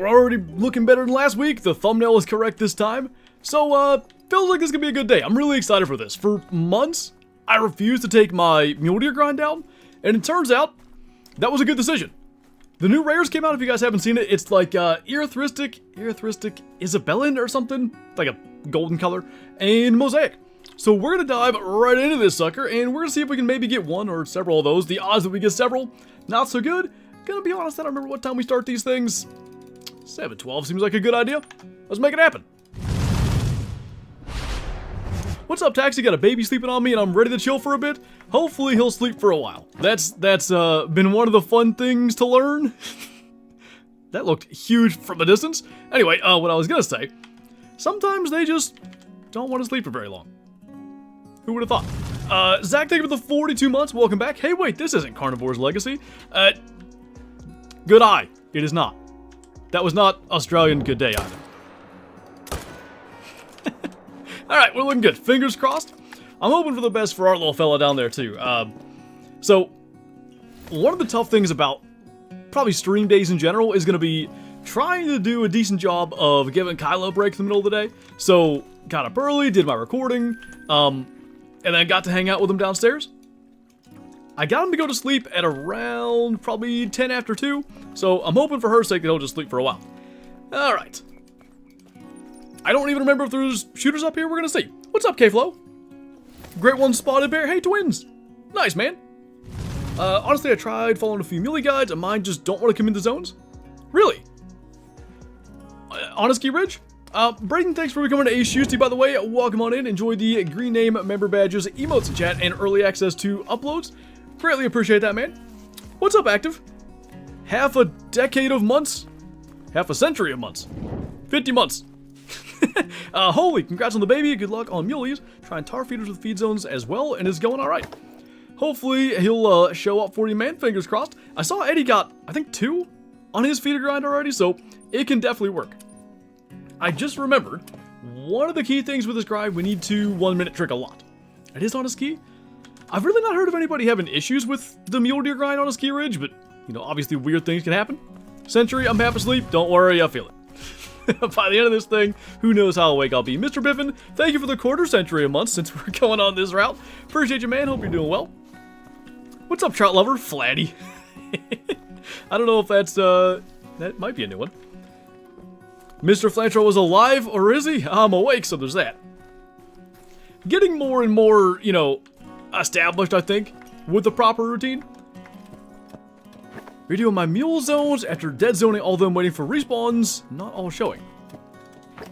we're already looking better than last week. The thumbnail is correct this time. So, feels like this is gonna be a good day. I'm really excited for this. For months, I refused to take my mule deer grind down, and it turns out that was a good decision. The new rares came out, if you guys haven't seen it. It's like Erythristic Isabellan or something, like a golden color, and Mosaic. So we're gonna dive right into this sucker, and we're gonna see if we can maybe get one or several of those. The odds that we get several, not so good. Gonna be honest, I don't remember what time we start these things. 7:12 seems like a good idea. Let's make it happen. What's up, Taxi? Got a baby sleeping on me and I'm ready to chill for a bit. Hopefully he'll sleep for a while. That's been one of the fun things to learn. That looked huge from a distance. Anyway, what I was gonna say, sometimes they just don't want to sleep for very long. Who would have thought? Zach, thank you for the 42 months. Welcome back. Hey, wait, this isn't Carnivore's Legacy. Good eye. It is not. That was not Australian good day either. Alright, we're looking good. Fingers crossed. I'm hoping for the best for our little fella down there, too. So, one of the tough things about probably stream days in general is going to be trying to do a decent job of giving Kylo a break in the middle of the day. So, got up early, did my recording, and then got to hang out with him downstairs. I got him to go to sleep at around probably 10 after 2, so I'm hoping for her sake that he'll just sleep for a while. Alright. I don't even remember if there's shooters up here. We're gonna see. What's up, K-Flow? Great one, Spotted Bear. Hey, twins. Nice, man. Honestly, I tried following a few muley guides, and mine just don't want to come into zones. Really? Honest Key Ridge? Braden, thanks for becoming an Ace Shusty, by the way. Welcome on in. Enjoy the green name, member badges, emotes in chat, and early access to uploads. Greatly appreciate that, man. What's up, Active? Half a decade of months? Half a century of months. 50 months. Holy, congrats on the baby. Good luck on mulies. Trying tar feeders with feed zones as well, and it's going alright. Hopefully, he'll show up for you, man. Fingers crossed. I saw Eddie got, I think, 2 on his feeder grind already, so it can definitely work. I just remembered, one of the key things with this grind, we need to 1-minute trick a lot. It is on a ski. I've really not heard of anybody having issues with the mule deer grind on a ski ridge, but, you know, obviously weird things can happen. Century, I'm half asleep. Don't worry, I feel it. By the end of this thing, who knows how awake I'll be. Mr. Biffin, thank you for the quarter century a month since we're going on this route. Appreciate you, man. Hope you're doing well. What's up, trout lover? Flatty. I don't know if that's, that might be a new one. Mr. Flinter was alive, or is he? I'm awake, so there's that. Getting more and more, you know, established, I think, with the proper routine. Redoing my mule zones after dead zoning all of them waiting for respawns, not all showing.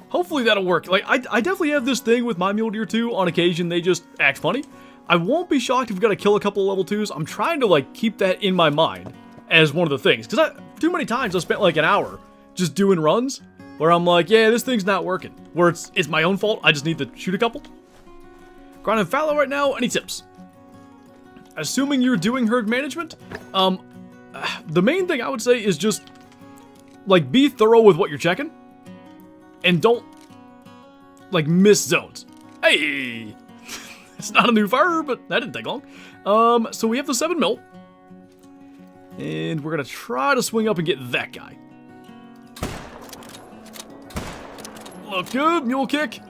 Hopefully that'll work. Like, I definitely have this thing with my mule deer too. On occasion, they just act funny. I won't be shocked if we've got to kill a couple of level 2s. I'm trying to, like, keep that in my mind as one of the things. Because too many times I've spent, like, an hour just doing runs where I'm like, yeah, this thing's not working. Where it's my own fault. I just need to shoot a couple. Grinding fallow right now. Any tips? Assuming you're doing herd management, the main thing I would say is just, like, be thorough with what you're checking. And don't, like, miss zones. Hey! It's not a new fire, but that didn't take long. So we have the 7 mil. And we're gonna try to swing up and get that guy. Look good, mule kick.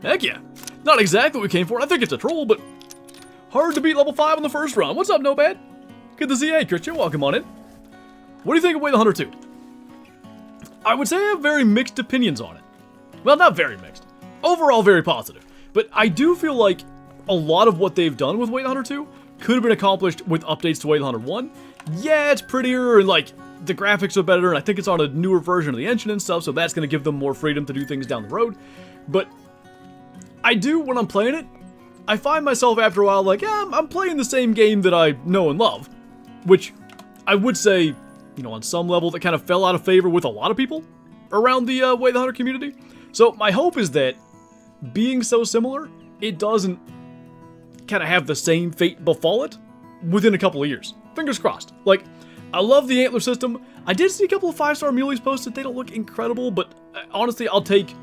Heck yeah. Not exactly what we came for. I think it's a troll, but hard to beat level 5 on the first run. What's up, No Bad? Good to see you. Hey, Christian, welcome on in. What do you think of Way the Hunter 2? I would say I have very mixed opinions on it. Well, not very mixed. Overall, very positive. But I do feel like a lot of what they've done with Way the Hunter 2 could have been accomplished with updates to Way the Hunter 1. Yeah, it's prettier, and, like, the graphics are better, and I think it's on a newer version of the engine and stuff, so that's going to give them more freedom to do things down the road. But I do, when I'm playing it, I find myself after a while like, yeah, I'm playing the same game that I know and love. Which I would say, you know, on some level that kind of fell out of favor with a lot of people around the Way the Hunter community. So my hope is that being so similar, it doesn't kind of have the same fate befall it within a couple of years. Fingers crossed. Like, I love the antler system. I did see a couple of 5-star mulies posted. They don't look incredible, but honestly, I'll take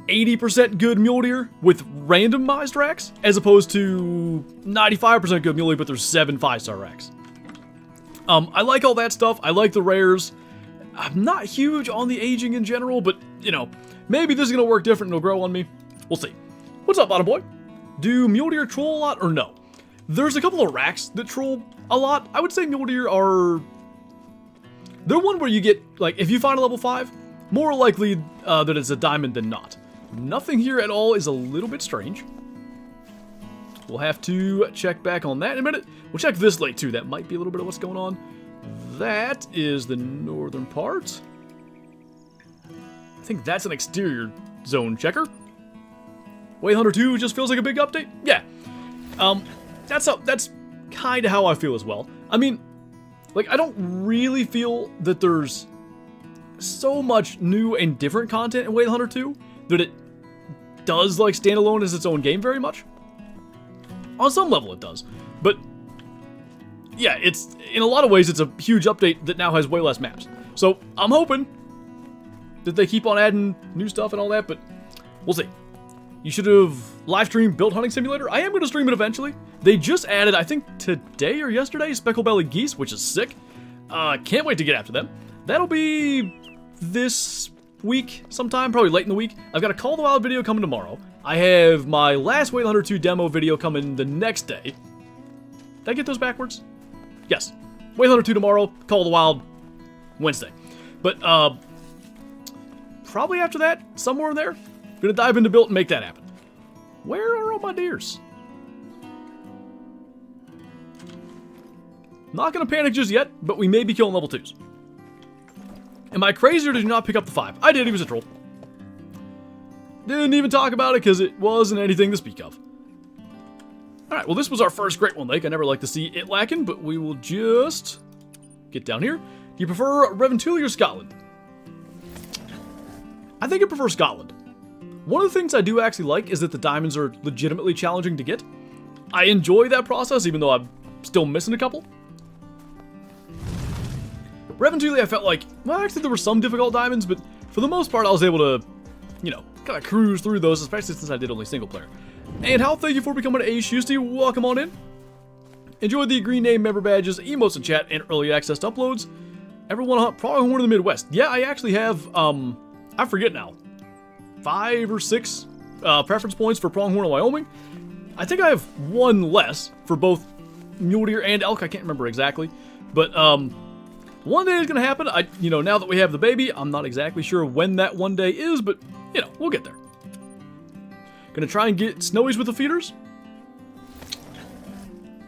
80% good mule deer with randomized racks, as opposed to 95% good muley, but there's 7 5-star racks. I like all that stuff. I like the rares. I'm not huge on the aging in general, but, you know, maybe this is going to work different and it'll grow on me. We'll see. What's up, Bottom Boy? Do mule deer troll a lot or no? There's a couple of racks that troll a lot. I would say mule deer are... They're one where you get, like, if you find a level 5, more likely that it's a diamond than not. Nothing here at all is a little bit strange. We'll have to check back on that in a minute. We'll check this lake too. That might be a little bit of what's going on. That is the northern part. I think that's an exterior zone checker. Wave Hunter 2 just feels like a big update. Yeah. That's kind of how I feel as well. I mean, like, I don't really feel that there's so much new and different content in Wave Hunter 2 that it does, like, stand alone as its own game very much. On some level it does. But, yeah, it's, in a lot of ways, it's a huge update that now has way less maps. So, I'm hoping that they keep on adding new stuff and all that, but we'll see. You should have live streamed Built Hunting Simulator. I am going to stream it eventually. They just added, I think today or yesterday, speckled-bellied geese, which is sick. Can't wait to get after them. That'll be this week sometime, probably late in the week. I've got a Call of the Wild video coming tomorrow. I have my last Wave Hunter 2 demo video coming the next day. Did I get those backwards? Yes. Wave Hunter 2 tomorrow, Call of the Wild Wednesday. But, probably after that, somewhere in there, gonna dive into Built and make that happen. Where are all my deers? Not gonna panic just yet, but we may be killing level 2s. Am I crazy or did you not pick up the 5? I did, he was a troll. Didn't even talk about it because it wasn't anything to speak of. Alright, well this was our first Great One Lake. I never like to see it lacking, but we will just get down here. Do you prefer Reventuli or Scotland? I think I prefer Scotland. One of the things I do actually like is that the diamonds are legitimately challenging to get. I enjoy that process, even though I'm still missing a couple. Reventuli, I felt like, well, actually there were some difficult diamonds, but for the most part I was able to, you know, kind of cruise through those, especially since I did only single player. And Hal, thank you for becoming a Shusty. Welcome on in. Enjoy the green name member badges, emotes in chat, and early access to uploads. Everyone hunt pronghorn in the Midwest. Yeah, I actually have, I forget now, 5 or 6 preference points for pronghorn in Wyoming. I think I have 1 less for both mule deer and elk. I can't remember exactly, but one day is gonna happen. You know, now that we have the baby, I'm not exactly sure when that one day is, but you know, we'll get there. Gonna try and get snowies with the feeders.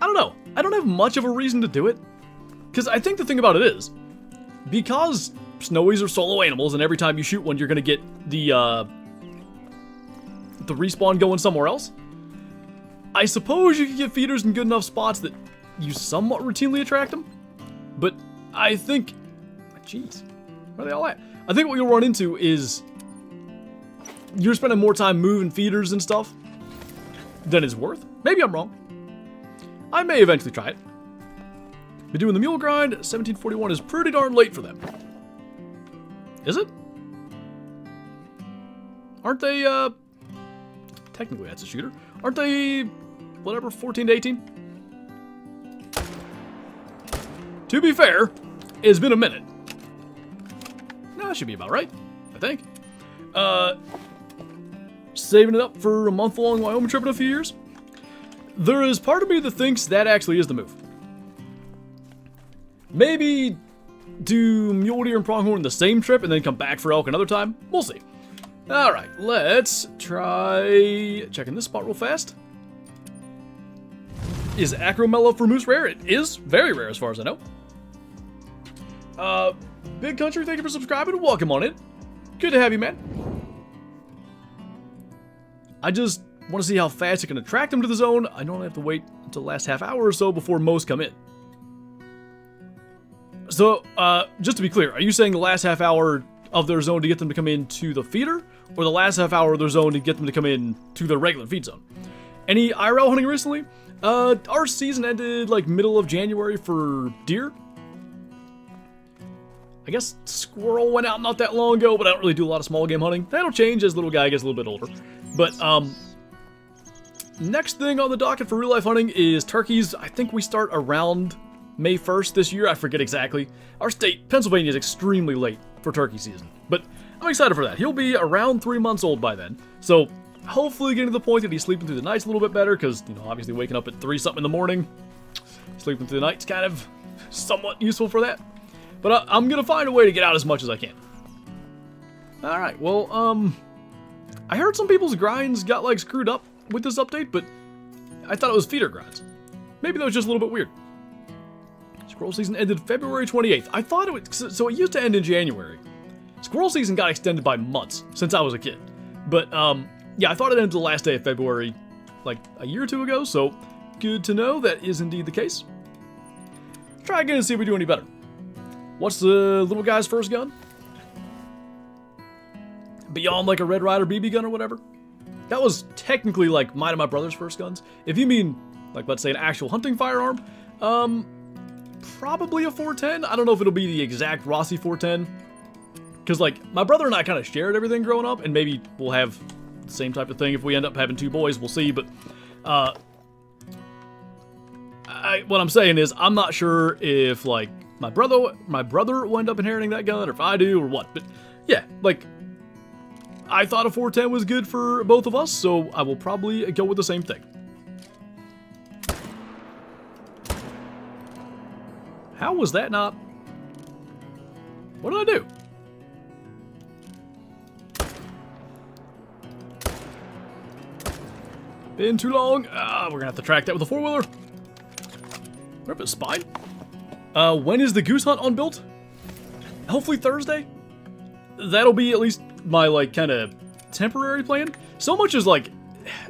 I don't know. I don't have much of a reason to do it, because I think the thing about it is, because snowies are solo animals, and every time you shoot one, you're gonna get the respawn going somewhere else. I suppose you could get feeders in good enough spots that you somewhat routinely attract them, but I think, jeez, where are they all at? I think what you'll run into is you're spending more time moving feeders and stuff than it's worth. Maybe I'm wrong. I may eventually try it. Been doing the mule grind. 1741 is pretty darn late for them. Is it? Aren't they, technically that's a shooter. Aren't they, whatever, 14 to 18? To be fair, it's been a minute. No, that should be about right, I think. Saving it up for a month-long Wyoming trip in a few years. There is part of me that thinks that actually is the move. Maybe do mule deer and pronghorn the same trip and then come back for elk another time? We'll see. Alright, let's try checking this spot real fast. Is acromello for moose rare? It is very rare as far as I know. Big Country, thank you for subscribing. Welcome on in. Good to have you, man. I just want to see how fast it can attract them to the zone. I don't have to wait until the last half hour or so before most come in. So, just to be clear, are you saying the last half hour of their zone to get them to come into the feeder, or the last half hour of their zone to get them to come in to their regular feed zone? Any IRL hunting recently? Our season ended like middle of January for deer. I guess squirrel went out not that long ago, but I don't really do a lot of small game hunting. That'll change as little guy gets a little bit older. But, next thing on the docket for real life hunting is turkeys. I think we start around May 1st this year. I forget exactly. Our state, Pennsylvania, is extremely late for turkey season. But I'm excited for that. He'll be around 3 months old by then. So hopefully getting to the point that he's sleeping through the nights a little bit better. Because, you know, obviously waking up at 3 something in the morning, sleeping through the night's kind of somewhat useful for that. But I'm going to find a way to get out as much as I can. Alright, well, I heard some people's grinds got, like, screwed up with this update, but I thought it was feeder grinds. Maybe that was just a little bit weird. Squirrel season ended February 28th. I thought it was, so it used to end in January. Squirrel season got extended by months since I was a kid. But, yeah, I thought it ended the last day of February, like, a year or two ago, so good to know that is indeed the case. Try again and see if we do any better. What's the little guy's first gun? Beyond, like, a Red Ryder BB gun or whatever? That was technically, like, mine and my brother's first guns. If you mean, like, let's say an actual hunting firearm, probably a 410. I don't know if it'll be the exact Rossi 410. Because, like, my brother and I kind of shared everything growing up, and maybe we'll have the same type of thing if we end up having 2 boys. We'll see, but, what I'm saying is, I'm not sure if, like, my brother will end up inheriting that gun, or if I do, or what. But, yeah, like, I thought a 410 was good for both of us, so I will probably go with the same thing. How was that not? What did I do? Been too long. We're gonna have to track that with a 4-wheeler. Rip his spine. When is the goose hunt unbuilt? Hopefully Thursday. That'll be at least my, like, kind of temporary plan. So much as, like,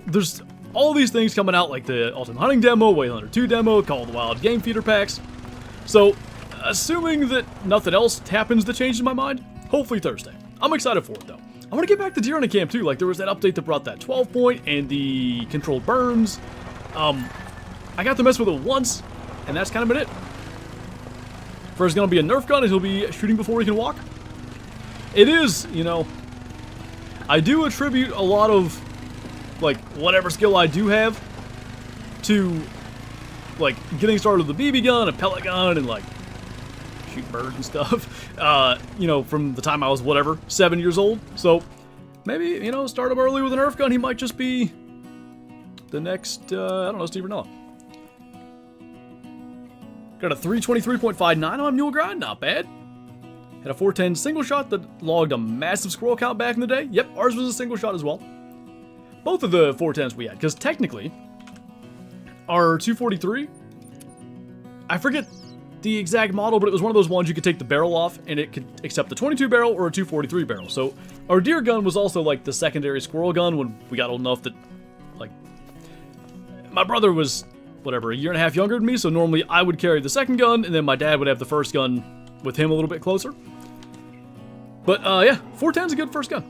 there's all these things coming out, like the Ultimate Hunting demo, Waylander 2 demo, Call of the Wild game feeder packs. So, assuming that nothing else happens that changes my mind, hopefully Thursday. I'm excited for it, though. I want to get back to deer hunting camp, too. Like, there was that update that brought that 12-point and the controlled burns. I got to mess with it once, and that's kind of been it. First gonna be a Nerf gun, and he'll be shooting before he can walk. It is, you know, I do attribute a lot of, like, whatever skill I do have to, like, getting started with a BB gun, a pellet gun, and, like, shoot birds and stuff, you know, from the time I was, whatever, 7 years old. So, maybe, you know, start him early with a Nerf gun. He might just be the next, I don't know, Steve Ranella. Got a 323.59 on my mule grind, not bad. Had a 410 single shot that logged a massive squirrel count back in the day. Yep, ours was a single shot as well. Both of the 410s we had, because technically, our 243, I forget the exact model, but it was one of those ones you could take the barrel off, and it could accept the 22 barrel or a 243 barrel. So our deer gun was also like the secondary squirrel gun when we got old enough that, like, my brother was, whatever, a year and a half younger than me, so normally I would carry the second gun, and then my dad would have the first gun with him a little bit closer. But, yeah, 410's a good first gun.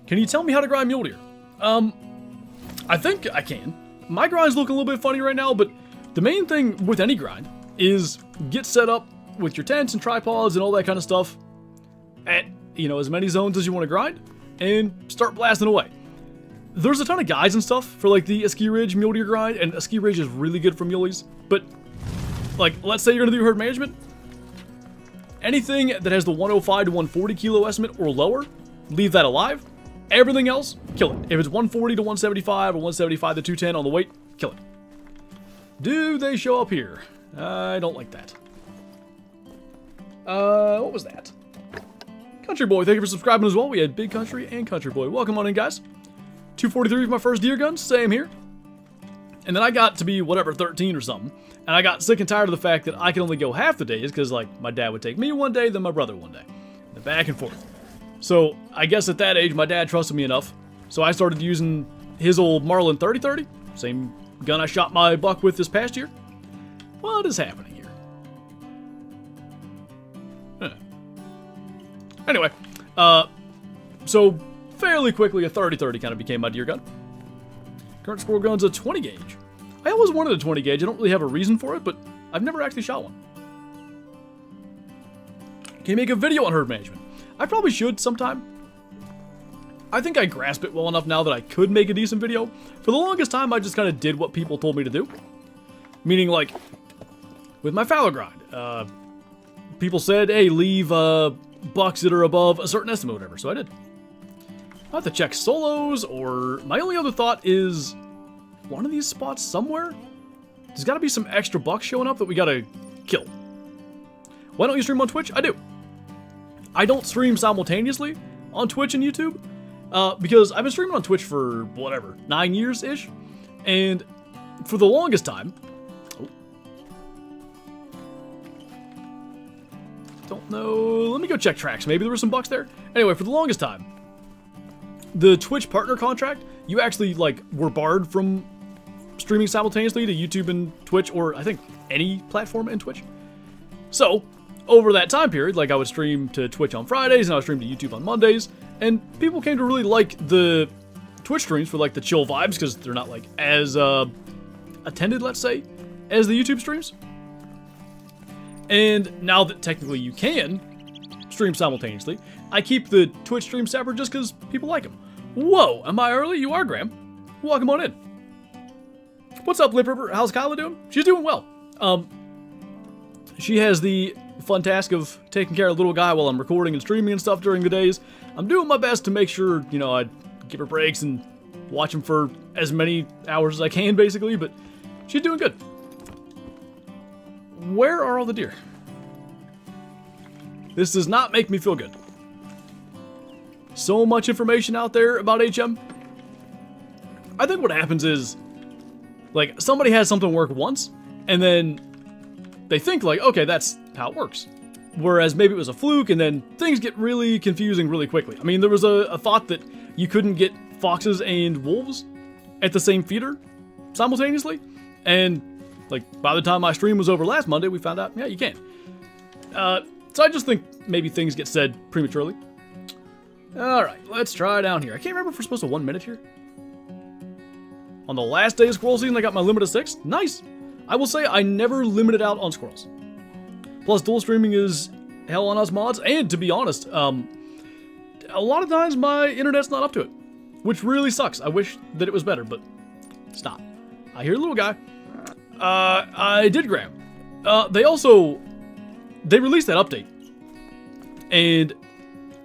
Can you tell me how to grind mule deer? I think I can. My grinds look a little bit funny right now, but the main thing with any grind is get set up with your tents and tripods and all that kind of stuff at, you know, as many zones as you want to grind, and start blasting away. There's a ton of guides and stuff for, like, the Ski Ridge mule deer grind, and Ski Ridge is really good for muleys, but, like, let's say you're going to do herd management. Anything that has the 105 to 140 kilo estimate or lower, leave that alive. Everything else, kill it. If it's 140 to 175 or 175 to 210 on the weight, kill it. Do they show up here? I don't like that. What was that? Country Boy, thank you for subscribing as well. We had Big Country and Country Boy. Welcome on in, guys. 243 for my first deer gun, same here. And then I got to be, whatever, 13 or something. And I got sick and tired of the fact that I could only go half the days, because, like, my dad would take me one day, then my brother one day. And back and forth. So, I guess at that age, my dad trusted me enough. So I started using his old Marlin 30-30. Same gun I shot my buck with this past year. What is happening here? Huh. Anyway, so fairly quickly, a 30-30 kind of became my deer gun. Current squirrel gun's a 20 gauge. I always wanted a 20 gauge. I don't really have a reason for it, but I've never actually shot one. Can you make a video on herd management? I probably should sometime. I think I grasp it well enough now that I could make a decent video. For the longest time, I just kind of did what people told me to do. Meaning, like, with my fallow grind. People said, hey, leave bucks that are above a certain estimate or whatever, so I did. I'll have to check solos, or my only other thought is one of these spots somewhere. There's got to be some extra bucks showing up that we got to kill. Why don't you stream on Twitch? I do. I don't stream simultaneously on Twitch and YouTube because I've been streaming on Twitch for, whatever, 9 years-ish. And for the longest time... Don't know. Let me go check tracks. Maybe there were some bucks there. Anyway, for the longest time, the Twitch partner contract, you actually, like, were barred from streaming simultaneously to YouTube and Twitch, or I think any platform in Twitch. So, over that time period, like, I would stream to Twitch on Fridays, and I would stream to YouTube on Mondays, and people came to really like the Twitch streams for, like, the chill vibes, because they're not, like, as attended, let's say, as the YouTube streams. And now that technically you can stream simultaneously, I keep the Twitch stream separate just because people like them. Whoa, am I early? You are, Graham. Welcome on in. What's up, Lip Ripper? How's Kyla doing? She's doing well. She has the fun task of taking care of the little guy while I'm recording and streaming and stuff during the days. I'm doing my best to make sure, you know, I give her breaks and watch him for as many hours as I can, basically, but she's doing good. Where are all the deer? This does not make me feel good. So much information out there about HM. I think what happens is, like, somebody has something work once, and then they think, like, okay, that's how it works. Whereas maybe it was a fluke, and then things get really confusing really quickly. I mean, there was a thought that you couldn't get foxes and wolves at the same feeder simultaneously, and like, by the time my stream was over last Monday, we found out, yeah, you can. So I just think maybe things get said prematurely. Alright, let's try down here. I can't remember if we're supposed to 1 minute here. On the last day of squirrel season, I got my limit of 6. Nice! I will say I never limited out on squirrels. Plus, dual streaming is hell on us mods, and to be honest, a lot of times my internet's not up to it. Which really sucks. I wish that it was better, but it's not. I hear a little guy. I did, Graham. They released that update. And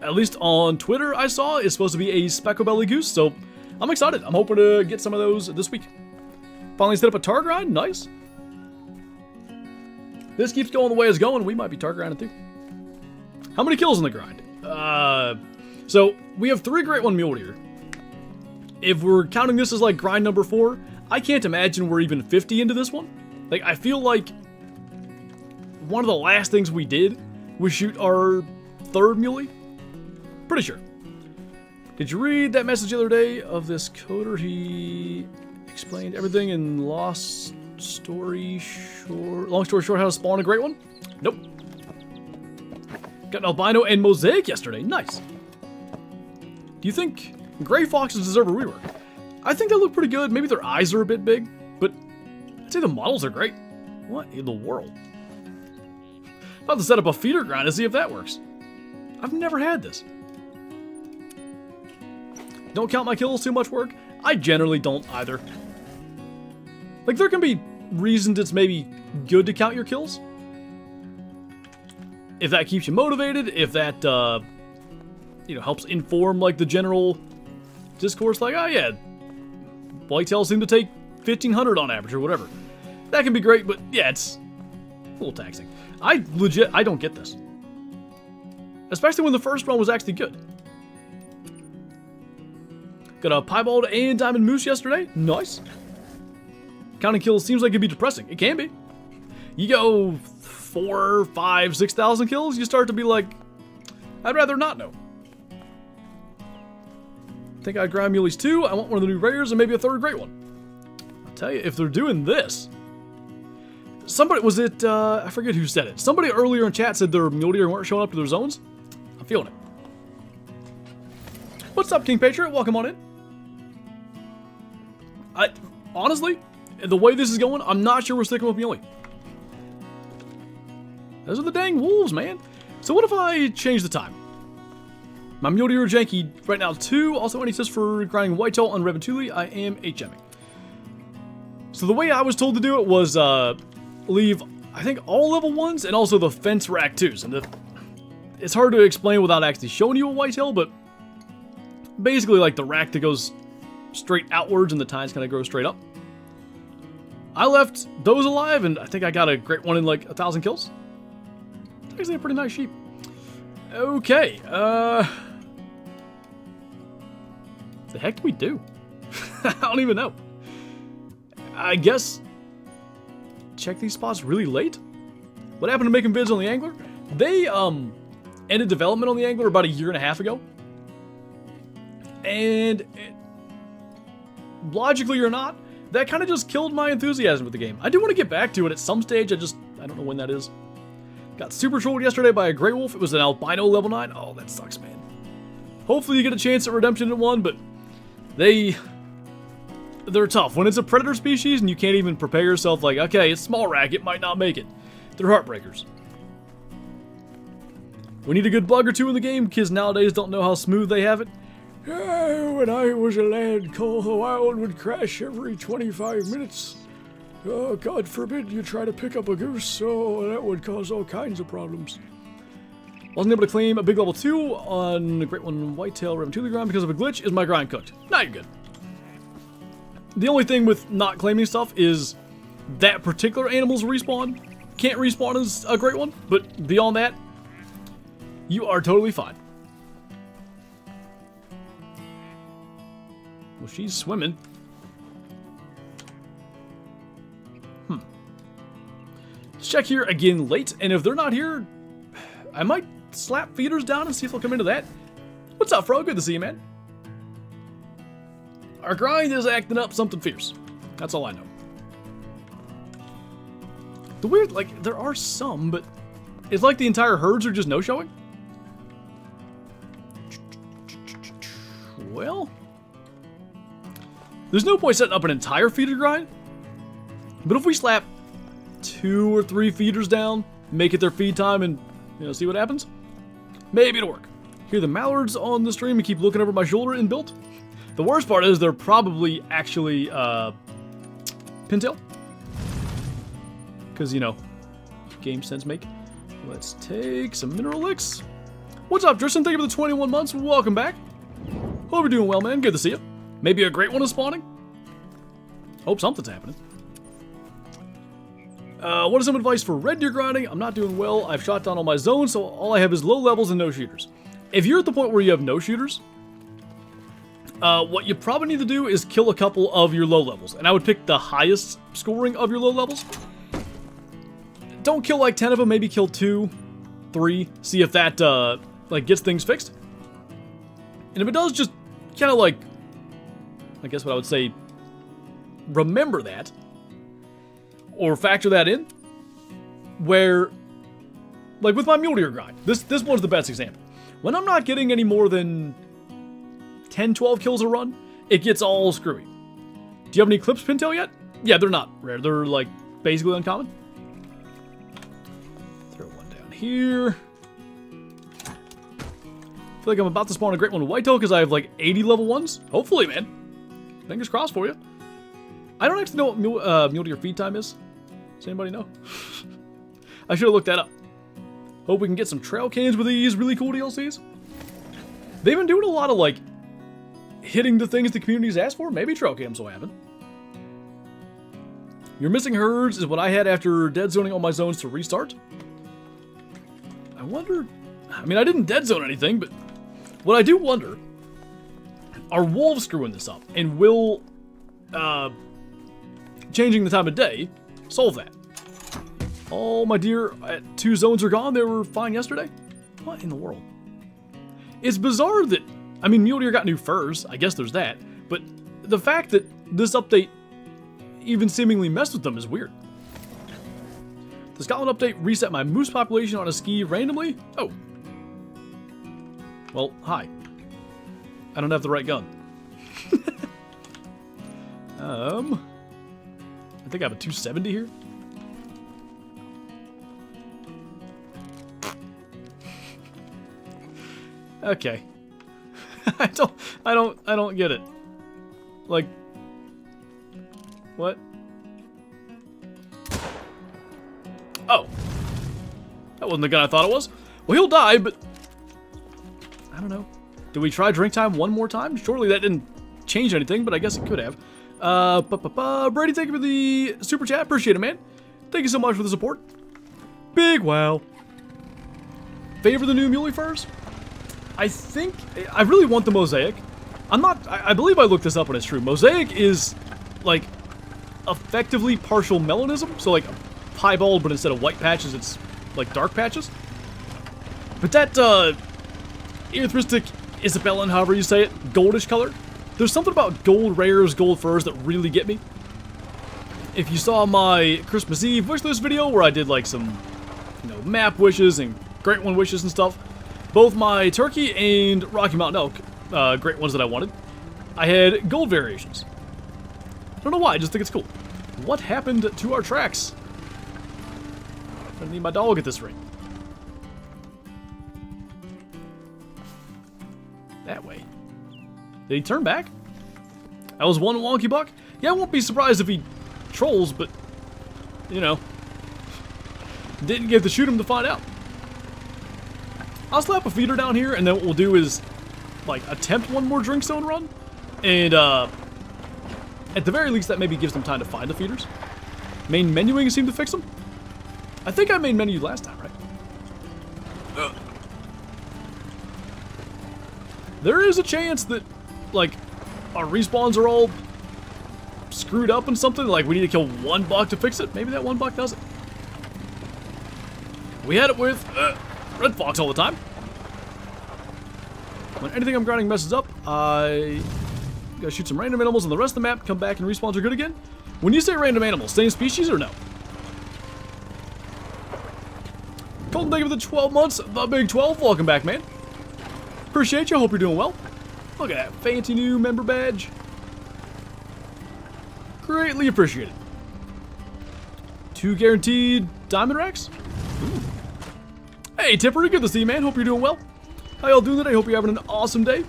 at least on Twitter, I saw it's supposed to be a speckle-belly goose, so I'm excited. I'm hoping to get some of those this week. Finally set up a tar grind. Nice. This keeps going the way it's going. We might be tar grinding too. How many kills in the grind? So we have 3 Great One Mule Deer. If we're counting this as like grind number 4, I can't imagine we're even 50 into this one. Like, I feel like one of the last things we did was shoot our 3rd muley. Pretty sure. Did you read that message the other day of this coder? He explained everything in long story short, how to spawn a Great One? Nope. Got an albino and mosaic yesterday. Nice. Do you think gray foxes deserve a rework? I think they look pretty good. Maybe their eyes are a bit big, but I'd say the models are great. What in the world? I'll have to set up a feeder grind to see if that works. I've never had this. Don't count my kills, too much work. I generally don't either. Like, there can be reasons it's maybe good to count your kills. If that keeps you motivated, if that, helps inform, like, the general discourse, like, oh yeah, whitetails seem to take 1,500 on average or whatever. That can be great, but yeah, it's a little taxing. I don't get this. Especially when the first run was actually good. Got a piebald and diamond moose yesterday. Nice. Counting kills seems like it'd be depressing. It can be. You go 4, 5, 6,000 kills, you start to be like, I'd rather not know. Think I'd grind muleys too. I want one of the new rares and maybe a 3rd great one. I'll tell you, if they're doing this. Somebody, was it, I forget who said it. Somebody earlier in chat said their mule deer weren't showing up to their zones. I'm feeling it. What's up, King Patriot? Welcome on in. Honestly, the way this is going, I'm not sure we're sticking with muley. Those are the dang wolves, man. So what if I change the time? My mule deer are janky right now too. Also, any tips for grinding whitetail on Reventulie? I am HMing. So the way I was told to do it was leave I think all level 1s and also the fence rack 2s. And it's hard to explain without actually showing you a whitetail, but basically like the rack that goes straight outwards and the tines kind of grow straight up. I left those alive, and I think I got a great one in like 1,000 kills. It's actually a pretty nice sheep. Okay, the heck do we do? I don't even know. I guess check these spots really late? What happened to making vids on the Angler? They ended development on the Angler about 1.5 years ago. And logically or not, that kind of just killed my enthusiasm with the game. I do want to get back to it at some stage, I don't know when that is. Got super trolled yesterday by a gray wolf. It was an albino level 9. Oh, that sucks, man. Hopefully you get a chance at redemption at 1, but they're tough. When it's a predator species and you can't even prepare yourself like, okay, it's small rack, it might not make it. They're heartbreakers. We need a good bug or 2 in the game. Kids nowadays don't know how smooth they have it. When I was a lad, Call the Wild would crash every 25 minutes. Oh, God forbid you try to pick up a goose, so that would cause all kinds of problems. Wasn't able to claim a big level 2 on a great one whitetail rim to the ground because of a glitch. Is my grind cooked? Now you're good. The only thing with not claiming stuff is that particular animal's respawn can't respawn as a great one, but beyond that, you are totally fine. Well, she's swimming. Let's check here again late, and if they're not here, I might slap feeders down and see if they'll come into that. What's up, Fro? Good to see you, man. Our grind is acting up something fierce. That's all I know. The weird, like, there are some, but it's like the entire herds are just no-showing. Well, there's no point setting up an entire feeder grind, but if we slap 2 or 3 feeders down, make it their feed time, and see what happens, maybe it'll work. Hear the mallards on the stream and keep looking over my shoulder in built. The worst part is they're probably actually pintail, because game sense make. Let's take some mineral licks. What's up, Tristan? Thank you for the 21 months. Welcome back. Hope you're doing well, man. Good to see you. Maybe a great one is spawning. Hope something's happening. What is some advice for red deer grinding? I'm not doing well. I've shot down all my zones, so all I have is low levels and no shooters. If you're at the point where you have no shooters, what you probably need to do is kill a couple of your low levels. And I would pick the highest scoring of your low levels. Don't kill like 10 of them, maybe kill 2, 3. See if that gets things fixed. And if it does, just kind of like, I guess what I would say, remember that. Or factor that in. Where, like with my mule deer grind, this one's the best example. When I'm not getting any more than 10, 12 kills a run, it gets all screwy. Do you have any clips pintail yet? Yeah, they're not rare. They're like basically uncommon. Throw one down here. I feel like I'm about to spawn a great one whitetail because I have like 80 level 1s. Hopefully, man. Fingers crossed for you. I don't actually know what mule deer feed time is. Does anybody know? I should have looked that up. Hope we can get some trail cans with these really cool DLCs. They've been doing a lot of like hitting the things the community's asked for. Maybe trail cams will happen. Your missing herds is what I had after dead zoning all my zones to restart. I wonder. I mean, I didn't dead zone anything, but what I do wonder, are wolves screwing this up? And will changing the time of day solve that? All my deer at 2 zones are gone. They were fine yesterday. What in the world? It's bizarre that, I mean, mule deer got new furs. I guess there's that. But the fact that this update even seemingly messed with them is weird. The Scotland update reset my moose population on a ski randomly? Oh. Well, hi. I don't have the right gun. I think I have a 270 here. Okay. I don't get it. Like, what? Oh. That wasn't the gun I thought it was. Well, he'll die, but... I don't know. Did we try drink time one more time? Surely that didn't change anything, but I guess it could have. Brady, thank you for the super chat. Appreciate it, man. Thank you so much for the support. Big wow. Favor the new muley furs? I think... I really want the mosaic. I'm not... I believe I looked this up and it's true. Mosaic is, like, effectively partial melanism. So, like, piebald, but instead of white patches, it's, like, dark patches. But that, erythristic Isabellan, however you say it, goldish color. There's something about gold rares, gold furs that really get me. If you saw my Christmas Eve wish list video where I did, like, some, you know, map wishes and Great One wishes and stuff, both my turkey and Rocky Mountain elk, great ones that I wanted, I had gold variations. I don't know why, I just think it's cool. What happened to our tracks? I need my dog at this rate. That way. Did he turn back? That was one wonky buck? Yeah, I won't be surprised if he trolls, but, you know, didn't get to shoot him to find out. I'll slap a feeder down here, and then what we'll do is, like, attempt one more drink zone run, and, at the very least, that maybe gives them time to find the feeders. Main menuing seemed to fix them. I think I main menued last time, right? There is a chance that, like, our respawns are all screwed up and something. Like, we need to kill one buck to fix it. Maybe that one buck does it. We had it with Red Fox all the time. When anything I'm grinding messes up, I gotta shoot some random animals on the rest of the map, come back and respawns are good again. When you say random animals, same species or no? Colton, thank you for the 12 months. The Big 12, welcome back, man. Appreciate you, hope you're doing well. Look at that fancy new member badge. Greatly appreciated. 2 guaranteed diamond racks. Ooh. Hey, Tippery, good to see you, man. Hope you're doing well. How y'all doing today? Hope you're having an awesome day.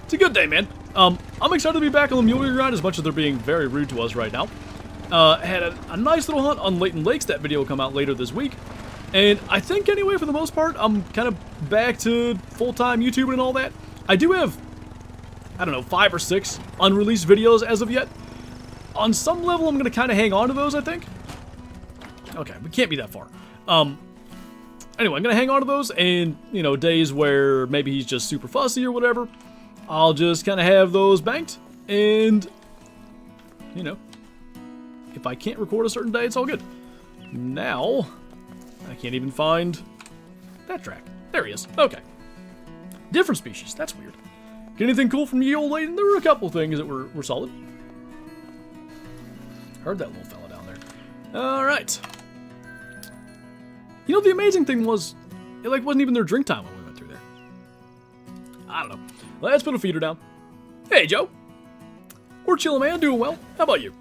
It's a good day, man. I'm excited to be back on the mule grind as much as they're being very rude to us right now. Had a nice little hunt on Layton Lakes. That video will come out later this week. And I think, anyway, for the most part, I'm kind of back to full-time YouTubing and all that. I do have, I don't know, 5 or 6 unreleased videos as of yet. On some level, I'm going to kind of hang on to those, I think. Okay, we can't be that far. Anyway, I'm going to hang on to those, and, you know, days where maybe he's just super fussy or whatever, I'll just kind of have those banked, and, you know, if I can't record a certain day, it's all good. Now, I can't even find that track. There he is. Okay. Different species. That's weird. Get anything cool from ye old lady? There were a couple things that were solid. Heard that little fella down there. Alright. You know, the amazing thing was, it like wasn't even their drink time when we went through there. I don't know. Let's put a feeder down. Hey, Joe. We're chilling, man. Doing well. How about you?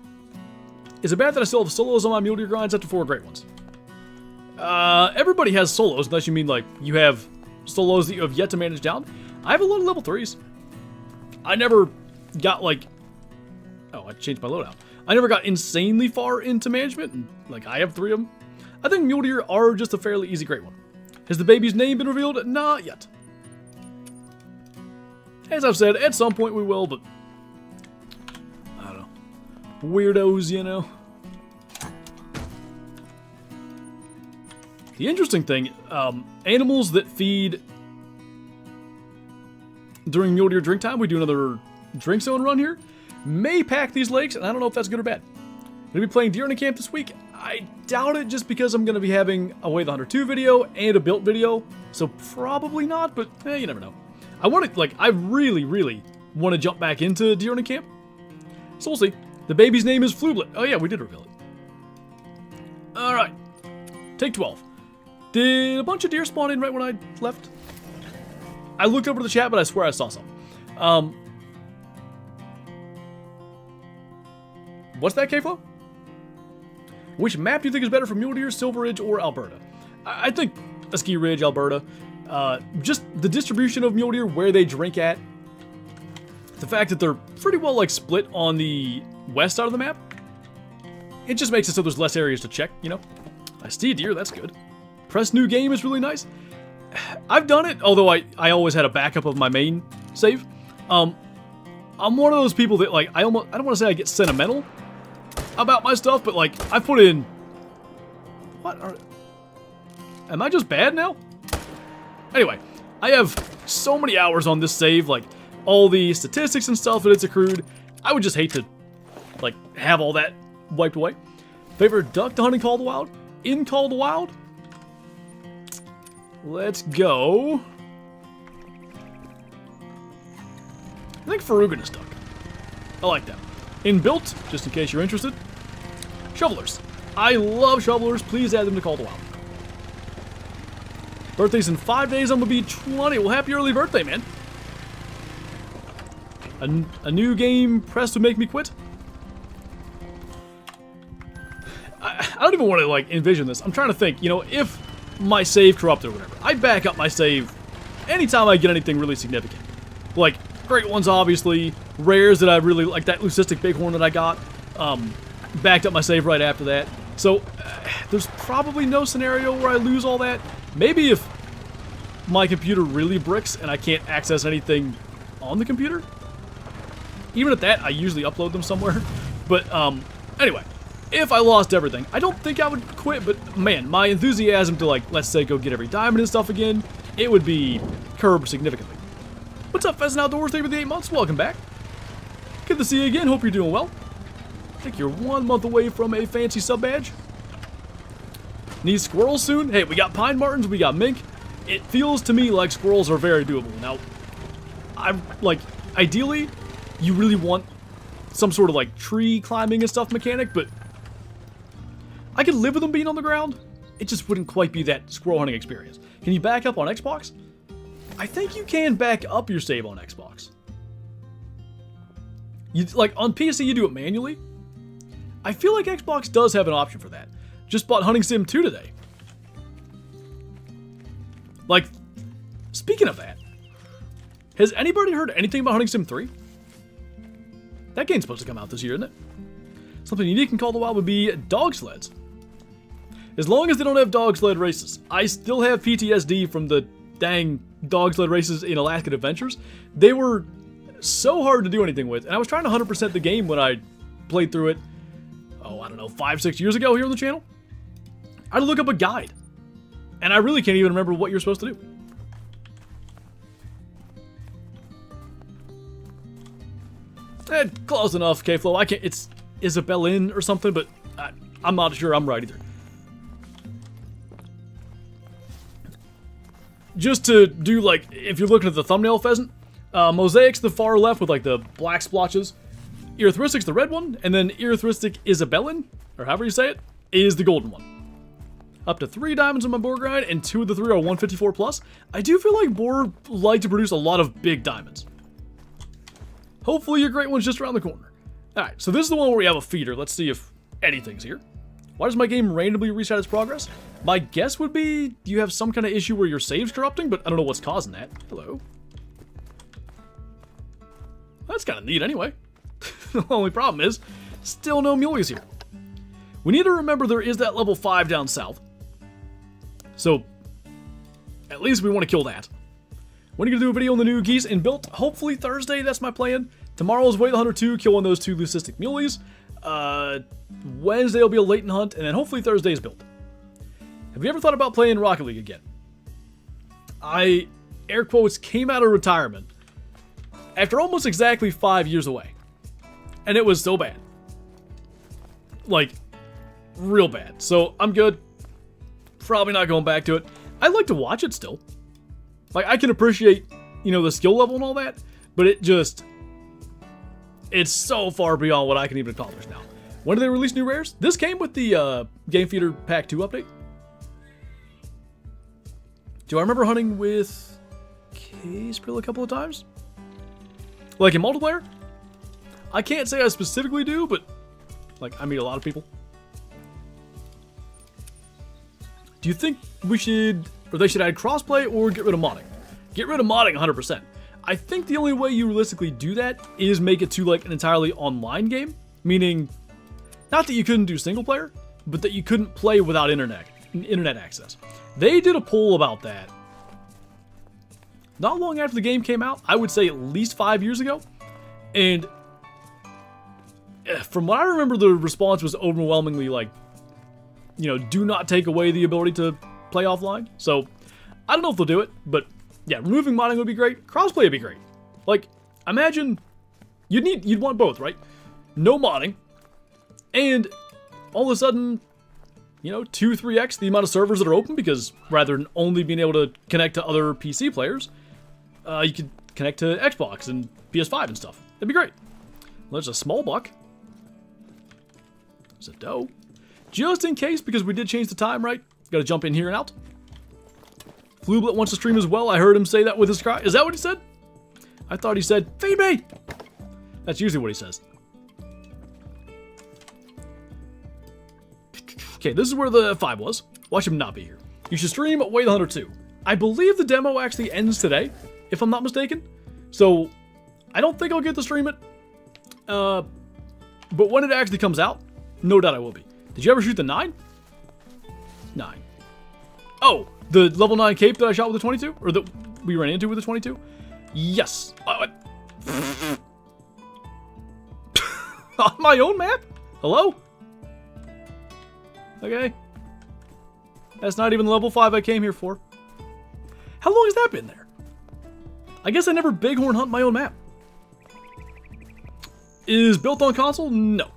Is it bad that I still have solos on my mule deer grinds after 4 great ones? Everybody has solos, unless you mean, like, you have solos that you have yet to manage down. I have a lot of level 3s. I never got, like... Oh, I changed my loadout. I never got insanely far into management, and, like, I have 3 of them. I think mule deer are just a fairly easy great one. Has the baby's name been revealed? Not yet. As I've said, at some point we will, but... I don't know. Weirdos, you know? The interesting thing, animals that feed during mule deer drink time, we do another drink zone run here, may pack these lakes, and I don't know if that's good or bad. Gonna be playing deer in a camp this week. I doubt it, just because I'm gonna be having a Way the Hunter 2 video and a built video, so probably not, but you never know. I want to, like, I really, really want to jump back into deer in a camp, so we'll see. The baby's name is Flublet. Oh yeah, we did reveal it. Alright, take 12. Did a bunch of deer spawn in right when I left? I looked over the chat, but I swear I saw some. What's that, K-Flow? Which map do you think is better for mule deer, Silver Ridge or Alberta? I think Ski Ridge, Alberta. Just the distribution of mule deer, where they drink at. The fact that they're pretty well, like, split on the west side of the map. It just makes it so there's less areas to check, you know? I see a deer, that's good. Press new game is really nice. I've done it, although I always had a backup of my main save. I'm one of those people that, like, I don't want to say I get sentimental about my stuff, but, like, I put in... Am I just bad now? Anyway, I have so many hours on this save, like, all the statistics and stuff that it's accrued. I would just hate to, like, have all that wiped away. Favorite duck to hunt in Call of the Wild? In Call of the Wild? Let's go. I think Ferruginous duck. I like that. In built, just in case you're interested, shovelers. I love shovelers. Please add them to Call of the Wild. Birthday's in 5 days. I'm gonna be 20. Well, happy early birthday, man. A new game pressed to make me quit. I don't even want to, like, envision this. I'm trying to think, you know, if my save corrupted or whatever. I back up my save anytime I get anything really significant. Like, great ones, obviously. Rares that I really like, that leucistic bighorn that I got. Backed up my save right after that. So, there's probably no scenario where I lose all that. Maybe if my computer really bricks and I can't access anything on the computer. Even at that, I usually upload them somewhere. But, anyway. If I lost everything, I don't think I would quit, but man, my enthusiasm to, like, let's say go get every diamond and stuff again, it would be curbed significantly. What's up, Pheasant Outdoors? Thank you for the 8 months. Welcome back. Good to see you again. Hope you're doing well. I think you're 1 month away from a fancy sub badge. Need squirrels soon? Hey, we got pine martens, we got mink. It feels to me like squirrels are very doable. Now, I'm like, ideally, you really want some sort of, like, tree climbing and stuff mechanic, but I could live with them being on the ground. It just wouldn't quite be that squirrel hunting experience. Can you back up on Xbox? I think you can back up your save on Xbox. You, like, on PC, you do it manually. I feel like Xbox does have an option for that. Just bought Hunting Sim 2 today. Like, speaking of that, has anybody heard anything about Hunting Sim 3? That game's supposed to come out this year, isn't it? Something unique in Call of the Wild would be dog sleds. As long as they don't have dog sled races. I still have PTSD from the dang dog sled races in Alaskan Adventures. They were so hard to do anything with, and I was trying to 100% the game when I played through it, oh, I don't know, 5-6 years ago here on the channel. I had to look up a guide, and I really can't even remember what you're supposed to do. Close enough, K-Flow. I can't, it's Isabel Inn or something, but I'm not sure I'm right either. Just to do, like, if you're looking at the thumbnail, Pheasant, Mosaic's the far left with, like, the black splotches. Erythristoc's the red one, and then Erythristic Isabellan, or however you say it, is the golden one. Up to 3 diamonds on my boar grind, and 2 of the 3 are 154 plus. I do feel like boar like to produce a lot of big diamonds. Hopefully your great one's just around the corner. Alright, so this is the one where we have a feeder. Let's see if anything's here. Why does my game randomly reset its progress? My guess would be you have some kind of issue where your save's corrupting, but I don't know what's causing that. Hello. That's kind of neat anyway. The only problem is, still no mulies here. We need to remember there is that level 5 down south. So, at least we want to kill that. When are you going to do a video on the new geese in built? Hopefully Thursday, that's my plan. Tomorrow's Way the Hunter 2, kill one of those 2 leucistic mulies. Wednesday will be a latent hunt, and then hopefully Thursday's built. Have you ever thought about playing Rocket League again? I, air quotes, came out of retirement after almost exactly 5 years away. And it was so bad. Like, real bad. So, I'm good. Probably not going back to it. I like to watch it still. Like, I can appreciate, you know, the skill level and all that, but it just, it's so far beyond what I can even accomplish now. When do they release new rares? This came with the Game Feeder Pack 2 update. Do I remember hunting with K-Sprill a couple of times? Like in multiplayer? I can't say I specifically do, but like I meet a lot of people. Do you think we should, or they should add crossplay or get rid of modding? Get rid of modding 100%. I think the only way you realistically do that is make it to like an entirely online game, meaning not that you couldn't do single player, but that you couldn't play without internet internet access. They did a poll about that not long after the game came out. I would say at least 5 years ago. And from what I remember, the response was overwhelmingly like, you know, do not take away the ability to play offline. So I don't know if they'll do it, but yeah, removing modding would be great. Crossplay would be great. Like, imagine you'd want both, right? No modding, and all of a sudden, you know, 2-3x the amount of servers that are open, because rather than only being able to connect to other PC players, you could connect to Xbox and PS5 and stuff. That'd be great. Well, there's a small buck. There's a doe. Just in case, because we did change the time, right? Gotta jump in here and out. Flublet wants to stream as well. I heard him say that with his cry. Is that what he said? I thought he said, feed me! That's usually what he says. Okay, this is where the 5 was. Watch him not be here. You should stream Way the Hunter 2. I believe the demo actually ends today, if I'm not mistaken. So, I don't think I'll get to stream it. But when it actually comes out, no doubt I will be. Did you ever shoot the 9? 9. Oh, the level 9 cape that I shot with the 22? Or that we ran into with the 22? Yes. On my own map? Hello? Okay. That's not even the level 5 I came here for. How long has that been there? I guess I never bighorn hunt my own map. Is built on console? No.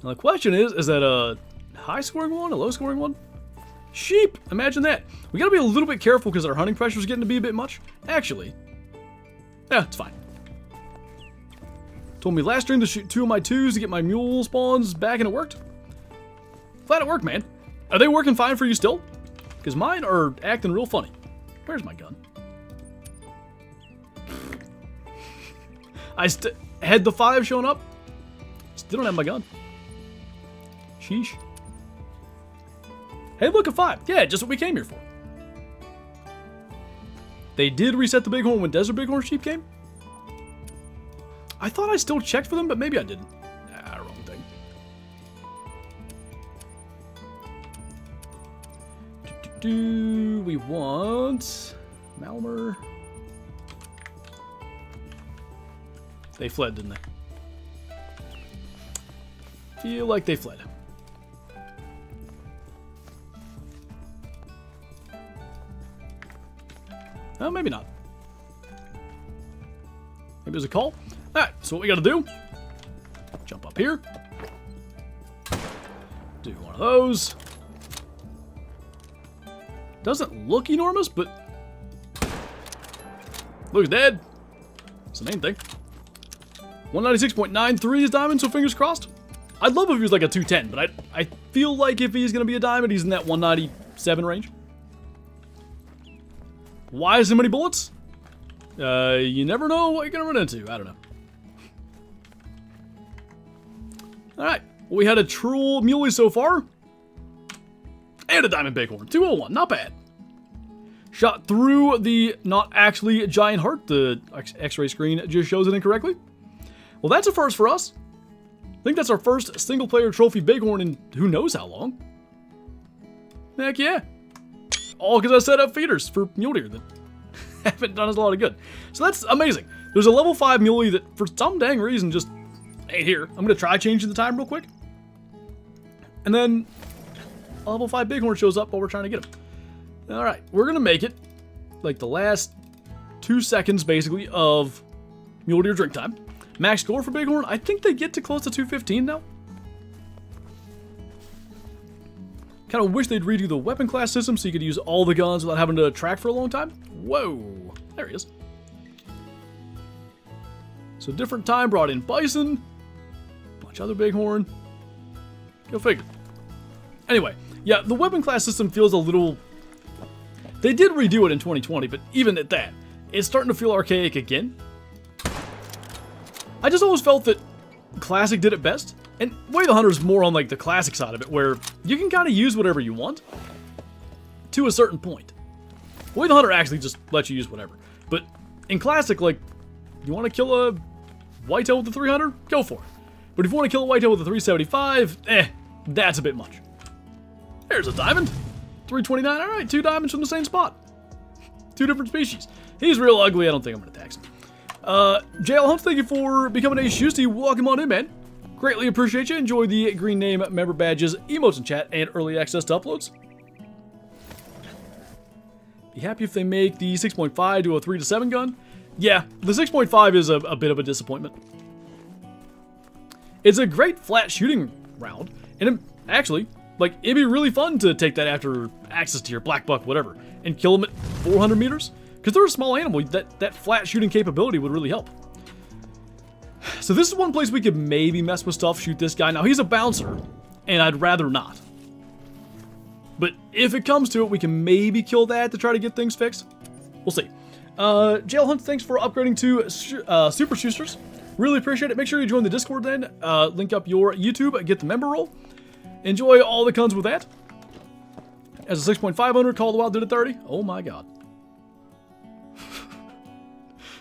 Now the question is that a high scoring one, a low scoring one? Sheep! Imagine that. We gotta be a little bit careful because our hunting pressure is getting to be a bit much. Actually, yeah, it's fine. Told me last stream to shoot 2 of my 2s to get my mule spawns back, and it worked. Glad it worked, man. Are they working fine for you still? Because mine are acting real funny. Where's my gun? I had the 5 showing up. Still don't have my gun. Sheesh. Hey, look, a 5. Yeah, just what we came here for. They did reset the bighorn when Desert Bighorn sheep came. I thought I still checked for them, but maybe I didn't. Ah, wrong thing. We want Malmer. They fled, didn't they? Feel like they fled. Oh, maybe not. Maybe there's a call. Alright, so what we gotta do, jump up here. Do one of those. Doesn't look enormous, but looks dead. That's the main thing. 196.93 is diamond, so fingers crossed. I'd love if he was like a 210, but I feel like if he's gonna be a diamond, he's in that 197 range. Why so many bullets? You never know what you're gonna run into. I don't know. Alright, well, we had a true muley so far. And a diamond bighorn. 201, not bad. Shot through the not actually giant heart. The x-ray screen just shows it incorrectly. Well, that's a first for us. I think that's our first single-player trophy bighorn in who knows how long. Heck yeah. All because I set up feeders for mule deer that haven't done us a lot of good. So that's amazing. There's a level 5 muley that for some dang reason just ain't here. I'm going to try changing the time real quick. And then a level 5 bighorn shows up while we're trying to get him. Alright, we're going to make it like the last 2 seconds basically of mule deer drink time. Max score for bighorn, I think they get to close to 215 now. Kind of wish they'd redo the weapon class system so you could use all the guns without having to track for a long time. Whoa, there he is. So different time brought in bison, bunch of other bighorn. Go figure. Anyway, yeah, the weapon class system feels a little... They did redo it in 2020, but even at that, it's starting to feel archaic again. I just always felt that Classic did it best. And Way the Hunter is more on like the Classic side of it, where you can kind of use whatever you want to a certain point. Way the Hunter actually just lets you use whatever. But in Classic, like, you want to kill a whitetail with the 300? Go for it. But if you want to kill a whitetail with the 375, that's a bit much. There's a diamond. 329. All right, 2 diamonds from the same spot. 2 different species. He's real ugly. I don't think I'm going to tax him. JL Hunt, thank you for becoming a Shusty. Welcome on in, man. Greatly appreciate you. Enjoy the green name, member badges, emotes in chat, and early access to uploads. Be happy if they make the 6.5 to a 3 to 7 gun. Yeah, the 6.5 is a bit of a disappointment. It's a great flat shooting round, and actually, like, it'd be really fun to take that after access to your black buck, whatever, and kill them at 400 meters. Because they're a small animal, that flat shooting capability would really help. So this is one place we could maybe mess with stuff, shoot this guy. Now, he's a bouncer, and I'd rather not. But if it comes to it, we can maybe kill that to try to get things fixed. We'll see. Jail Hunt, thanks for upgrading to Super Shoosters. Really appreciate it. Make sure you join the Discord then. Link up your YouTube, get the member role. Enjoy all that comes with that. As a 6.5 owner, Call of the Wild did a 30. Oh my god.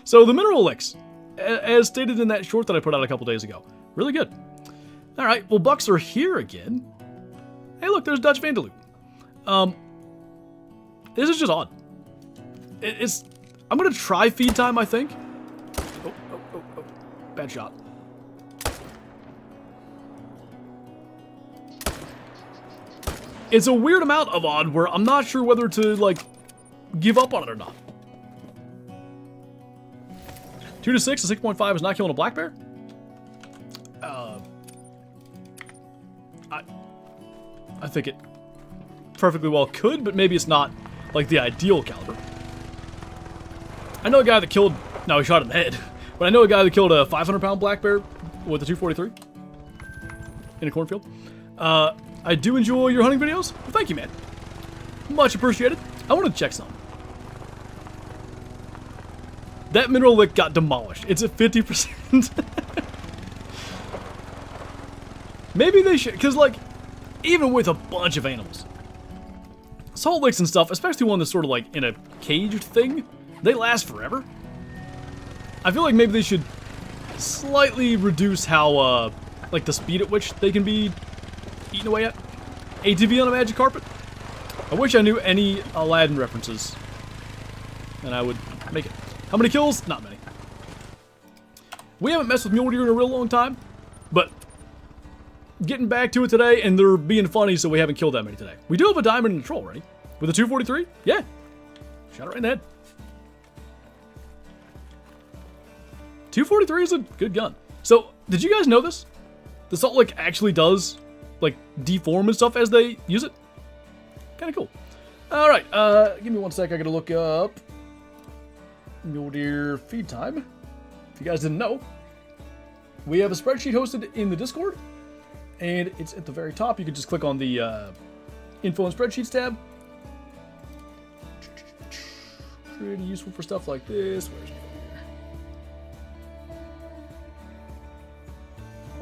So the mineral licks, as stated in that short that I put out a couple days ago, really good. All right, well, bucks are here again. Hey, look, there's Dutch Vandaloop. This is just odd. I'm gonna try feed time, I think. Oh, bad shot. It's a weird amount of odd where I'm not sure whether to, like, give up on it or not. 2 to 6, a 6.5 is not killing a black bear? I think it perfectly well could, but maybe it's not, like, the ideal caliber. I know a guy that killed... No, he shot in the head. But I know a guy that killed a 500-pound black bear with a 243 in a cornfield. I do enjoy your hunting videos. Well, thank you, man. Much appreciated. I want to check some. That mineral lick got demolished. It's at 50%. Maybe they should, because, like, even with a bunch of animals, salt licks and stuff, especially one that's sort of like in a caged thing, they last forever. I feel like maybe they should slightly reduce how, like, the speed at which they can be eaten away at. ATV on a magic carpet. I wish I knew any Aladdin references, and I would make it. How many kills? Not many. We haven't messed with mule deer in a real long time, but getting back to it today, and they're being funny, so we haven't killed that many today. We do have a diamond in the troll, right? With a 243? Yeah. Shot it right in the head. 243 is a good gun. So, did you guys know this? The salt lick actually does, like, deform and stuff as they use it. Kind of cool. All right, give me one sec. I gotta look up mule deer feed time. If you guys didn't know, we have a spreadsheet hosted in the Discord, and it's at the very top. You can just click on the info and spreadsheets tab. Pretty useful for stuff like this. Where's it?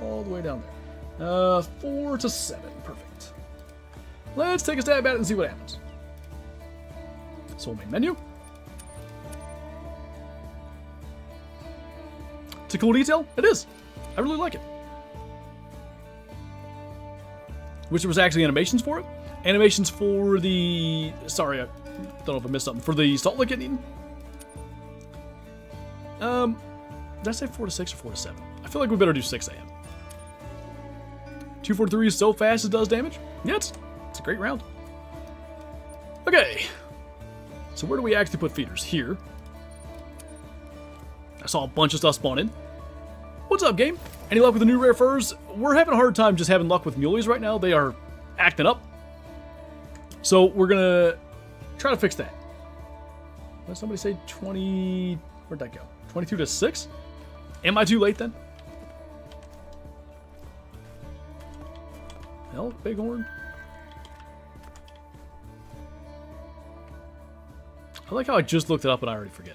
All the way down there. 4 to 7. Perfect. Let's take a stab at it and see what happens. Soul main menu. It's a cool detail. It is. I really like it. Wish there was actually animations for it. Animations for the... Sorry, I don't know if I missed something. For the salt lick getting eaten. Did I say 4 to 6 or 4 to 7? I feel like we better do 6 a.m. 243 is so fast it does damage. Yeah, it's a great round. Okay. So where do we actually put feeders? Here. I saw a bunch of stuff spawn in. What's up, game? Any luck with the new rare furs? We're having a hard time just having luck with mulies right now. They are acting up. So we're gonna try to fix that. Did somebody say 20... Where'd that go? 22 to 6? Am I too late then? Hell, bighorn. I like how I just looked it up and I already forget.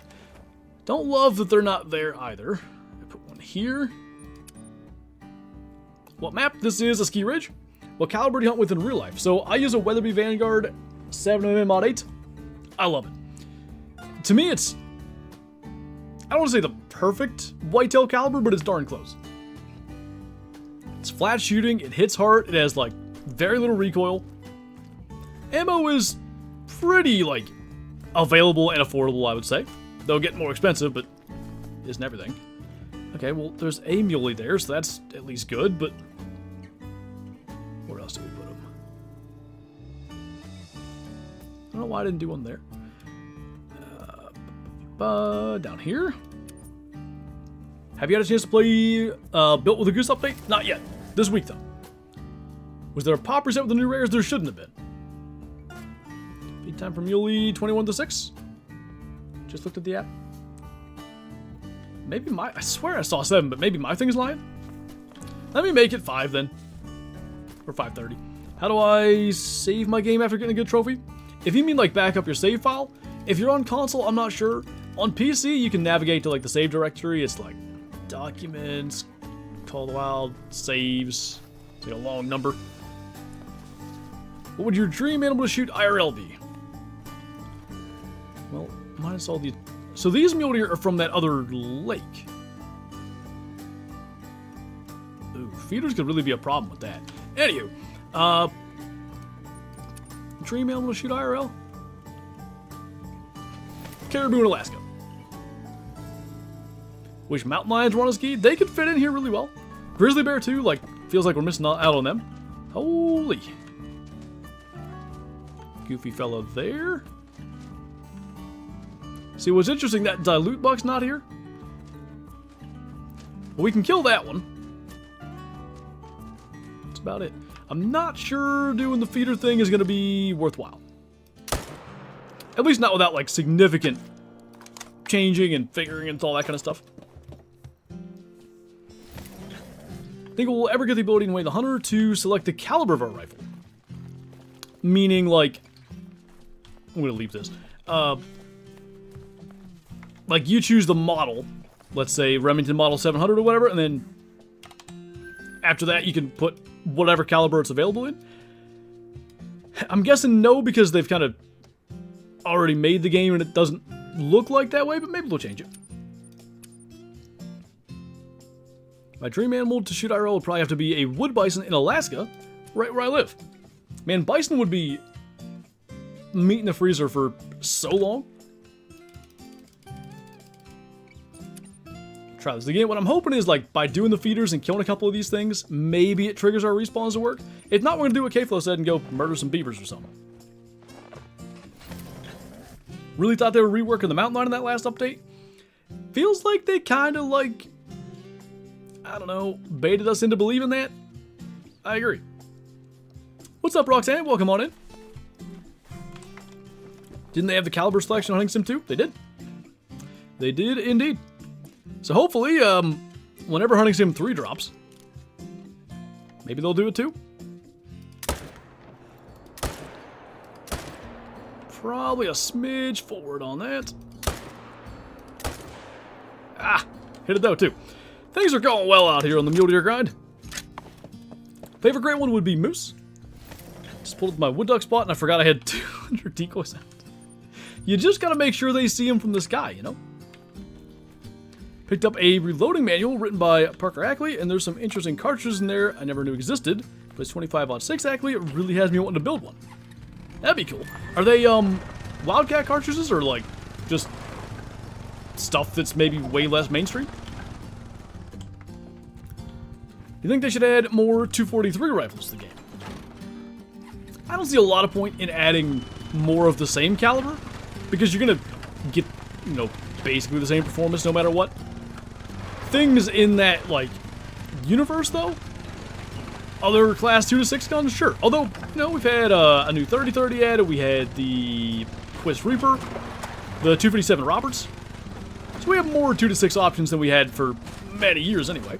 Don't love that they're not there either. I put one here. What map? This is a ski ridge. What caliber do you hunt with in real life? So I use a Weatherby Vanguard 7mm mod 8. I love it. To me, it's... I don't want to say the perfect whitetail caliber, but it's darn close. It's flat shooting, it hits hard, it has, like, very little recoil. Ammo is pretty, like, available and affordable, I would say. They'll get more expensive, but isn't everything. Okay, well, there's a muley there, so that's at least good, but where else do we put them? I don't know why I didn't do one there. Down here. Have you had a chance to play Built with a Goose update? Not yet. This week, though. Was there a pop reset with the new rares? There shouldn't have been. Beat time for Muley 21 to 6. Just looked at the app. Maybe I swear I saw 7, but maybe my thing's lying. Let me make it 5 then. Or 5:30. How do I save my game after getting a good trophy? If you mean like back up your save file, if you're on console, I'm not sure. On PC, you can navigate to like the save directory. It's like documents, Call of the Wild, saves. It's like a long number. What would your dream animal to shoot IRL be? Well, minus all the... So these mule deer are from that other lake. Ooh, feeders could really be a problem with that. Anywho, dream animal to shoot IRL? Caribou in Alaska. Which mountain lions want to ski? They could fit in here really well. Grizzly bear too, like, feels like we're missing out on them. Holy. Goofy fella there. See, what's interesting, that dilute buck's not here. Well, we can kill that one. That's about it. I'm not sure doing the feeder thing is going to be worthwhile. At least not without, like, significant changing and figuring and all that kind of stuff. Think we'll ever get the ability in Way the Hunter to select the caliber of our rifle. Meaning, like... I'm going to leave this. Like, you choose the model. Let's say Remington Model 700 or whatever, and then... after that, you can put whatever caliber it's available in. I'm guessing no, because they've kind of already made the game and it doesn't look like that way, but maybe they'll change it. My dream animal to shoot IRL would probably have to be a wood bison in Alaska, right where I live. Man, bison would be meat in the freezer for so long. Try this again. What I'm hoping is, like, by doing the feeders and killing a couple of these things, maybe it triggers our respawns to work. If not, we're going to do what K-Flow said and go murder some beavers or something. Really thought they were reworking the mountain lion in that last update. Feels like they kind of, like, I don't know, baited us into believing that. I agree. What's up, Roxanne? Welcome on in. Didn't they have the caliber selection on Hunting Sim 2? They did. They did indeed. So hopefully, whenever Hunting Sim 3 drops, maybe they'll do it too. Probably a smidge forward on that. Ah, hit it though too. Things are going well out here on the mule deer grind. Favorite great one would be moose. Just pulled up my wood duck spot and I forgot I had 200 decoys out. You just gotta make sure they see them from the sky, you know? Picked up a reloading manual written by Parker Ackley, and there's some interesting cartridges in there I never knew existed. But it's 25-06 Ackley, it really has me wanting to build one. That'd be cool. Are they, Wildcat cartridges, or, like, just stuff that's maybe way less mainstream? You think they should add more 243 rifles to the game? I don't see a lot of point in adding more of the same caliber, because you're gonna get, you know, basically the same performance no matter what. Things in that, like, universe, though, other class 2 to 6 guns, sure. Although, you know, we've had a new 30-30 added, we had the Quist Reaper, the 257 Roberts. So we have more 2 to 6 options than we had for many years anyway.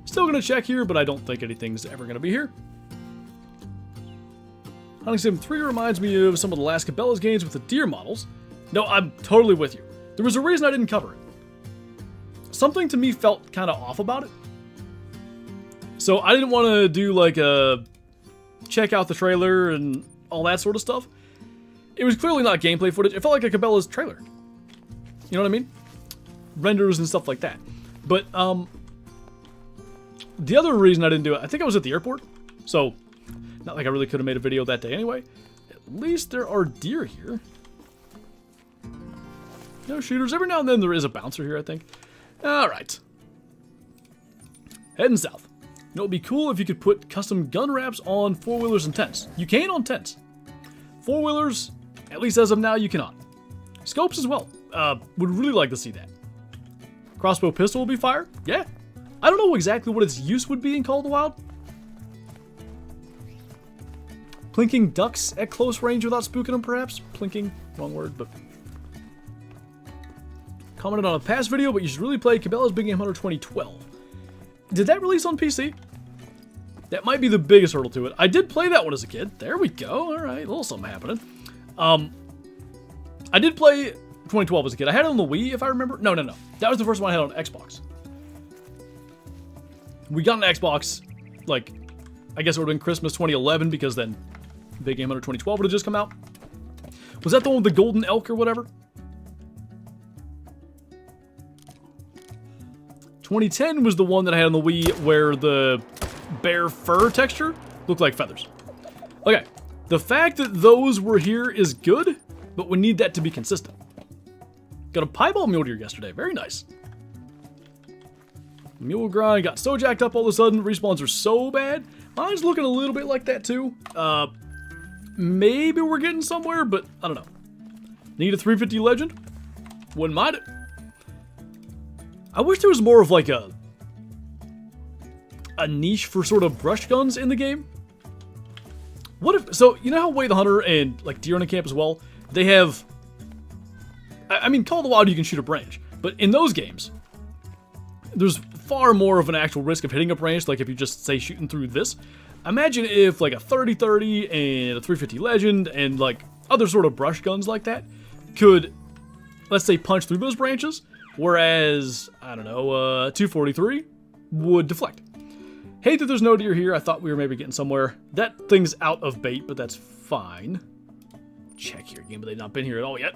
Still gonna check here, but I don't think anything's ever gonna be here. Hunting Sim 3 reminds me of some of the last Cabela's games with the deer models. No, I'm totally with you. There was a reason I didn't cover it. Something to me felt kind of off about it. So I didn't want to do like a check out the trailer and all that sort of stuff. It was clearly not gameplay footage. It felt like a Cabela's trailer. You know what I mean? Renders and stuff like that. But the other reason I didn't do it, I think I was at the airport. So Not like I really could have made a video that day anyway. At least there are deer here. No shooters. Every now and then there is a bouncer here, I think. Alright. Heading south. You know, it'd be cool if you could put custom gun wraps on 4-wheelers and tents. You can on tents. 4-wheelers, at least as of now, you cannot. Scopes as well. Would really like to see that. Crossbow pistol will be fire? Yeah. I don't know exactly what its use would be in Call of the Wild. Plinking ducks at close range without spooking them, perhaps? Plinking, wrong word, but... Commented on a past video, but you should really play Cabela's Big Game Hunter 2012. Did that release on PC? That might be the biggest hurdle to it. I did play that one as a kid. There we go. Alright, a little something happening. I did play 2012 as a kid. I had it on the Wii, if I remember. No. That was the first one I had on Xbox. We got an Xbox, like, I guess it would have been Christmas 2011, because then Big Game Hunter 2012 would have just come out. Was that the one with the golden elk or whatever? 2010 was the one that I had on the Wii where the bear fur texture looked like feathers. Okay, the fact that those were here is good, but we need that to be consistent. Got a piebald mule deer yesterday, very nice. Mule grind got so jacked up all of a sudden, respawns are so bad. Mine's looking a little bit like that too. Maybe we're getting somewhere, but I don't know. Need a 350 legend? Wouldn't mind it. I wish there was more of like a niche for sort of brush guns in the game. What if, so you know how Way the Hunter and like Deer in a Camp as well, they have, I mean, Call of the Wild you can shoot a branch, but in those games, there's far more of an actual risk of hitting a branch, like if you just say shooting through this. Imagine if like a 30-30 and a 350 legend and like other sort of brush guns like that could, let's say, punch through those branches. Whereas, I don't know, 243 would deflect. Hate that there's no deer here. I thought we were maybe getting somewhere. That thing's out of bait, but that's fine. Check here again, but they've not been here at all yet.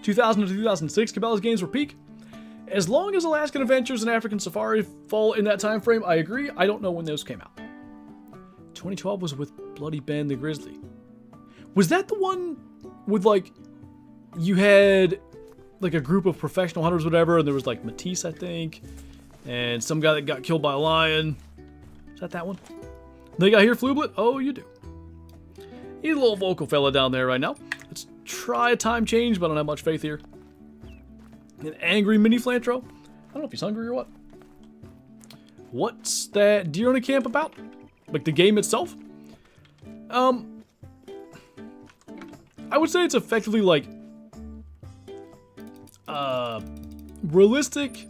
2000 to 2006, Cabela's games were peak. As long as Alaskan Adventures and African Safari fall in that time frame, I agree. I don't know when those came out. 2012 was with Bloody Ben the Grizzly. Was that the one with, like, you had... like a group of professional hunters, whatever, and there was like Matisse, I think, and some guy that got killed by a lion. Is that one? They got here, Flublet? Oh, you do. He's a little vocal fella down there right now. Let's try a time change, but I don't have much faith here. An angry mini Flantro. I don't know if he's hungry or what. What's that Deer in a Camp about? Like the game itself? I would say it's effectively like realistic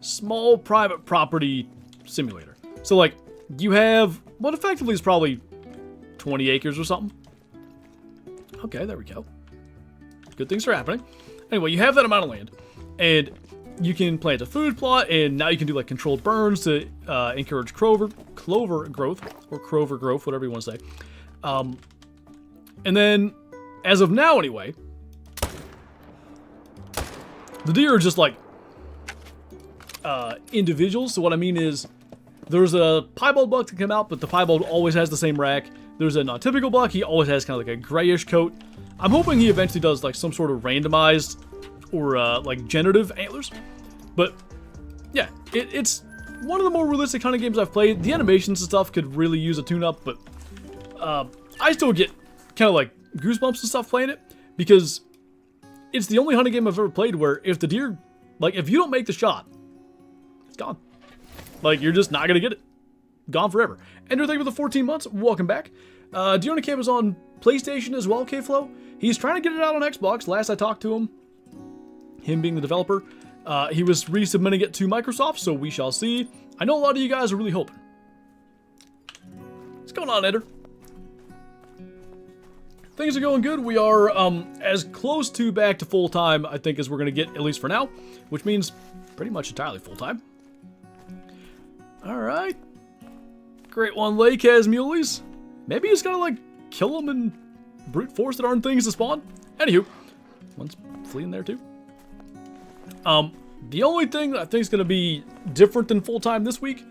small private property simulator. So like you have what effectively is probably 20 acres or something. Okay, there we go. Good things are happening. Anyway, you have that amount of land and you can plant a food plot, and now you can do like controlled burns to encourage clover growth, or crover growth, whatever you want to say. And then as of now anyway, the deer are just like individuals. So what I mean is there's a piebald buck to come out, but the piebald always has the same rack. There's a non-typical buck. He always has kind of like a grayish coat. I'm hoping he eventually does like some sort of randomized or like generative antlers. But yeah, it's one of the more realistic hunting games I've played. The animations and stuff could really use a tune-up, but I still get kind of like goosebumps and stuff playing it, because it's the only hunting game I've ever played where if the deer, like if you don't make the shot, it's gone. Like you're just not going to get it. Gone forever. Ender, thank you for the 14 months. Welcome back. Deer in a Camp is on PlayStation as well, K-Flow. He's trying to get it out on Xbox. Last I talked to him being the developer, he was resubmitting it to Microsoft, so we shall see. I know a lot of you guys are really hoping. What's going on, Ender? Things are going good. We are as close to back to full-time, I think, as we're going to get, at least for now, which means pretty much entirely full-time. All right. Great One Lake has mulies. Maybe he's got to, like, kill them and brute force that aren't things to spawn. Anywho, one's fleeing there, too. The only thing that I think is going to be different than full-time this week,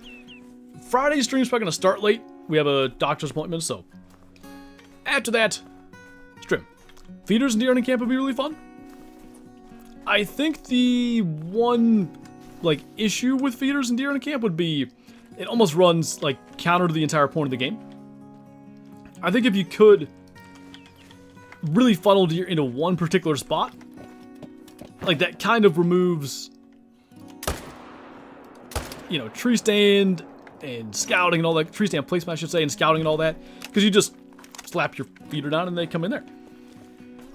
Friday stream's probably going to start late. We have a doctor's appointment, so after that, stream. Feeders and deer hunting camp would be really fun. I think the one, like, issue with feeders and deer hunting camp would be it almost runs, like, counter to the entire point of the game. I think if you could really funnel deer into one particular spot, like, that kind of removes, you know, tree stand and scouting and all that. Tree stand placement, I should say, and scouting and all that. Because you just slap your feeder down and they come in there.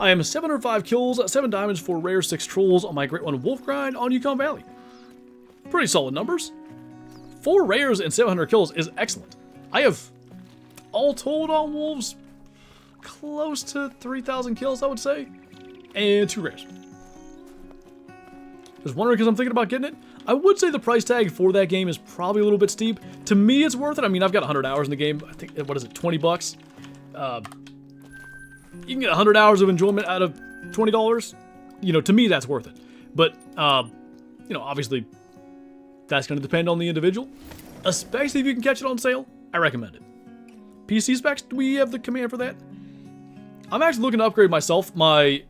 I am 705 kills, 7 diamonds, 4 rares, 6 trolls on my Great One Wolf grind on Yukon Valley. Pretty solid numbers. 4 rares and 700 kills is excellent. I have, all told on wolves, close to 3,000 kills, I would say. And 2 rares. Just wondering because I'm thinking about getting it. I would say the price tag for that game is probably a little bit steep. To me, it's worth it. I mean, I've got 100 hours in the game. I think, what is it, 20 bucks? You can get 100 hours of enjoyment out of $20. You know, to me, that's worth it. But, you know, obviously, that's going to depend on the individual. Especially if you can catch it on sale, I recommend it. PC specs, do we have the command for that? I'm actually looking to upgrade myself. My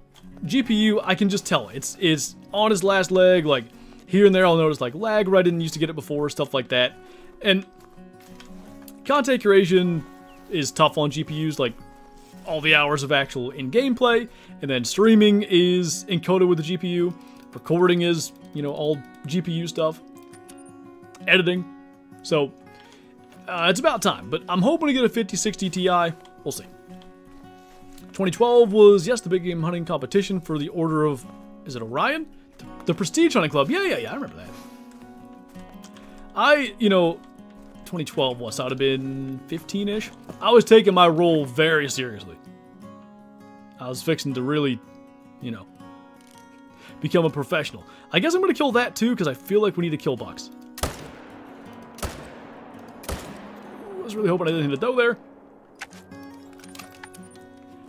GPU, I can just tell. It's on his last leg, like, here and there I'll notice, like, lag where I didn't used to get it before, stuff like that. And content curation is tough on GPUs, like, all the hours of actual in-game play, and then streaming is encoded with the GPU, recording is, you know, all GPU stuff, editing, so it's about time, but I'm hoping to get a 5060 Ti, we'll see. 2012 was, yes, the big game hunting competition for the Order of, is it Orion? The Prestige Hunting Club, yeah, I remember that. You know, 2012 was, I would have been 15-ish. I was taking my role very seriously. I was fixing to really, you know, become a professional. I guess I'm going to kill that too, because I feel like we need to kill bucks. I was really hoping I didn't hit a doe there.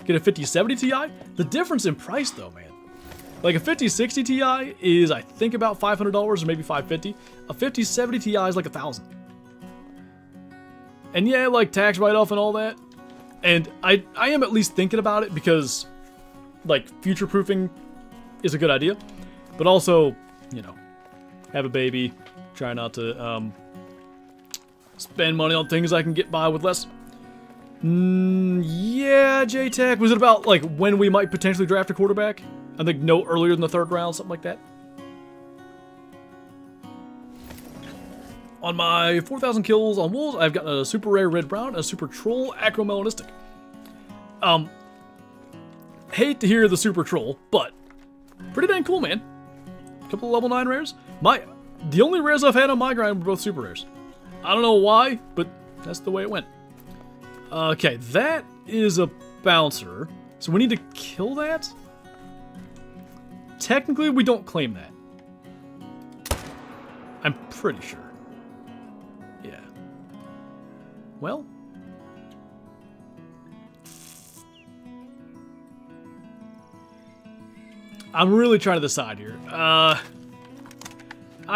Get a 5070 Ti? The difference in price though, man. Like a 5060 Ti is, I think, about $500 or maybe $550. A 5070 Ti is like $1,000. And yeah, like tax write-off and all that. And I am at least thinking about it because, like, future-proofing is a good idea. But also, you know, have a baby, try not to spend money on things I can get by with less. Yeah, J-Tech. Was it about, like, when we might potentially draft a quarterback? I think no earlier than the 3rd round, something like that. On my 4,000 kills on wolves, I've gotten a super rare red brown and a super troll acromelanistic. Hate to hear the super troll, but pretty dang cool, man. Couple of level 9 rares. The only rares I've had on my grind were both super rares. I don't know why, but that's the way it went. Okay, that is a bouncer. So we need to kill that? Technically, we don't claim that. I'm pretty sure. Yeah. Well. I'm really trying to decide here. I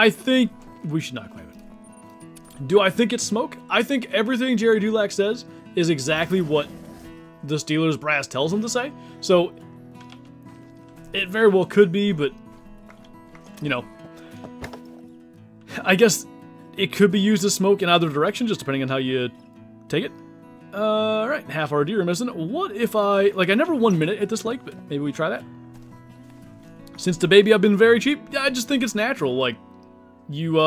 think we should not claim it. Do I think it's smoke? I think everything Jerry Dulac says is exactly what the Steelers brass tells him to say. So, it very well could be, but, you know, I guess it could be used as smoke in either direction, just depending on how you take it. Alright, half our deer are missing. What if I never 1 minute at this lake, but maybe we try that? Since the baby I've been very cheap, I just think it's natural, like, you,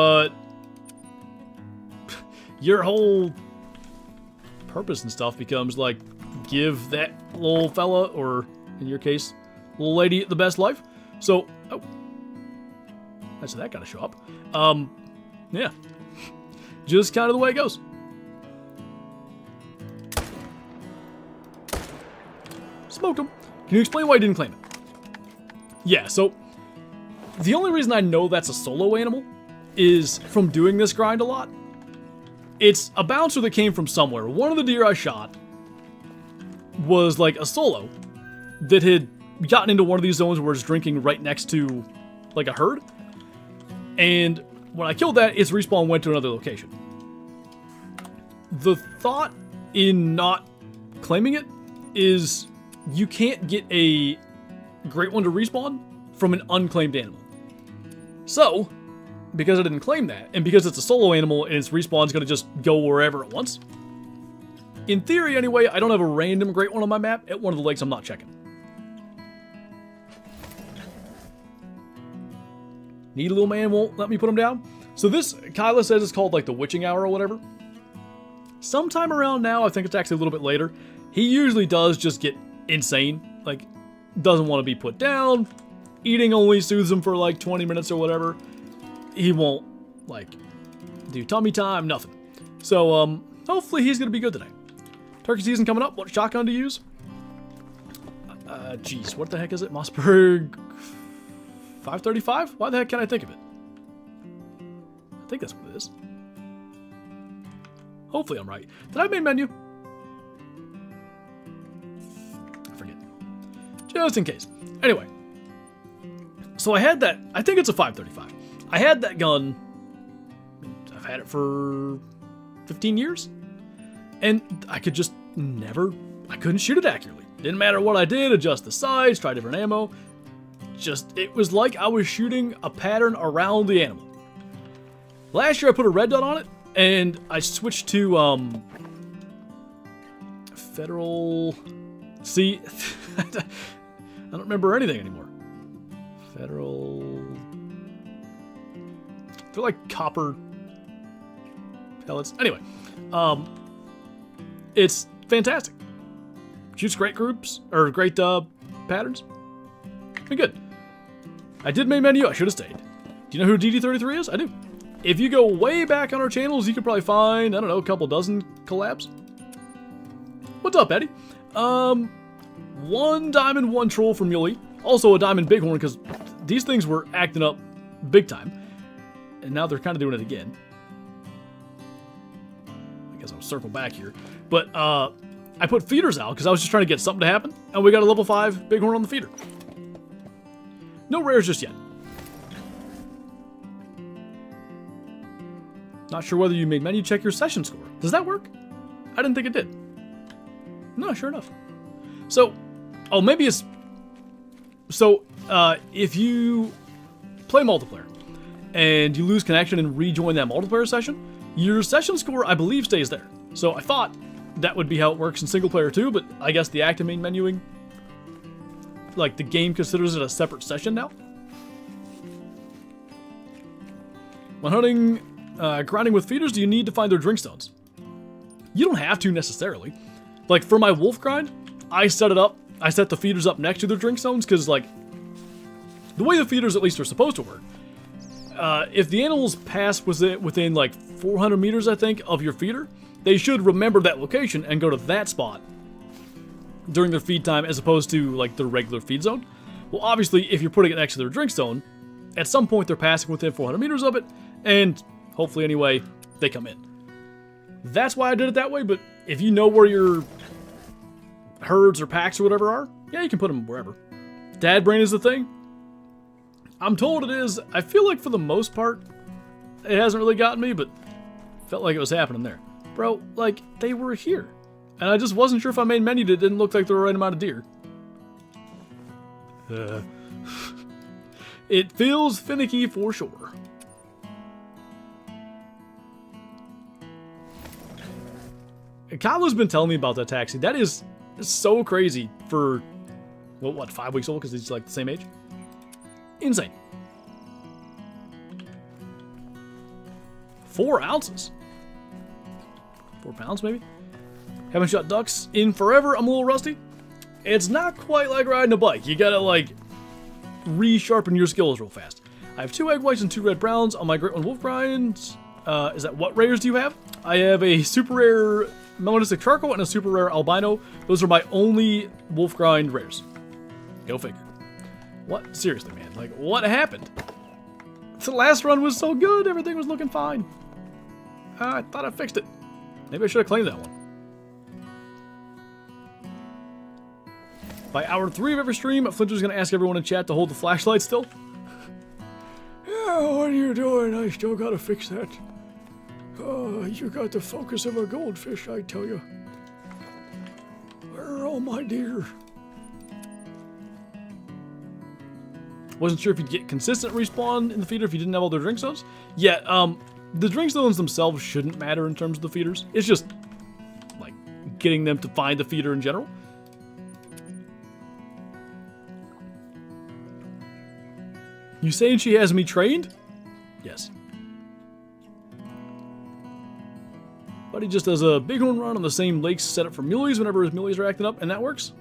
your whole purpose and stuff becomes, like, give that little fella, or, in your case, little lady, the best life. So, oh, that's that gotta show up. Yeah. Just kind of the way it goes. Smoked him. Can you explain why you didn't claim it? Yeah, so the only reason I know that's a solo animal is from doing this grind a lot. It's a bouncer that came from somewhere. One of the deer I shot was like a solo that had gotten into one of these zones where it's drinking right next to like a herd. And when I killed that, its respawn went to another location. the thought in not claiming it is you can't get a great one to respawn from an unclaimed animal. So, because I didn't claim that, and because it's a solo animal and its respawn is going to just go wherever it wants, in theory anyway, I don't have a random great one on my map at one of the lakes I'm not checking. Needy little man won't let me put him down. So this, Kyla says it's called like the witching hour or whatever. Sometime around now, I think it's actually a little bit later, he usually does just get insane. Like, doesn't want to be put down. Eating only soothes him for like 20 minutes or whatever. He won't, like, do tummy time, nothing. So, hopefully he's going to be good today. Turkey season coming up. What shotgun to use? Geez, what the heck is it? Mossberg 535? Why the heck can't I think of it? I think that's what it is. Hopefully I'm right. Did I main menu? I forget. Just in case. Anyway. So I had that. I think it's a 535. I had that gun. I've had it for 15 years. And I could just never. I couldn't shoot it accurately. Didn't matter what I did. Adjust the size. Try different ammo. Just, it was like I was shooting a pattern around the animal. Last year I put a red dot on it. And I switched to, Federal... See, I don't remember anything anymore. Federal... They're like copper pellets. Anyway, it's fantastic. Shoots great groups, or great, patterns. Been good. I did main menu, I should have stayed. Do you know who DD33 is? I do. If you go way back on our channels, you could probably find, I don't know, a couple dozen collabs. What's up, Eddie? 1 diamond, 1 troll for Mule. Also a diamond bighorn, because these things were acting up big time. And now they're kind of doing it again. I guess I'll circle back here. But, I put feeders out, because I was just trying to get something to happen. And we got a level 5 bighorn on the feeder. No rares just yet. Not sure whether you made menu check your session score. Does that work? I didn't think it did. No, sure enough. So, oh, maybe it's... So, if you play multiplayer and you lose connection and rejoin that multiplayer session, your session score, I believe, stays there. So I thought that would be how it works in single player too, but I guess the active main menuing, like the game considers it a separate session now. When hunting... grinding with feeders, do you need to find their drink stones? You don't have to necessarily. Like for my wolf grind, I set it up. I set the feeders up next to their drink stones because, like, the way the feeders at least are supposed to work. If the animals pass within like 400 meters, I think, of your feeder, they should remember that location and go to that spot during their feed time as opposed to like the regular feed zone. Well, obviously, if you're putting it next to their drink stone, at some point they're passing within 400 meters of it, and hopefully, anyway, they come in. That's why I did it that way, but if you know where your herds or packs or whatever are, yeah, you can put them wherever. Dad brain is the thing. I'm told it is. I feel like for the most part, it hasn't really gotten me, but felt like it was happening there. Bro, like, they were here. And I just wasn't sure if I made menu that didn't look like the right amount of deer. It feels finicky for sure. Kylo's been telling me about that taxi. That is so crazy for, well, what, 5 weeks old? Because he's like the same age? Insane. 4 ounces. 4 pounds, maybe? Haven't shot ducks in forever. I'm a little rusty. It's not quite like riding a bike. You gotta, like, resharpen your skills real fast. I have 2 egg whites and 2 red browns on my Great One Wolf grinds. Is that what rares do you have? I have a super rare melanistic charcoal and a super rare albino. Those are my only wolf grind rares. Go figure. What? Seriously, man. Like, what happened? The last run was so good. Everything was looking fine. I thought I fixed it. Maybe I should have claimed that one. By hour 3 of every stream, Flinter's going to ask everyone in chat to hold the flashlight still. Yeah, what are you doing? I still got to fix that. You got the focus of a goldfish, I tell you. Where are all my deer? Wasn't sure if you'd get consistent respawn in the feeder if you didn't have all their drink zones. Yeah, the drink zones themselves shouldn't matter in terms of the feeders. It's just, like, getting them to find the feeder in general. You saying she has me trained? Yes. Buddy just does a bighorn run on the same lakes set up for mulies whenever his mulies are acting up, and that works.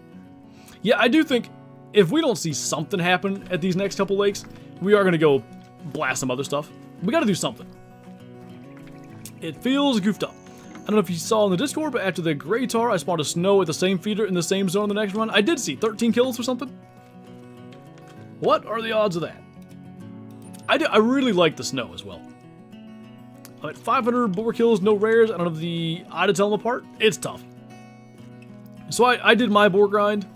Yeah, I do think if we don't see something happen at these next couple lakes, we are going to go blast some other stuff. We got to do something. It feels goofed up. I don't know if you saw in the Discord, but after the gray tar, I spawned a snow at the same feeder in the same zone the next run. I did see 13 kills or something. What are the odds of that? I really like the snow as well. I'm at 500 boar kills, no rares. I don't have the eye to tell them apart. It's tough. So I did my boar grind,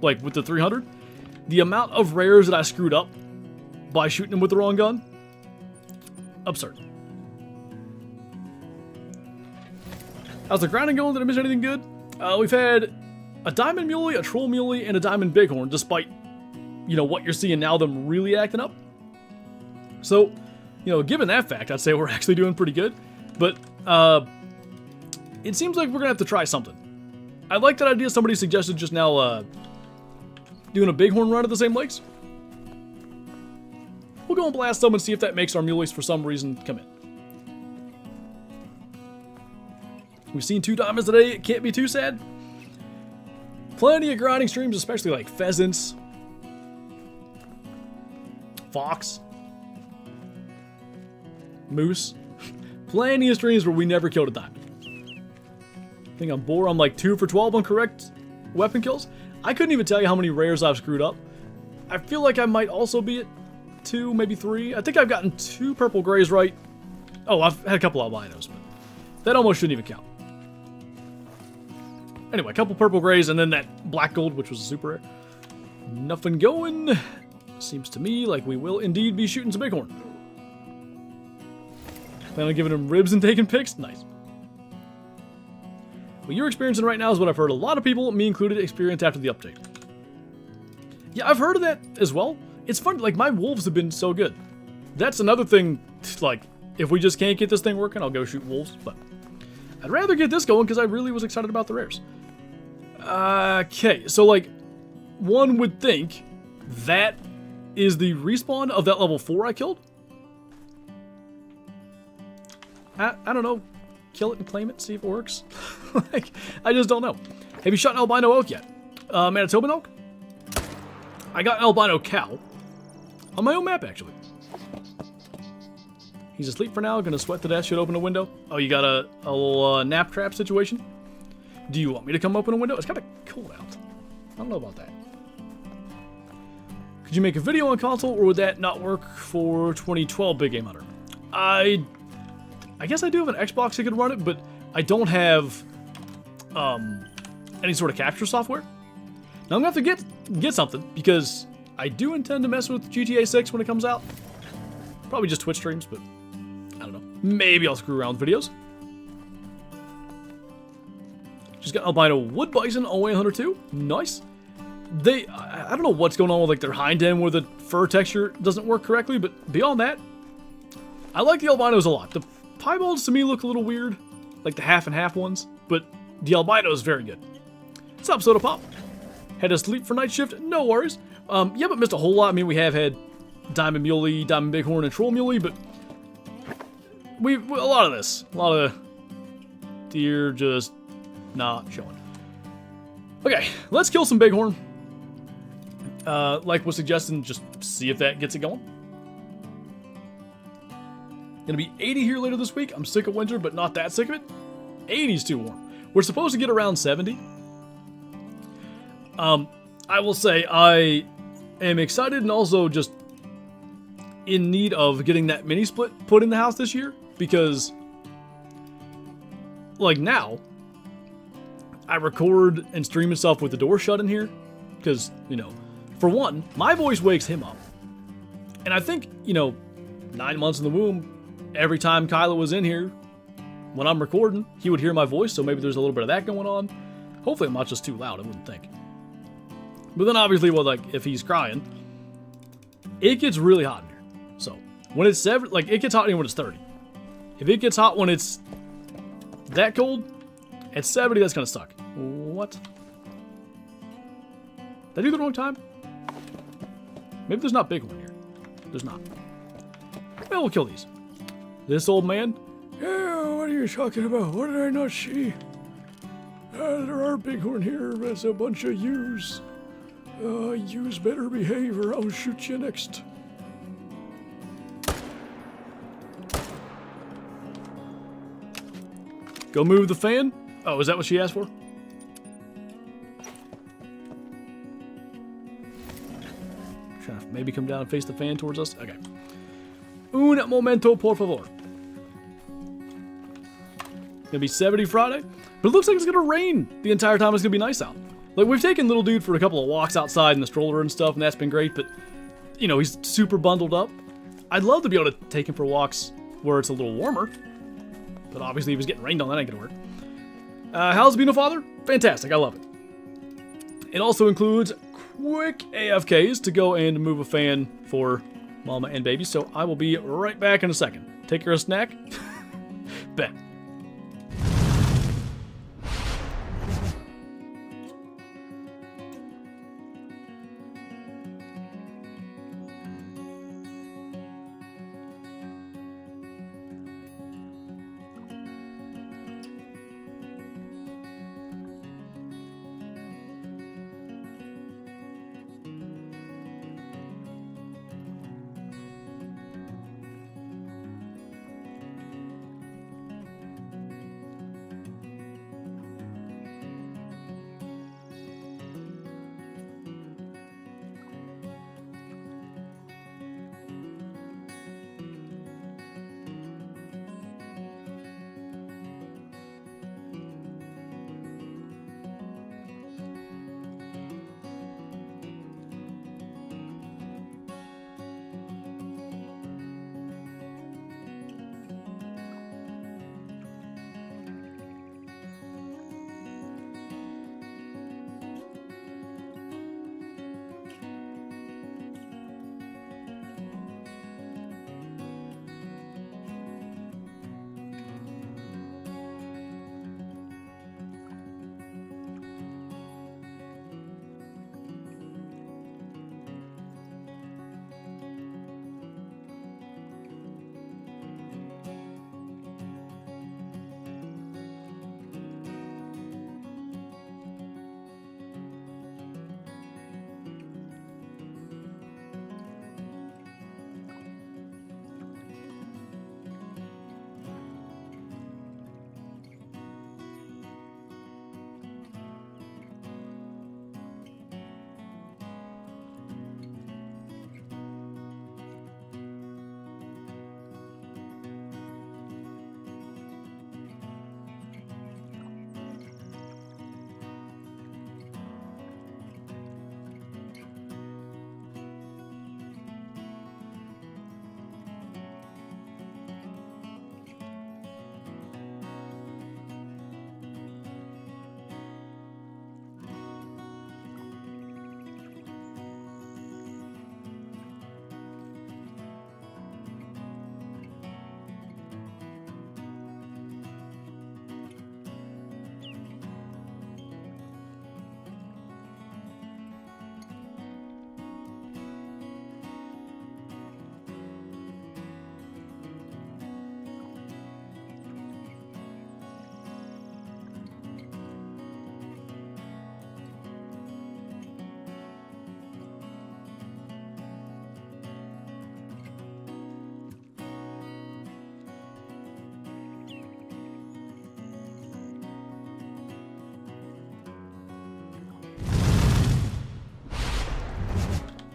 like with the 300. The amount of rares that I screwed up by shooting them with the wrong gun, absurd. How's the grinding going? Did I miss anything good? We've had a diamond muley, a troll muley, and a diamond bighorn, despite, you know, what you're seeing now, them really acting up. So, you know, given that fact, I'd say we're actually doing pretty good. But it seems like we're going to have to try something. I like that idea somebody suggested just now doing a bighorn run at the same lakes. We'll go and blast some and see if that makes our muleys for some reason come in. We've seen 2 diamonds today. It can't be too sad. Plenty of grinding streams, especially like pheasants, fox, moose. Plenty of streams where we never killed a diamond. I think on boar, I'm like 2 for 12 on correct weapon kills. I couldn't even tell you how many rares I've screwed up. I feel like I might also be at 2, maybe 3. I think I've gotten 2 purple grays right. Oh, I've had a couple albinos, but that almost shouldn't even count. Anyway, a couple purple grays and then that black gold, which was a super rare. Nothing going. Seems to me like we will indeed be shooting some bighorn. Plan on giving him ribs and taking pics? Nice. What you're experiencing right now is what I've heard a lot of people, me included, experience after the update. Yeah, I've heard of that as well. It's fun, like, my wolves have been so good. That's another thing, like, if we just can't get this thing working, I'll go shoot wolves, but I'd rather get this going because I really was excited about the rares. Okay, so, like, one would think that is the respawn of that level 4 I killed. I don't know. Kill it and claim it, see if it works. Like, I just don't know. Have you shot an albino elk yet? Manitoban elk? I got an albino cow. On my own map, actually. He's asleep for now, gonna sweat to death, should open a window. Oh, you got a little nap trap situation? Do you want me to come open a window? It's kinda cold out. I don't know about that. Could you make a video on console, or would that not work for 2012 Big Game Hunter? I guess I do have an Xbox that could run it, but I don't have any sort of capture software. Now I'm gonna have to get something because I do intend to mess with GTA 6 when it comes out. Probably just Twitch streams, but I don't know. Maybe I'll screw around with videos. Just got albino wood bison all the way 102. Nice. I don't know what's going on with like their hind end where the fur texture doesn't work correctly, but beyond that, I like the albinos a lot. The piebalds to me look a little weird, like the half and half ones, but the albino is very good. What's up, Soda Pop? Had to sleep for night shift? No worries. You haven't missed a whole lot. I mean, we have had diamond muley, diamond bighorn, and troll muley, but a lot of deer just not showing. Okay, let's kill some bighorn. Like was suggested, just see if that gets it going. Gonna be 80 here later this week. I'm sick of winter, but not that sick of it. 80's too warm. We're supposed to get around 70. I will say I am excited and also just in need of getting that mini split put in the house this year because, like now, I record and stream and stuff with the door shut in here because, you know, for one, my voice wakes him up. And I think, you know, 9 months in the womb, every time Kyla was in here, when I'm recording, he would hear my voice, so maybe there's a little bit of that going on. Hopefully I'm not just too loud, I wouldn't think. But then obviously, well, like, if he's crying, it gets really hot in here. So, when it's 7, like, it gets hot in here when it's 30. If it gets hot when it's that cold, at 70, that's gonna suck. What? Did I do the wrong time? Maybe there's not bighorn here. There's not. Well, we'll kill these. This old man? Yeah, what are you talking about? What did I not see? There are bighorn here. There's a bunch of ewes. Ewes better behave or I'll shoot you next. Go move the fan? Oh, is that what she asked for? Trying to maybe come down and face the fan towards us? Okay. Un momento, por favor. Gonna be 70 Friday, but it looks like it's gonna rain the entire time. It's gonna be nice out. Like, we've taken little dude for a couple of walks outside in the stroller and stuff, and that's been great, but, you know, he's super bundled up. I'd love to be able to take him for walks where it's a little warmer, but obviously if he's getting rained on, that ain't gonna work. How's being a father? Fantastic, I love it. It also includes quick AFKs to go and move a fan for mama and baby, so I will be right back in a second. Take her a snack? Bet.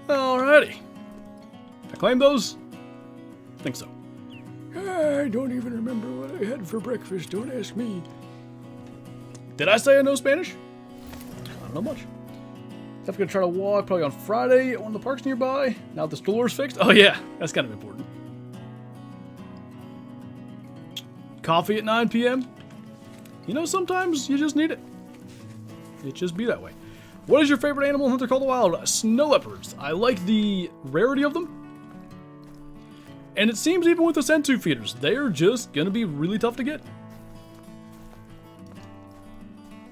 Alrighty. I claim those? I think so. I don't even remember what I had for breakfast. Don't ask me. Did I say I know Spanish? I don't know much. Definitely gonna try to walk probably on Friday at one of the parks nearby. Now that the stroller's fixed. Oh yeah, that's kind of important. Coffee at 9 p.m. You know, sometimes you just need it. It just be that way. What is your favorite animal in Hunter Call the Wild? Snow leopards. I like the rarity of them. And it seems even with the Sensu feeders, they're just going to be really tough to get.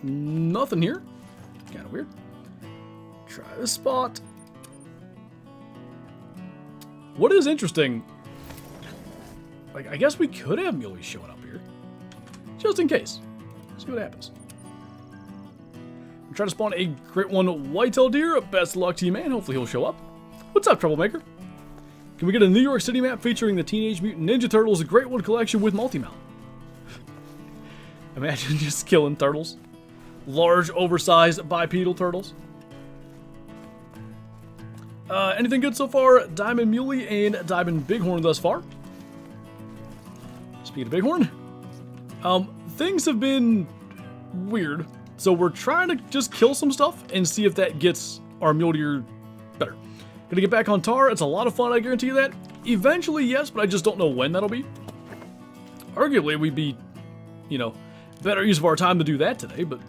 Nothing here. Kind of weird. Try this spot. What is interesting, like, I guess we could have muleys showing up here. Just in case. See what happens. I'm trying to spawn a great one whitetail deer. Best of luck to you, man. Hopefully he'll show up. What's up, Troublemaker? Can we get a New York City map featuring the Teenage Mutant Ninja Turtles Great One collection with multi-mount? Imagine just killing turtles. Large, oversized, bipedal turtles. Anything good so far? Diamond Muley and Diamond Bighorn thus far. Speaking of Bighorn, things have been weird. So we're trying to just kill some stuff and see if that gets our mule deer better. Gonna get back on tar. It's a lot of fun, I guarantee you that. Eventually, yes, but I just don't know when that'll be. Arguably, we'd be, you know, better use of our time to do that today, but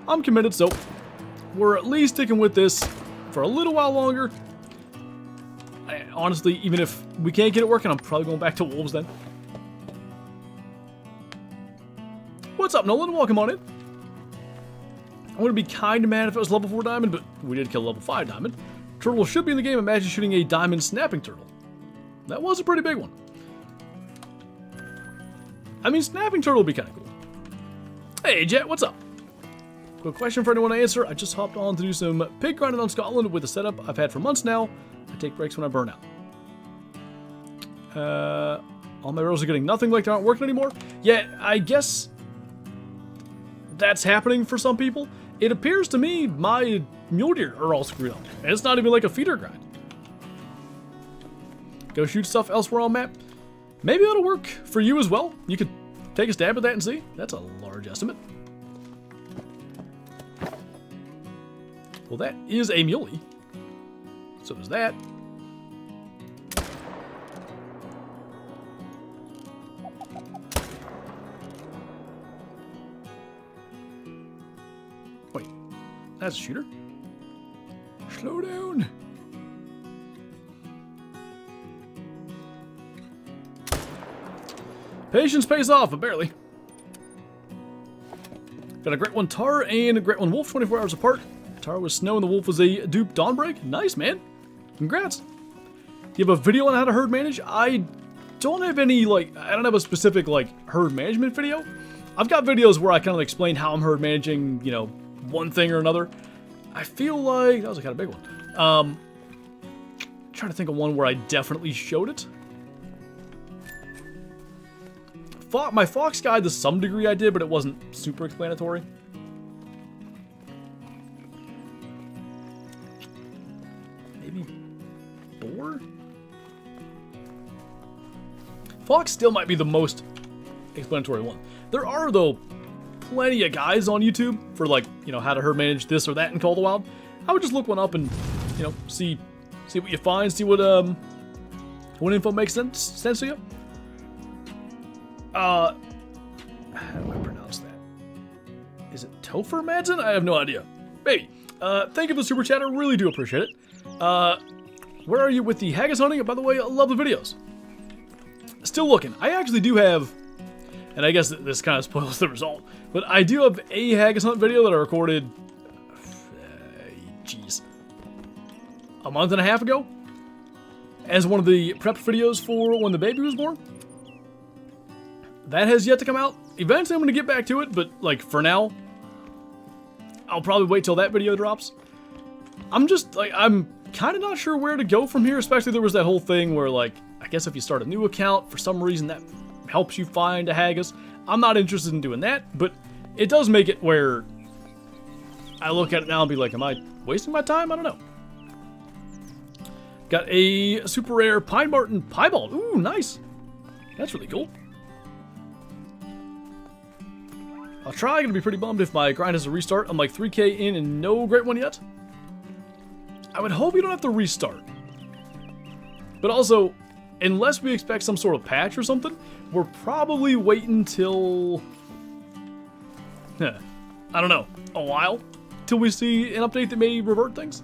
I'm committed, so we're at least sticking with this for a little while longer. Honestly, even if we can't get it working, I'm probably going back to wolves then. What's up, Nolan? Welcome on in. I'm going to be kind of mad if it was level 4 diamond, but we did kill level 5 diamond. Turtle should be in the game. Imagine shooting a diamond snapping turtle. That was a pretty big one. I mean, snapping turtle would be kind of cool. Hey, Jet, what's up? Quick question for anyone to answer. I just hopped on to do some pig grinding on Scotland with a setup I've had for months now. I take breaks when I burn out. All my arrows are getting nothing, like they aren't working anymore. Yeah, I guess that's happening for some people. It appears to me my mule deer are all screwed up. And it's not even like a feeder grind. Go shoot stuff elsewhere on map. Maybe that'll work for you as well. You could take a stab at that and see. That's a large estimate. Well, that is a muley. So is that. Wait, that's a shooter? Slow down. Patience pays off, but barely. Got a great one tar and a great one wolf 24 hours apart. Tar was snow and the wolf was a dupe dawnbreak. Nice, man. Congrats. Do you have a video on how to herd manage? I don't have any, like, I don't have a specific, like, herd management video. I've got videos where I kind of explain how I'm herd managing, you know, one thing or another. I feel like that was a kind of big one. Trying to think of one where I definitely showed it. My Fox guide to some degree I did, but it wasn't super explanatory. Maybe boar? Fox still might be the most explanatory one. There are, though, plenty of guys on YouTube for, like, you know, how to herd manage this or that in Call of the Wild. I would just look one up and, you know, see what you find, see what info makes sense to you. How do I pronounce that? Is it Topher Madsen? I have no idea. Maybe. Thank you for the super chat. I really do appreciate it. Where are you with the haggis hunting? By the way, I love the videos. Still looking. I actually do have, and I guess this kind of spoils the result, but I do have a haggis hunt video that I recorded, a month and a half ago, as one of the prep videos for when the baby was born. That has yet to come out. Eventually I'm going to get back to it, but, like, for now, I'll probably wait till that video drops. I'm kind of not sure where to go from here, especially there was that whole thing where, like, I guess if you start a new account, for some reason that helps you find a haggis. I'm not interested in doing that, but it does make it where I look at it now and be like, am I wasting my time? I don't know. Got a super rare Pine Marten Piebald. Ooh, nice. That's really cool. I'll try. I'm going to be pretty bummed if my grind has a restart. I'm like 3k in and no great one yet. I would hope you don't have to restart. But also, unless we expect some sort of patch or something, we're probably waiting till, I don't know, a while, till we see an update that may revert things.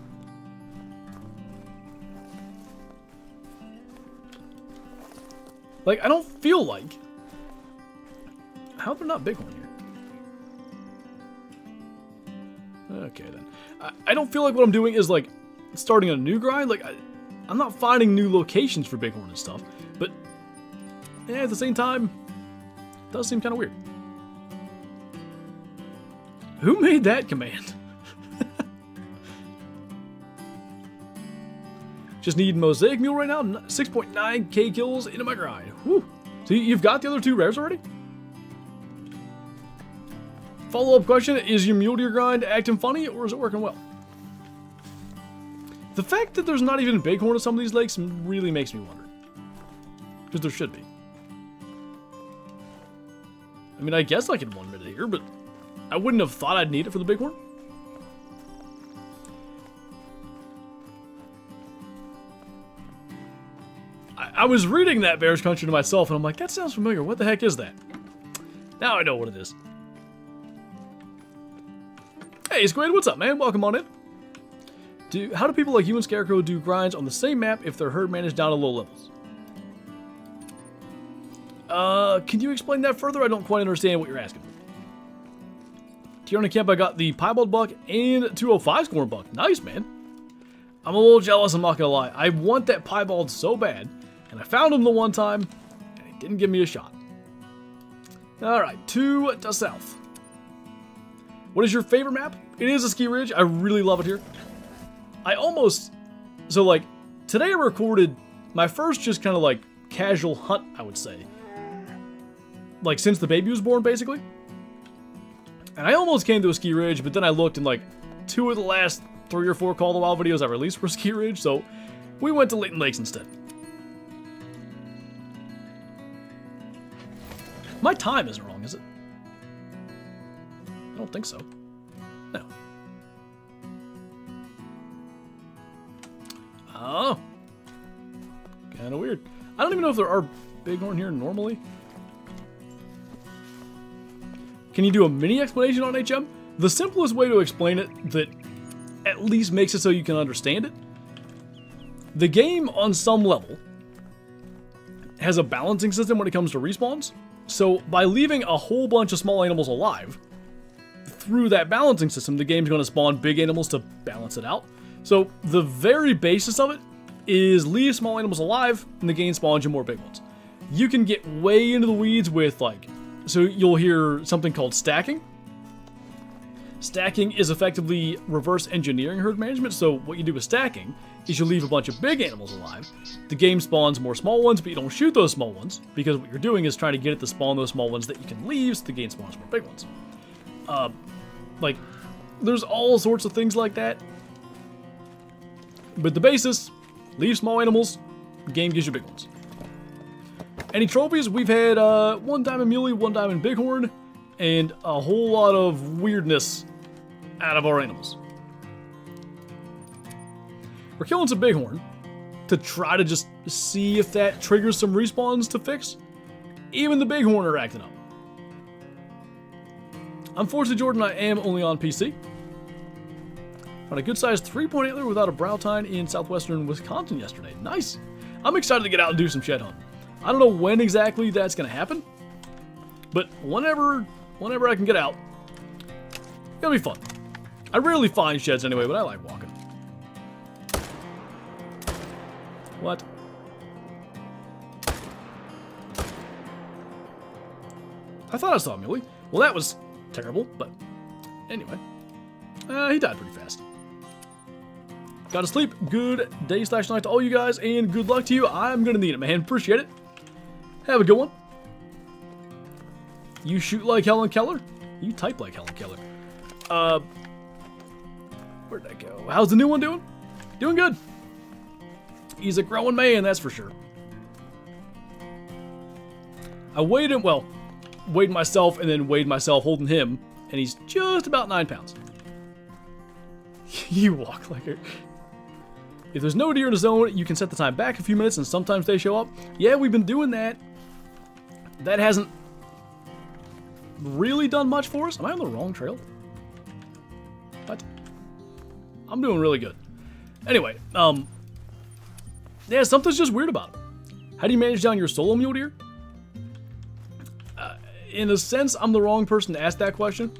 Like, I don't feel like, how are there not bighorn here? Okay then, I don't feel like what I'm doing is like starting a new grind. Like, I'm not finding new locations for bighorn and stuff, but at the same time, it does seem kind of weird. Who made that command? Just need Mosaic Mule right now. 6.9k kills into my grind. Whew. So you've got the other 2 rares already? Follow-up question, is your mule deer grind acting funny or is it working well? The fact that there's not even bighorn at some of these lakes really makes me wonder. Because there should be. I mean, I guess I could 1 minute here, but I wouldn't have thought I'd need it for the bighorn. I was reading that Bears Country to myself, and I'm like, that sounds familiar. What the heck is that? Now I know what it is. Hey, Squid, what's up, man? Welcome on in. How do people like you and Scarecrow do grinds on the same map if their herd managed down to low levels? Can you explain that further? I don't quite understand what you're asking. Tier camp, I got the piebald buck and 205 scoring buck. Nice, man. I'm a little jealous, I'm not gonna lie. I want that piebald so bad, and I found him the one time, and he didn't give me a shot. Alright, to the south. What is your favorite map? It is a ski ridge. I really love it here. So like, today I recorded my first just kind of like casual hunt, I would say. Like since the baby was born, basically. And I almost came to a ski ridge, but then I looked and like 2 of the last 3 or 4 Call of the Wild videos I released were ski ridge, so we went to Layton Lakes instead. My time isn't wrong, is it? I don't think so. No. Oh. Kinda weird. I don't even know if there are bighorn here normally. Can you do a mini explanation on HM? The simplest way to explain it that at least makes it so you can understand it. The game, on some level, has a balancing system when it comes to respawns. So by leaving a whole bunch of small animals alive, through that balancing system, the game's going to spawn big animals to balance it out. So the very basis of it is leave small animals alive, and the game spawns you more big ones. You can get way into the weeds with like, so you'll hear something called stacking. Stacking is effectively reverse engineering herd management. So what you do with stacking is you leave a bunch of big animals alive. The game spawns more small ones, but you don't shoot those small ones because what you're doing is trying to get it to spawn those small ones that you can leave, so the game spawns more big ones. Like, there's all sorts of things like that. But the basis, leave small animals, the game gives you big ones. Any trophies? We've had 1 diamond muley, 1 diamond bighorn, and a whole lot of weirdness out of our animals. We're killing some bighorn to try to just see if that triggers some respawns to fix. Even the bighorn are acting up. Unfortunately, Jordan, I am only on PC. Found a good-sized 3-point antler without a brow tine in southwestern Wisconsin yesterday. Nice. I'm excited to get out and do some shed hunting. I don't know when exactly that's going to happen, but whenever I can get out, it'll be fun. I rarely find sheds anyway, but I like walking. What? I thought I saw a muley. Well, that was terrible, but anyway. He died pretty fast. Gotta sleep. Good day/night to all you guys, and good luck to you. I'm gonna need it, man. Appreciate it. Have a good one. You shoot like Helen Keller? You type like Helen Keller. Where'd that go? How's the new one doing? Doing good. He's a growing man, that's for sure. I weighed him, well, weighed myself and then weighed myself holding him, and he's just about 9 pounds. You walk like her. If there's no deer in the zone, you can set the time back a few minutes and sometimes they show up. Yeah, we've been doing that. That hasn't really done much for us. Am I on the wrong trail? What? I'm doing really good. Anyway, yeah, something's just weird about it. How do you manage down your solo mule deer? In a sense, I'm the wrong person to ask that question.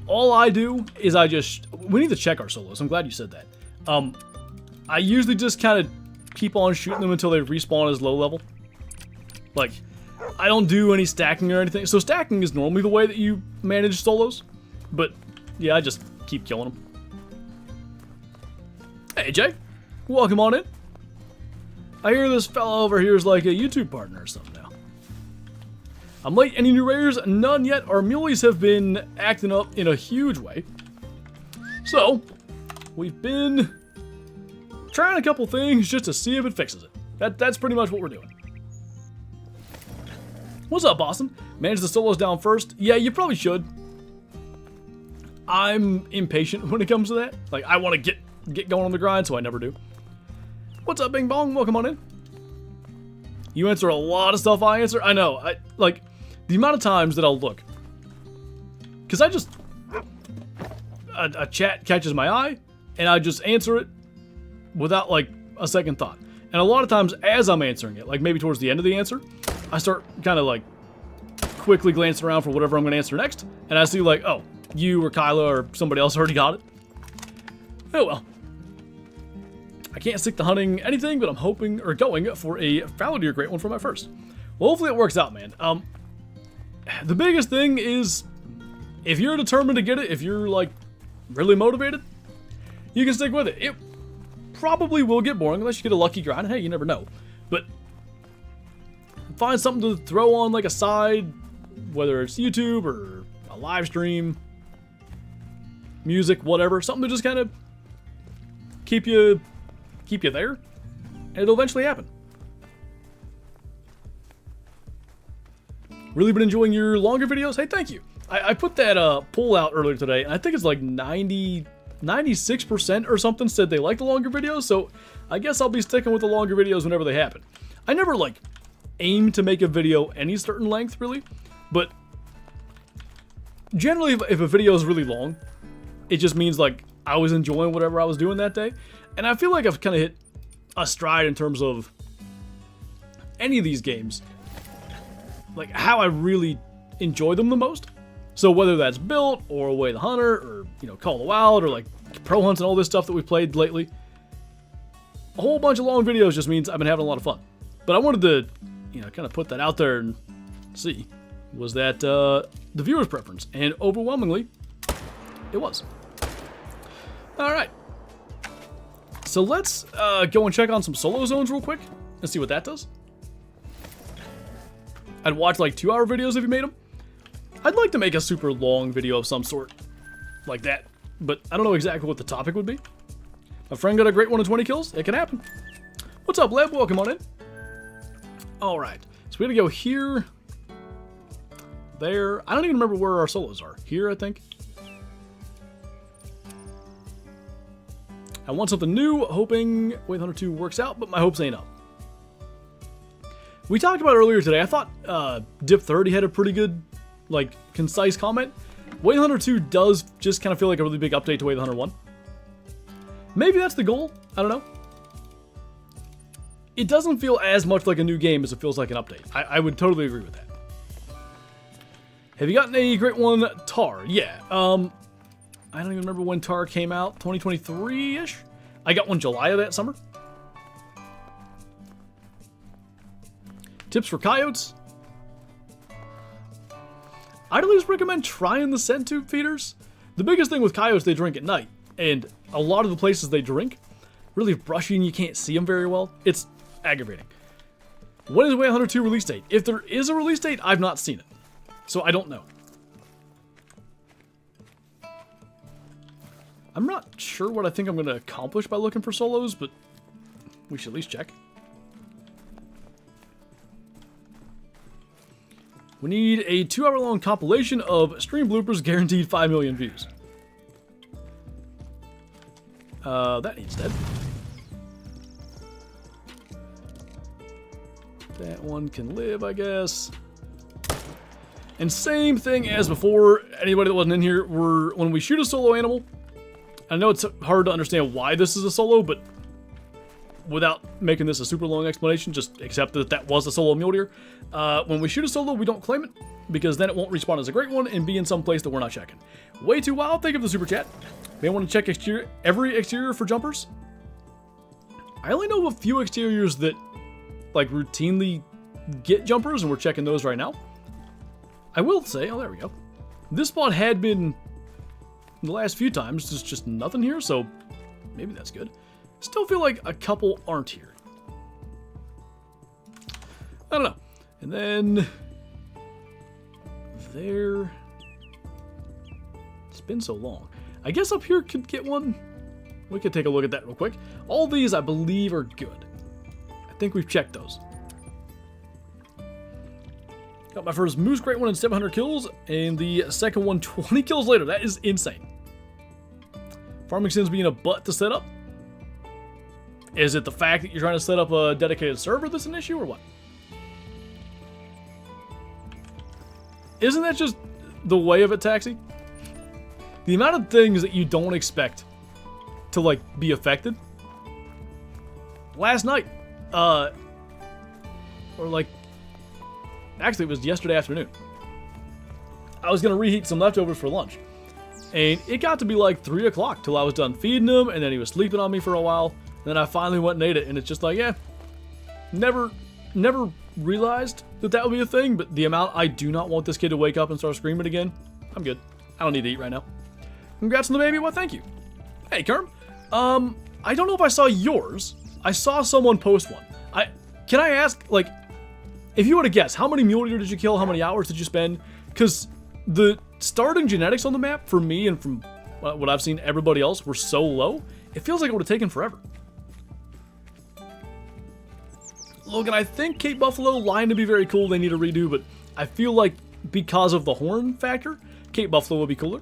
All I do is we need to check our solos. I'm glad you said that. I usually just kind of keep on shooting them until they respawn as low level. Like, I don't do any stacking or anything. So stacking is normally the way that you manage solos. But, yeah, I just keep killing them. Hey, Jay. Welcome on in. I hear this fella over here is like a YouTube partner or something now. I'm late. Any new raiders? None yet. Our mulies have been acting up in a huge way. So, we've been trying a couple things just to see if it fixes it. That's pretty much what we're doing. What's up, Boston? Manage the solos down first? Yeah, you probably should. I'm impatient when it comes to that. Like, I want to get going on the grind, so I never do. What's up, Bing Bong? Welcome on in. You answer a lot of stuff I answer. I know. Like, the amount of times that I'll look. Because a chat catches my eye, and I just answer it without, like, a second thought. And a lot of times, as I'm answering it, like maybe towards the end of the answer, I start kind of, like, quickly glancing around for whatever I'm going to answer next. And I see, like, oh, you or Kyla or somebody else already got it. Oh, well. I can't stick to hunting anything, but I'm hoping, or going, for a fallow deer great one for my first. Well, hopefully it works out, man. The biggest thing is, if you're determined to get it, if you're, like, really motivated, you can stick with it. It probably will get boring unless you get a lucky grind. Hey, you never know. But find something to throw on, like, a side, whether it's YouTube or a live stream, music, whatever. Something to just kind of keep you there, and it'll eventually happen. Really been enjoying your longer videos? Hey, thank you. I put that poll out earlier today, and I think it's like 96% or something said they like the longer videos, so I guess I'll be sticking with the longer videos whenever they happen. I never, like, aim to make a video any certain length, really, but generally if a video is really long, it just means, like, I was enjoying whatever I was doing that day. And I feel like I've kind of hit a stride in terms of any of these games, like how I really enjoy them the most. So whether that's Built or Away the Hunter or, you know, Call the Wild or like Pro Hunts and all this stuff that we've played lately, a whole bunch of long videos just means I've been having a lot of fun. But I wanted to, you know, kind of put that out there and see, was that the viewer's preference? And overwhelmingly, it was. All right. So let's go and check on some solo zones real quick and see what that does. I'd watch like 2-hour videos if you made them. I'd like to make a super long video of some sort like that, but I don't know exactly what the topic would be. My friend got a great one in 20 kills. It can happen. What's up, Leb? Welcome on in. All right. So we got to go here, there. I don't even remember where our solos are. Here, I think. I want something new, hoping Wave Hunter 2 works out, but my hopes ain't up. We talked about it earlier today. I thought Dip30 had a pretty good, like, concise comment. Wave Hunter 2 does just kind of feel like a really big update to Wave Hunter 1. Maybe that's the goal. I don't know. It doesn't feel as much like a new game as it feels like an update. I would totally agree with that. Have you gotten a great one, Tar? Yeah. I don't even remember when Tar came out, 2023-ish? I got one July of that summer. Tips for coyotes? I'd at least recommend trying the scent tube feeders. The biggest thing with coyotes, they drink at night, and a lot of the places they drink, really brushy and you can't see them very well. It's aggravating. When is Wave Hunter 2 release date? If there is a release date, I've not seen it, so I don't know. I'm not sure what I think I'm going to accomplish by looking for solos, but we should at least check. We need a 2-hour-long compilation of stream bloopers guaranteed 5 million views. That needs dead. That one can live, I guess. And same thing as before, anybody that wasn't in here, when we shoot a solo animal, I know it's hard to understand why this is a solo, but without making this a super long explanation, just accept that that was a solo mule deer. When we shoot a solo, we don't claim it, because then it won't respawn as a great one and be in some place that we're not checking. Way too wild, thank you for the super chat. May want to check every exterior for jumpers. I only know of a few exteriors that like routinely get jumpers, and we're checking those right now. I will say, oh, there we go. This spot had been the last few times, there's just nothing here, so maybe that's good. Still feel like a couple aren't here. I don't know. And then there. It's been so long. I guess up here could get one. We could take a look at that real quick. All these, I believe, are good. I think we've checked those. Got my first moose great one in 700 kills, and the second one 20 kills later. That is insane. Farming sims being a butt to set up. Is it the fact that you're trying to set up a dedicated server that's an issue, or what? Isn't that just the way of it, Taxi? The amount of things that you don't expect to, like, be affected. Last night, or like, actually it was yesterday afternoon, I was going to reheat some leftovers for lunch. And it got to be like 3 o'clock till I was done feeding him, and then he was sleeping on me for a while. Then I finally went and ate it, and it's just like, yeah, never realized that that would be a thing, but the amount I do not want this kid to wake up and start screaming again, I'm good. I don't need to eat right now. Congrats on the baby, well, thank you. Hey, Kerm. I don't know if I saw yours. I saw someone post one. Can I ask, like, if you were to guess, how many mule deer did you kill? How many hours did you spend? Because the starting genetics on the map for me and from what I've seen everybody else were so low, it feels like it would have taken forever. Logan, I think Cape Buffalo line to be very cool. They need a redo, but I feel like because of the horn factor, Cape Buffalo would be cooler.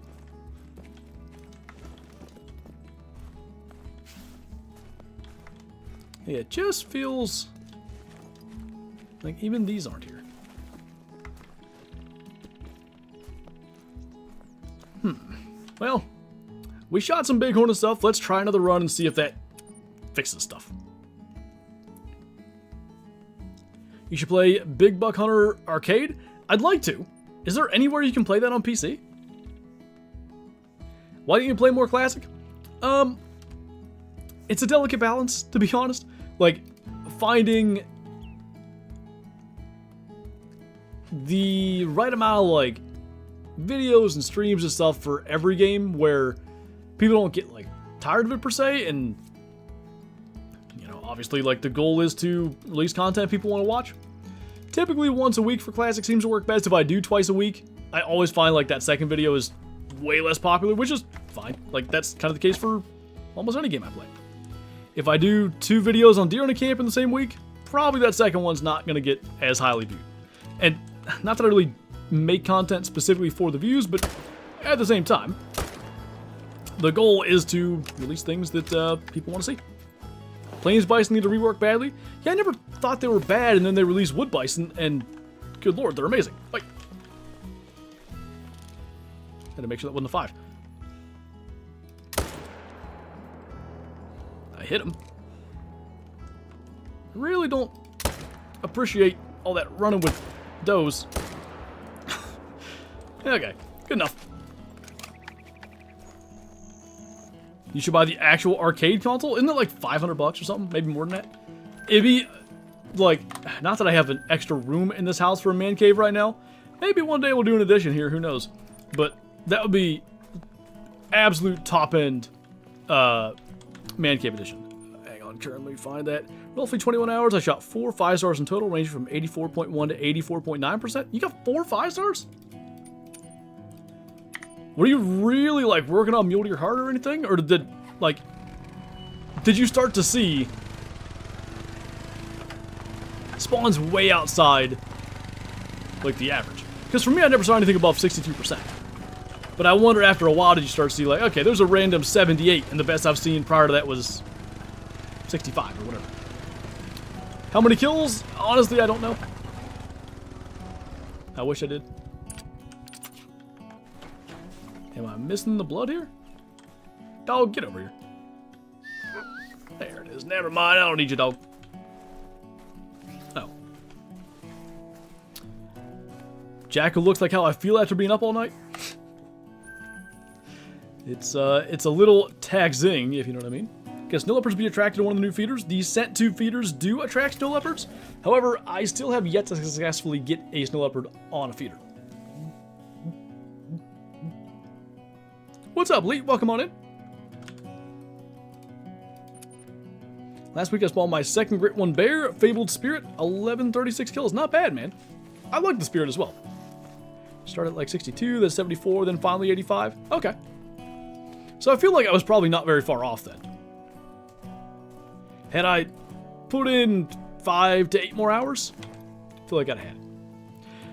Yeah, it just feels like even these aren't here. Well, we shot some bighorn and stuff. Let's try another run and see if that fixes stuff. You should play Big Buck Hunter Arcade. I'd like to. Is there anywhere you can play that on PC? Why didn't you play more classic? It's a delicate balance, to be honest. Like, finding the right amount of, like, videos and streams and stuff for every game where people don't get, like, tired of it per se, and, you know, obviously, like, the goal is to release content people want to watch. Typically once a week for classic seems to work best. If I do twice a week, I always find, like, that second video is way less popular, which is fine. Like, that's kind of the case for almost any game I play. If I do 2 videos on deer in a camp in the same week, probably that second one's not going to get as highly viewed. And not that I really make content specifically for the views, but at the same time, the goal is to release things that people want to see. Plains bison need to rework badly. Yeah, I never thought they were bad, and then they released wood bison, and good lord, they're amazing. Like, had to make sure that wasn't a 5. I hit him. I really don't appreciate all that running with does. Okay, good enough. You should buy the actual arcade console. Isn't it like $500 or something? Maybe more than that. It'd be like, not that I have an extra room in this house for a man cave right now. Maybe one day we'll do an addition here, who knows. But that would be absolute top end man cave edition. Hang on, currently find that. Roughly 21 hours. I shot 4 5-stars in total, ranging from 84.1 to 84.9%. You got 4 5-stars? Were you really, like, working on mule deer hard or anything? Or did you start to see spawns way outside, like, the average? Because for me, I never saw anything above 62%. But I wonder after a while, did you start to see, like, okay, there's a random 78, and the best I've seen prior to that was 65 or whatever. How many kills? Honestly, I don't know. I wish I did. Am I missing the blood here? Dog, get over here. There it is. Never mind. I don't need you, dog. Oh. Jackal looks like how I feel after being up all night. It's a little taxing, if you know what I mean. Can snow leopards be attracted to one of the new feeders? These scent tube feeders do attract snow leopards. However, I still have yet to successfully get a snow leopard on a feeder. What's up, Lee? Welcome on in. Last week I spawned my second Great One Bear, Fabled Spirit, 1136 kills. Not bad, man. I like the Spirit as well. Started at like 62, then 74, then finally 85. Okay. So I feel like I was probably not very far off then. Had I put in 5 to 8 more hours, I feel like I'd have had it.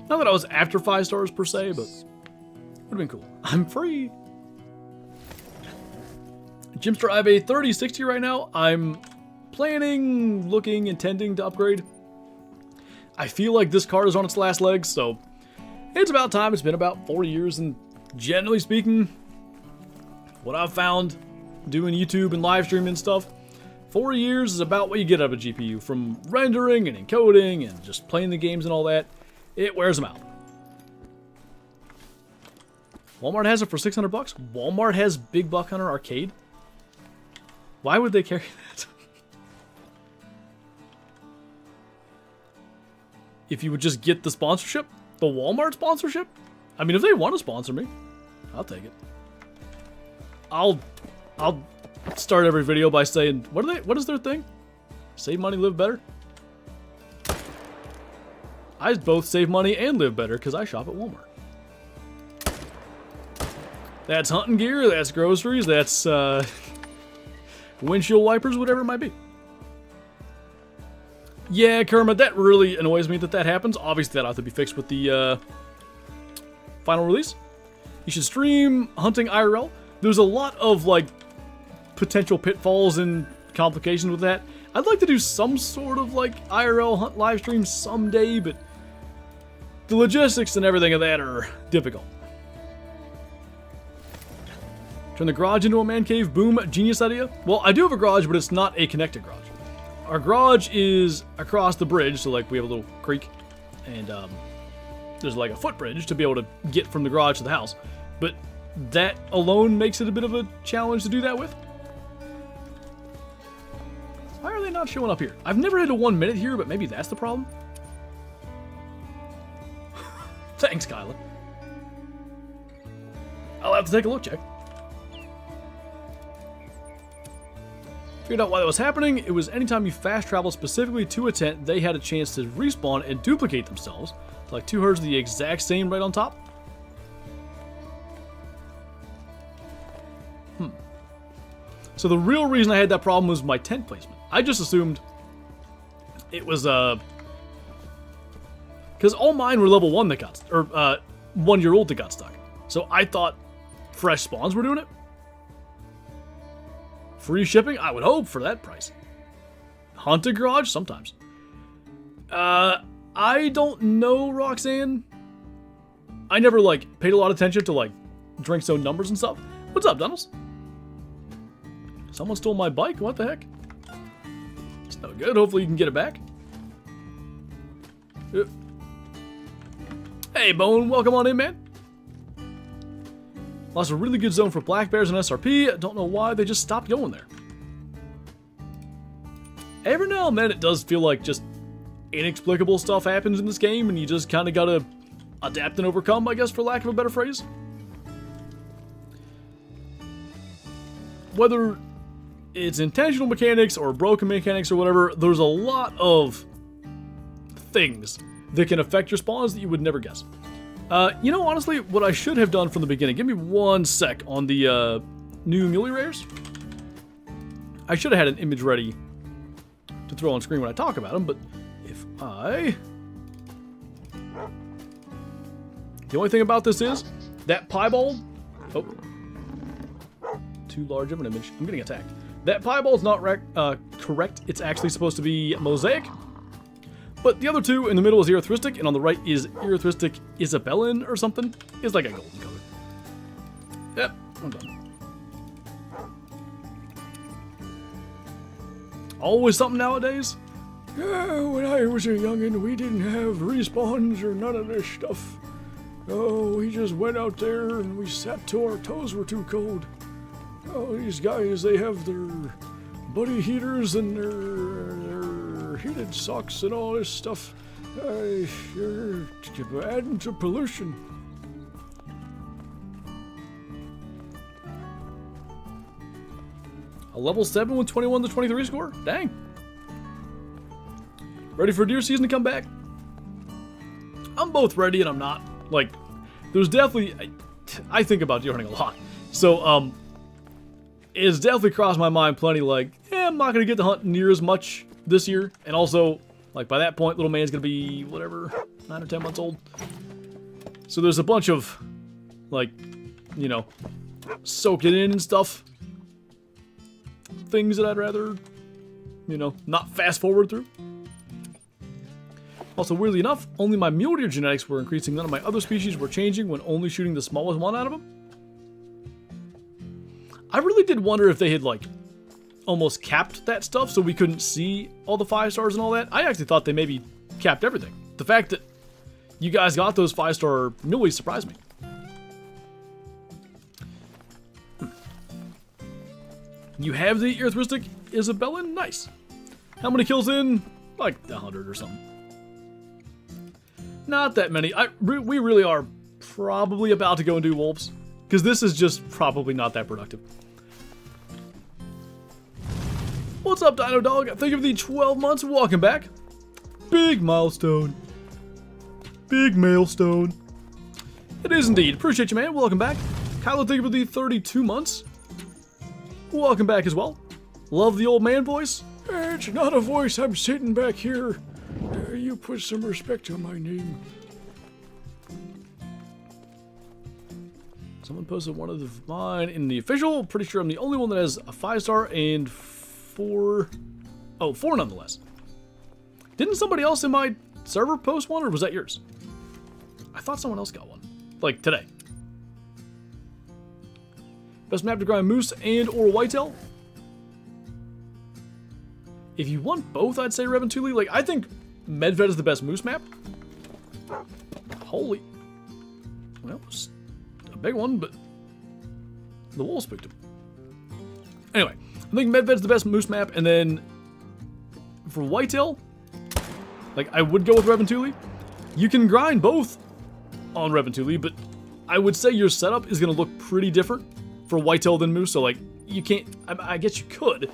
Not that I was after 5 stars per se, but would have been cool. I'm free. Jimster, I have a 3060 right now. I'm planning, looking, intending to upgrade. I feel like this car is on its last legs, so it's about time. It's been about 4 years, and generally speaking, what I've found doing YouTube and live streaming and stuff, 4 years is about what you get out of a GPU. From rendering and encoding and just playing the games and all that, it wears them out. Walmart has it for 600 bucks. Walmart has Big Buck Hunter Arcade. Why would they carry that? If you would just get the sponsorship, the Walmart sponsorship. I mean, if they want to sponsor me, I'll take it. I'll start every video by saying, what is their thing? Save money, live better? I both save money and live better because I shop at Walmart. That's hunting gear, that's groceries, that's windshield wipers, whatever it might be. Yeah, Kermit, that really annoys me that happens. Obviously, that ought to be fixed with the final release. You should stream hunting IRL. There's a lot of, like, potential pitfalls and complications with that. I'd like to do some sort of, like, IRL hunt live stream someday, but the logistics and everything of that are difficult. Turn the garage into a man cave. Boom. Genius idea. Well, I do have a garage, but it's not a connected garage. Our garage is across the bridge, so like we have a little creek, and there's like a footbridge to be able to get from the garage to the house. But that alone makes it a bit of a challenge to do that with. Why are they not showing up here? I've never had a 1 minute here, but maybe that's the problem. Thanks, Kyla. I'll have to take a look, Jack. Figured out why that was happening. It was anytime you fast travel specifically to a tent, they had a chance to respawn and duplicate themselves. It's like 2 herds of the exact same right on top. So the real reason I had that problem was my tent placement. I just assumed it was because all mine were level 1 that got, or 1 year old that got stuck. So I thought fresh spawns were doing it. Free shipping? I would hope for that price. Haunted garage? Sometimes. I don't know, Roxanne. I never, like, paid a lot of attention to, like, drink zone numbers and stuff. What's up, Donalds? Someone stole my bike? What the heck? It's no good. Hopefully you can get it back. Hey, Bone. Welcome on in, man. Lost a really good zone for black bears and SRP. Don't know why, they just stopped going there. Every now and then it does feel like just inexplicable stuff happens in this game and you just kind of gotta adapt and overcome, I guess, for lack of a better phrase. Whether it's intentional mechanics or broken mechanics or whatever, there's a lot of things that can affect your spawns that you would never guess. You know, honestly, what I should have done from the beginning, give me 1 sec on the new Mule rares. I should have had an image ready to throw on screen when I talk about them, but if I... The only thing about this is, that piebald... Oh. Too large of an image. I'm getting attacked. That piebald's not correct. It's actually supposed to be mosaic. But the other two in the middle is erythristic, and on the right is erythristic Isabellan or something. It's like a golden color. Yep, I'm done. Always something nowadays. Yeah, when I was a youngin', we didn't have respawns or none of this stuff. Oh, we just went out there and we sat till our toes were too cold. Oh, these guys, they have their buddy heaters and their heated socks and all this stuff. You're adding to pollution. A level 7 with 21 to 23 score? Dang. Ready for deer season to come back? I'm both ready and I'm not. Like, there's definitely... I think about deer hunting a lot. So, it's definitely crossed my mind plenty, like, I'm not going to get to hunt near as much this year. And also, like, by that point, little man's going to be, whatever, 9 or 10 months old. So there's a bunch of, like, you know, soak it in and stuff. Things that I'd rather, you know, not fast forward through. Also, weirdly enough, only my mule deer genetics were increasing. None of my other species were changing when only shooting the smallest one out of them. I really did wonder if they had, like, almost capped that stuff so we couldn't see all the 5 stars and all that. I actually thought they maybe capped everything. The fact that you guys got those 5-star mulies surprised me. You have the erythristic Isabellan? Nice. How many kills in? Like 100 or something. Not that many. We really are probably about to go and do wolves. Because this is just probably not that productive. What's up, Dino Dog? Thank you for the 12 months. Welcome back. Big milestone. Big milestone. It is indeed. Appreciate you, man. Welcome back. Kylo, thank you for the 32 months. Welcome back as well. Love the old man voice. It's not a voice. I'm sitting back here. You put some respect on my name. Someone posted one of mine in the official. Pretty sure I'm the only one that has a 5-star and 4 nonetheless. Didn't somebody else in my server post one, or was that yours? I thought someone else got one. Like today. Best map to grind moose and or whitetail? If you want both, I'd say Reventuli. Like, I think Medved is the best moose map. Holy. Well, it's a big one, but the wolf spooked him. Anyway, I think Medved's the best moose map, and then for whitetail, like, I would go with Reventuli. You can grind both on Reventuli, but I would say your setup is going to look pretty different for whitetail than moose, so, like, you can't... I guess you could,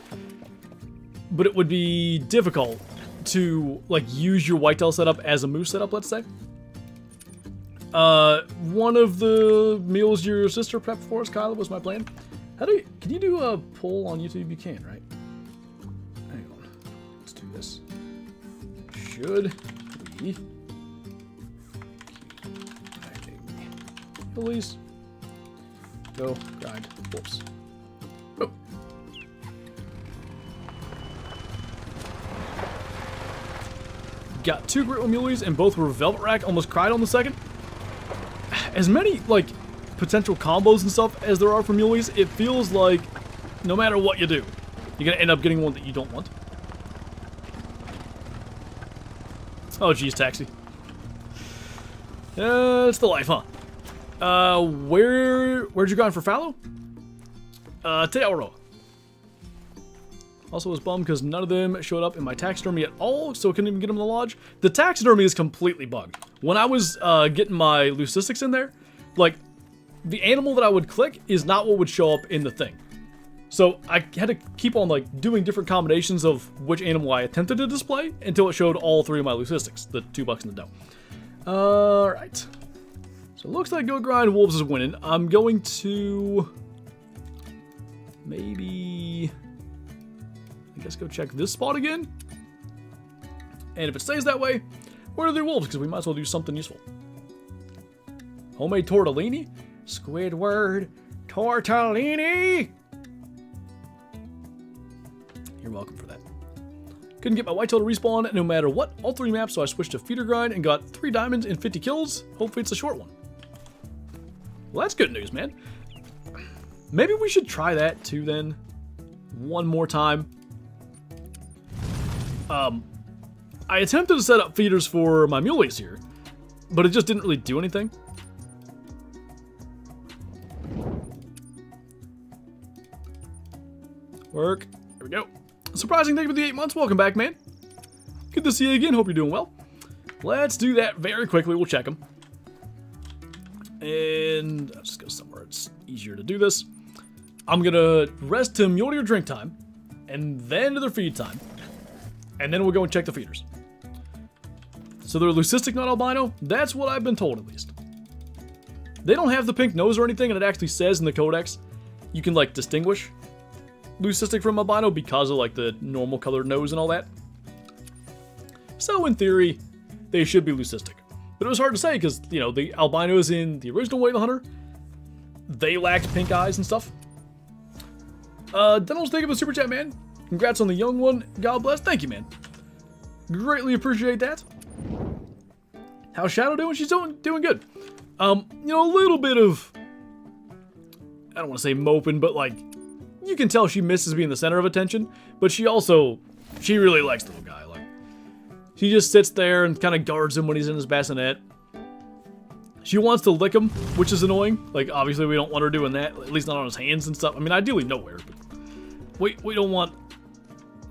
but it would be difficult to, like, use your whitetail setup as a moose setup, let's say. One of the meals your sister prepped for us, Kyla, was my plan. Can you do a poll on YouTube? You can, right? Hang on. Let's do this. Should we... Please go grind wolves. Oh. Got 2 great mulies and both were velvet rack. Almost cried on the second. As many like potential combos and stuff as there are for mulies, it feels like no matter what you do, you're gonna end up getting one that you don't want. Oh geez, taxi. It's the life, huh? Where'd you grind for fallow? Tearoa. Also was bummed because none of them showed up in my taxidermy at all, so I couldn't even get them in the lodge. The taxidermy is completely bugged. When I was getting my leucistics in there, like, the animal that I would click is not what would show up in the thing. So I had to keep on, like, doing different combinations of which animal I attempted to display until it showed all 3 of my leucistics, the $2 in the dough. Alright. So it looks like Go Grind Wolves is winning. I'm going to maybe, I guess, go check this spot again. And if it stays that way, we're gonna do wolves because we might as well do something useful. Homemade tortellini? Squidward tortellini! You're welcome for that. Couldn't get my whitetail to respawn no matter what, all 3 maps, so I switched to feeder grind and got 3 diamonds and 50 kills. Hopefully it's a short one. Well, that's good news, man. Maybe we should try that too then. One more time. I attempted to set up feeders for my mulies here, but it just didn't really do anything. Work. There we go. Surprising, thank you for the 8 months. Welcome back, man. Good to see you again. Hope you're doing well. Let's do that very quickly. We'll check them. And I'll just go somewhere it's easier to do this. I'm going to rest to mule deer drink time, and then to their feed time. And then we'll go and check the feeders. So they're leucistic, not albino? That's what I've been told, at least. They don't have the pink nose or anything, and it actually says in the codex you can, like, distinguish leucistic from albino because of, like, the normal colored nose and all that. So, in theory, they should be leucistic. But it was hard to say because, you know, the albinos in the original Way of the Hunter, they lacked pink eyes and stuff. Dental's thinking of a super chat, man. Congrats on the young one. God bless. Thank you, man. Greatly appreciate that. How's Shadow doing? She's doing good. You know, a little bit of, I don't want to say moping, but like, you can tell she misses being the center of attention, but she really likes the little guy. Like, she just sits there and kind of guards him when he's in his bassinet. She wants to lick him, which is annoying. Like, obviously we don't want her doing that, at least not on his hands and stuff. I mean, ideally nowhere, but we don't want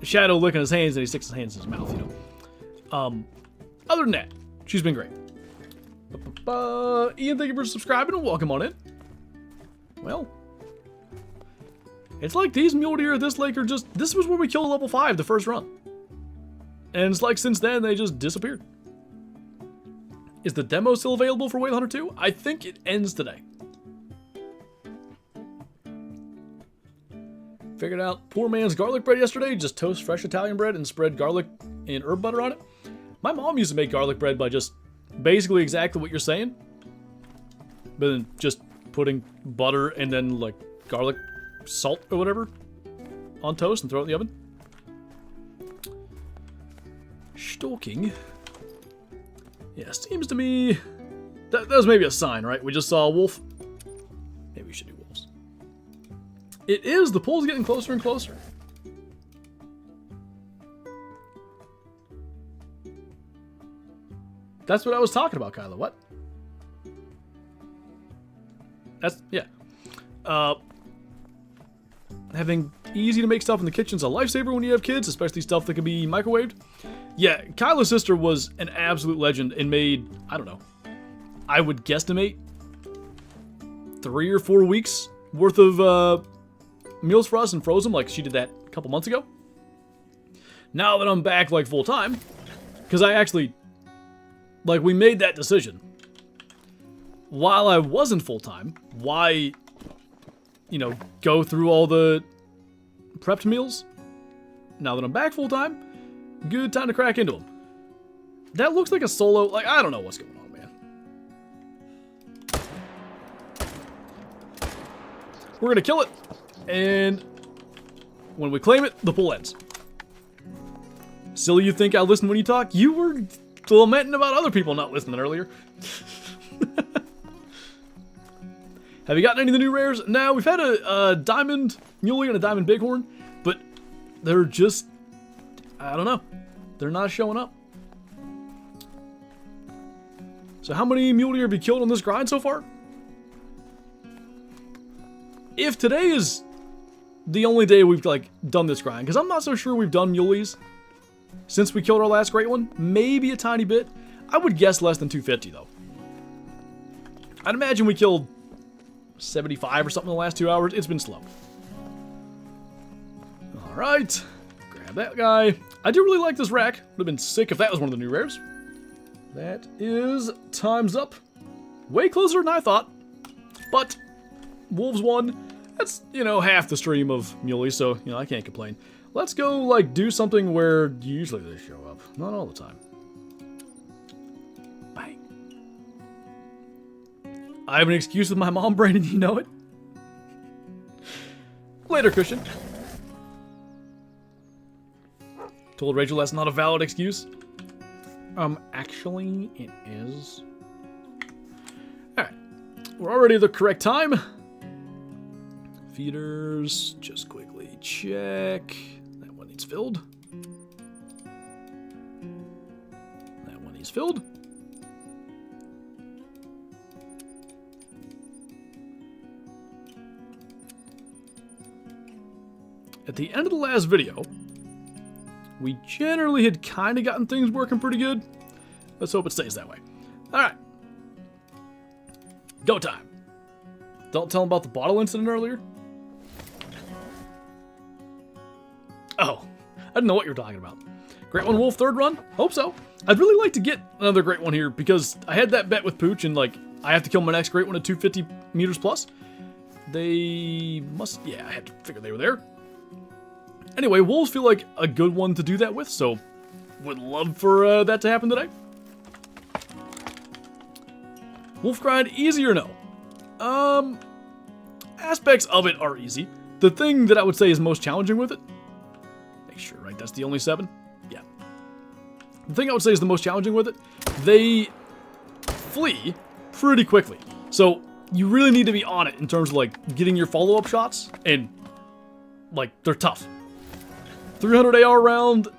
Shadow licking his hands and he sticks his hands in his mouth, you know. Other than that, she's been great. Ian, thank you for subscribing and welcome on in. Well, it's like these mule deer at this lake are just, this was where we killed level 5 the first run. And it's like since then they just disappeared. Is the demo still available for Way of the Hunter 2? I think it ends today. Figured out poor man's garlic bread yesterday. Just toast fresh Italian bread and spread garlic and herb butter on it. My mom used to make garlic bread by just basically exactly what you're saying. But then just putting butter and then like garlic salt or whatever on toast and throw it in the oven. Stalking. Yeah, seems to me that was maybe a sign, right? We just saw a wolf. Maybe we should do wolves. It is. The pool's getting closer and closer. That's what I was talking about, Kyla. What? That's, yeah. Having easy to make stuff in the kitchen's a lifesaver when you have kids, especially stuff that can be microwaved. Yeah, Kyla's sister was an absolute legend and made, I don't know, I would guesstimate 3 or 4 weeks worth of meals for us and froze them like she did that a couple months ago. Now that I'm back like full time, because I actually, like, we made that decision. While I wasn't full time, why, you know, go through all the prepped meals? Now that I'm back full time, good time to crack into them. That looks like a solo, like, I don't know what's going on, man. We're gonna kill it, and when we claim it, the pool ends. Silly you think I listen when you talk? You were lamenting about other people not listening earlier. Have you gotten any of the new rares? No, we've had a diamond muley and a diamond bighorn, but they're just, I don't know. They're not showing up. So how many mule deer have you killed on this grind so far? If today is the only day we've like done this grind, because I'm not so sure we've done muleys since we killed our last great one. Maybe a tiny bit. I would guess less than 250 though. I'd imagine we killed 75 or something in the last 2 hours. It's been slow. Alright. Grab that guy. I do really like this rack. Would have been sick if that was one of the new rares. That is time's up. Way closer than I thought. But wolves won. That's, you know, half the stream of muley, so, you know, I can't complain. Let's go, like, do something where usually they show up. Not all the time. Bang. I have an excuse with my mom, Brandon, you know it. Later, Christian. Told Rachel that's not a valid excuse. Actually, it is. Alright. We're already at the correct time. Feeders, just quickly check. That one needs filled. That one needs filled. At the end of the last video, we generally had kind of gotten things working pretty good. Let's hope it stays that way. Alright. Go time. Don't tell them about the bottle incident earlier. Oh, I didn't know what you were talking about. Great One Wolf third run? Hope so. I'd really like to get another Great One here because I had that bet with Pooch and like I have to kill my next Great One at 250 meters plus. They must, yeah, I had to figure they were there. Anyway, wolves feel like a good one to do that with, so would love for that to happen today. Wolf grind, easy or no? Aspects of it are easy. The thing that I would say is most challenging with it, make sure, right, that's the only 7? Yeah. The thing I would say is the most challenging with it, they flee pretty quickly. So you really need to be on it in terms of like getting your follow-up shots, and like they're tough. 300 AR round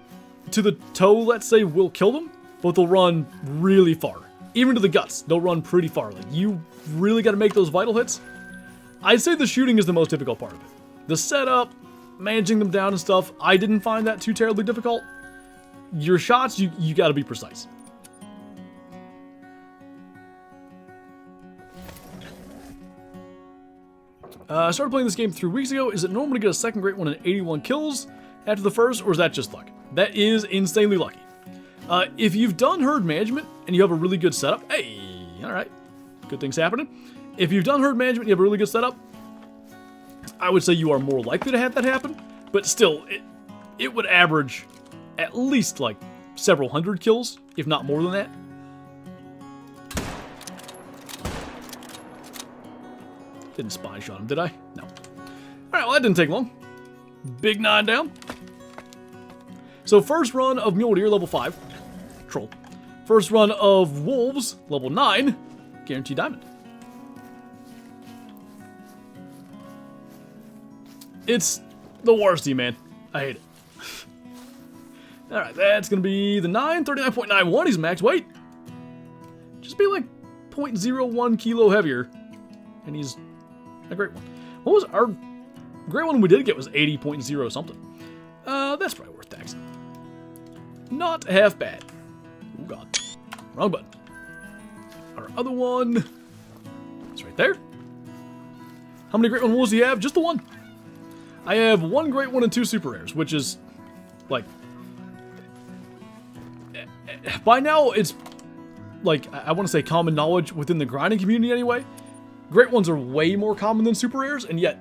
to the toe, let's say, will kill them, but they'll run really far. Even to the guts, they'll run pretty far. Like, you really got to make those vital hits. I'd say the shooting is the most difficult part of it. The setup, managing them down and stuff, I didn't find that too terribly difficult. Your shots, you got to be precise. I started playing this game 3 weeks ago. Is it normal to get a second Great One and 81 kills after the first, or is that just luck? That is insanely lucky. If you've done herd management and you have a really good setup, hey, alright, good things happening. If you've done herd management and you have a really good setup, I would say you are more likely to have that happen, but still, it would average at least like several hundred kills, if not more than that. Didn't spy shot him, did I? No. Alright, well that didn't take long. Big 9 down. So first run of Mule Deer, level 5. Troll. First run of Wolves, level 9. Guaranteed diamond. It's the worsty, man. I hate it. Alright, that's going to be the 9. 39.91. He's max weight. Just be like 0.01 kilo heavier. And he's a great one. What was our great one we did get was 80.0 something. That's probably worth taxing. Not half bad. Oh god. Wrong button. Our other one. It's right there. How many Great One Wolves do you have? Just the one. I have 1 Great One and 2 super rares, which is like by now it's like I want to say common knowledge within the grinding community anyway. Great Ones are way more common than super rares, and yet,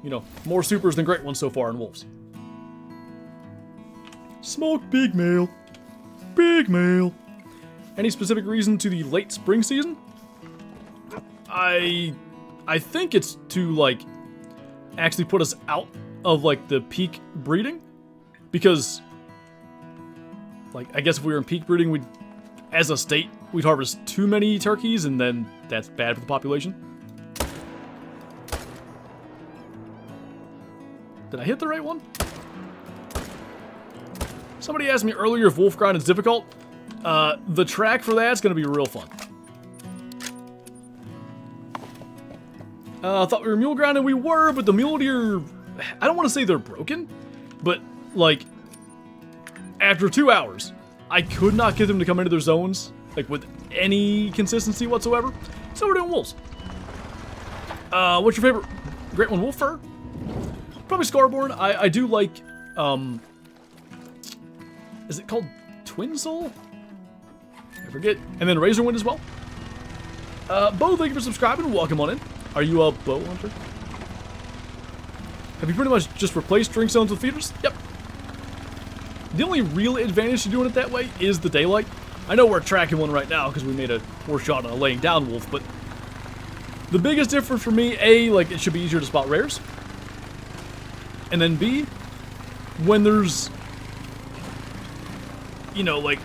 you know, more supers than Great Ones so far in Wolves. Smoke big male. Big male. Any specific reason to the late spring season? I think it's to, like, actually put us out of, like, the peak breeding. Because, like, I guess if we were in peak breeding, we'd, as a state, we'd harvest too many turkeys, and then that's bad for the population. Did I hit the right one? Somebody asked me earlier if wolf grind is difficult. The track for that's going to be real fun. I thought we were mule grinding, we were, but the mule deer, I don't want to say they're broken, but like after 2 hours, I could not get them to come into their zones like with any consistency whatsoever. So we're doing wolves. What's your favorite Great One wolf fur? Probably Scarborn. I do like, is it called Twin Soul? I forget. And then Razorwind as well. Bo, thank you for subscribing. Welcome on in. Are you a bow hunter? Have you pretty much just replaced drink zones with feeders? Yep. The only real advantage to doing it that way is the daylight. I know we're tracking one right now because we made a poor shot on a laying down wolf, but the biggest difference for me, A, like it should be easier to spot rares. And then B, when there's you know, like,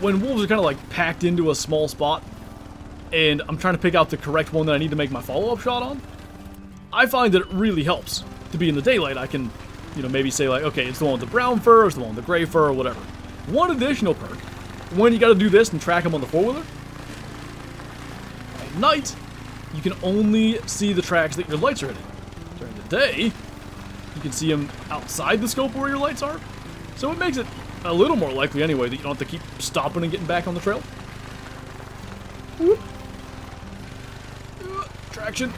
when wolves are kind of like packed into a small spot, and I'm trying to pick out the correct one that I need to make my follow-up shot on, I find that it really helps to be in the daylight. I can, you know, maybe say like, okay, it's the one with the brown fur, it's the one with the gray fur, or whatever. One additional perk, when you got to do this and track them on the four-wheeler, at night, you can only see the tracks that your lights are hitting. During the day, you can see them outside the scope where your lights are, so it makes it a little more likely anyway that you don't have to keep stopping and getting back on the trail. Whoop. Traction.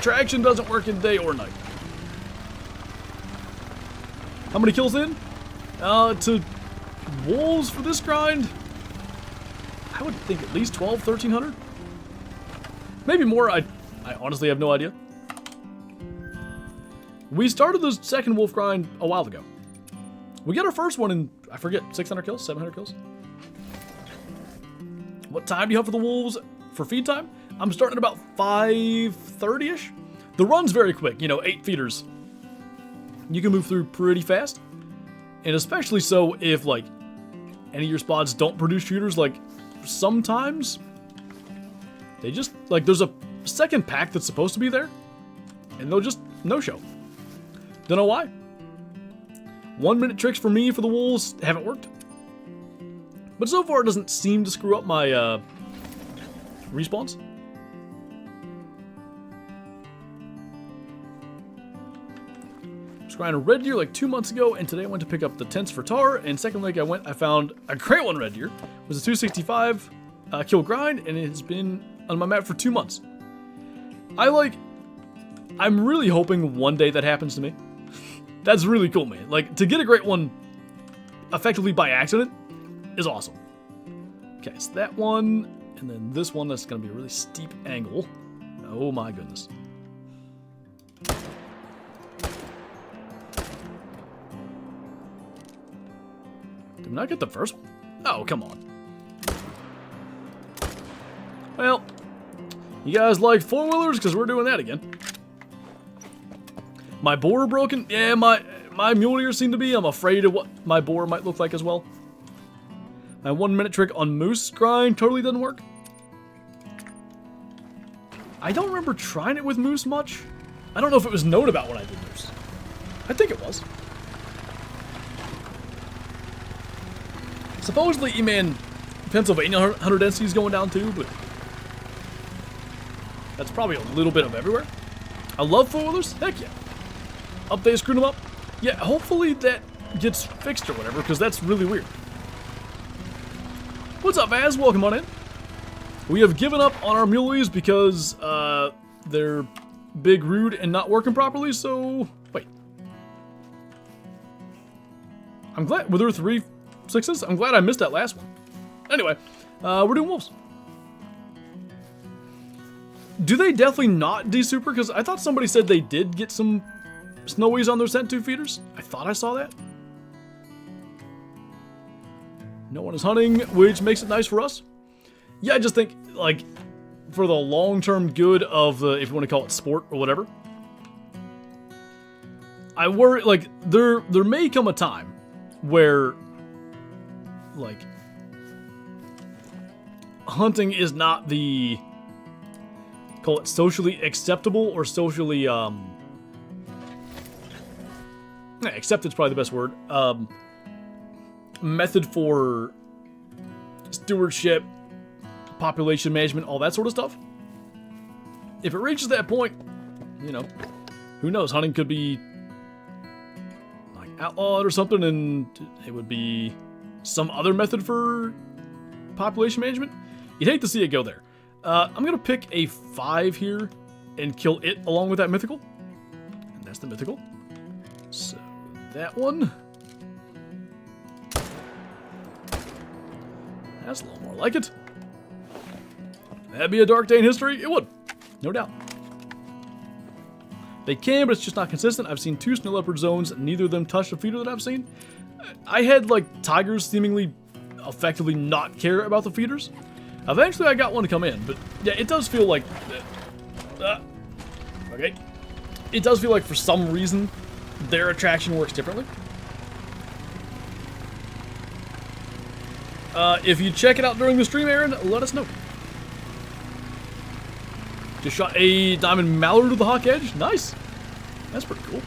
Traction doesn't work in day or night. How many kills in? To wolves for this grind, I would think at least 12, 1300. Maybe more, I honestly have no idea. We started the second wolf grind a while ago. We got our first one in, I forget, 600 kills, 700 kills? What time do you have for the wolves for feed time? I'm starting at about 5:30-ish. The run's very quick, you know, 8 feeders. You can move through pretty fast. And especially so if, like, any of your spots don't produce shooters, like, sometimes they just, like, there's a second pack that's supposed to be there, and they'll just no-show. Don't know why. 1 minute tricks for me for the wolves haven't worked. But so far it doesn't seem to screw up my respawns. I was grinding a red deer like 2 months ago, and today I went to pick up the tents for tar, and second leg I found a great one red deer. It was a 265 kill grind, and it has been on my map for 2 months. I'm really hoping one day that happens to me. That's really cool, man. Like, to get a great one effectively by accident is awesome. Okay, it's that one, and then this one that's going to be a really steep angle. Oh my goodness. Did we not get the first one? Oh, come on. Well, you guys like four-wheelers? Because we're doing that again. My boar broken? Yeah, my mule ears seem to be. I'm afraid of what my boar might look like as well. My 1 minute trick on moose grind totally doesn't work. I don't remember trying it with moose much. I don't know if it was known about when I did moose. I think it was. Supposedly, E-Man, Pennsylvania hunter density is going down too, but that's probably a little bit of everywhere. I love four-wheelers. Heck yeah. Update screwed them up. Yeah, hopefully that gets fixed or whatever, because that's really weird. What's up, Vaz? Welcome on in. We have given up on our mulies because they're big, rude, and not working properly, so wait. I'm glad, were there 3 6s? I'm glad I missed that last one. Anyway, we're doing wolves. Do they definitely not de-super? Because I thought somebody said they did get some snowies on their scent 2 feeders. I thought I saw that. No one is hunting, which makes it nice for us. Yeah, I just think, like, for the long-term good of the, if you want to call it sport or whatever, I worry, like, there may come a time where, like, hunting is not the, call it socially acceptable or socially, accepted is probably the best word, method for stewardship, population management, all that sort of stuff. If it reaches that point, you know, who knows, hunting could be like outlawed or something, and it would be some other method for population management. You'd hate to see it go there. I'm gonna pick a 5 here and kill it along with that mythical, and that's the mythical. So that one, that's a little more like it. That'd be a dark day in history. It would, no doubt. They can, but it's just not consistent. I've seen 2 snow leopard zones. Neither of them touched a feeder that I've seen. I had, like, tigers seemingly effectively not care about the feeders. Eventually, I got one to come in, but yeah, it does feel like... okay. It does feel like, for some reason, their attraction works differently. If you check it out during the stream, Aaron, let us know. Just shot a diamond mallard with the hawk edge. Nice. That's pretty cool.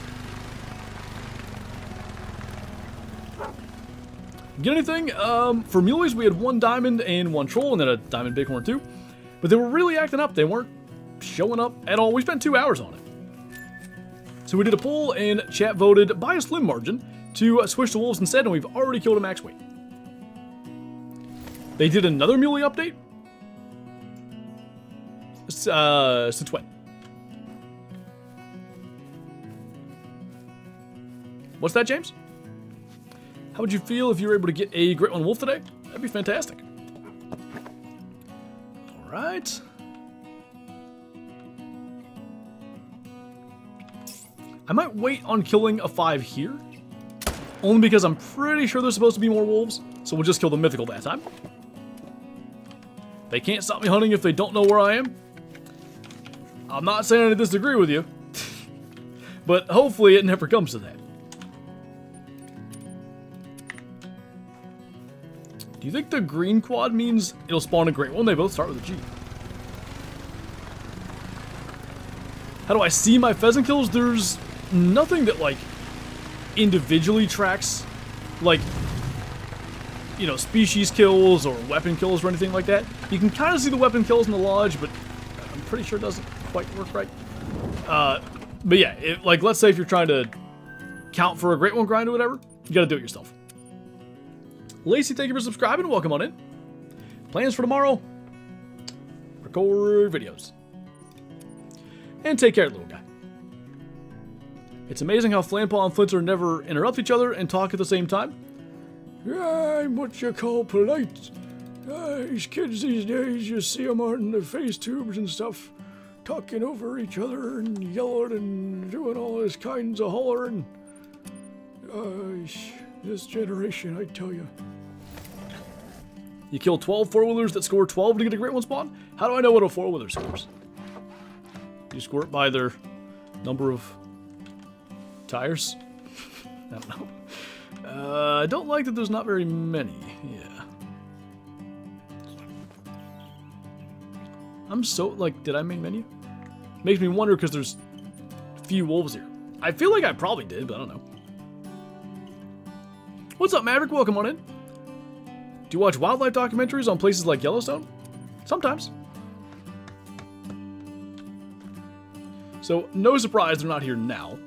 Get anything? For mulies, we had 1 diamond and 1 troll, and then a diamond bighorn too. But they were really acting up. They weren't showing up at all. We spent 2 hours on it. So we did a poll, and chat voted by a slim margin to switch to wolves instead, and we've already killed a max weight. They did another muley update. Since when? What's that, James? How would you feel if you were able to get a great one wolf today? That'd be fantastic. All right. I might wait on killing a 5 here. Only because I'm pretty sure there's supposed to be more wolves. So we'll just kill the mythical that time. They can't stop me hunting if they don't know where I am. I'm not saying I disagree with you. But hopefully it never comes to that. Do you think the green quad means it'll spawn a great one? They both start with a G. How do I see my pheasant kills? There's nothing that, like, individually tracks, like, you know, species kills or weapon kills or anything like that. You can kind of see the weapon kills in the lodge, but I'm pretty sure it doesn't quite work right. But yeah, like, let's say if you're trying to count for a great one grind or whatever, you gotta do it yourself. Lacey, thank you for subscribing. Welcome on in. Plans for tomorrow? Record videos. And take care, little guy. It's amazing how Flanpaw and Flinter never interrupt each other and talk at the same time. Yeah, I'm what you call polite. These kids these days, you see them on the face tubes and stuff, talking over each other and yelling and doing all this kinds of hollering. This generation, I tell you. You kill 12 four-wheelers that score 12 to get a great one spawn? How do I know what a four-wheeler scores? You score it by their number of tires? I don't know. I don't like that there's not very many. Yeah. I'm so, like, did I main menu? Makes me wonder because there's few wolves here. I feel like I probably did, but I don't know. What's up, Maverick? Welcome on in. Do you watch wildlife documentaries on places like Yellowstone? Sometimes. So, no surprise they're not here now.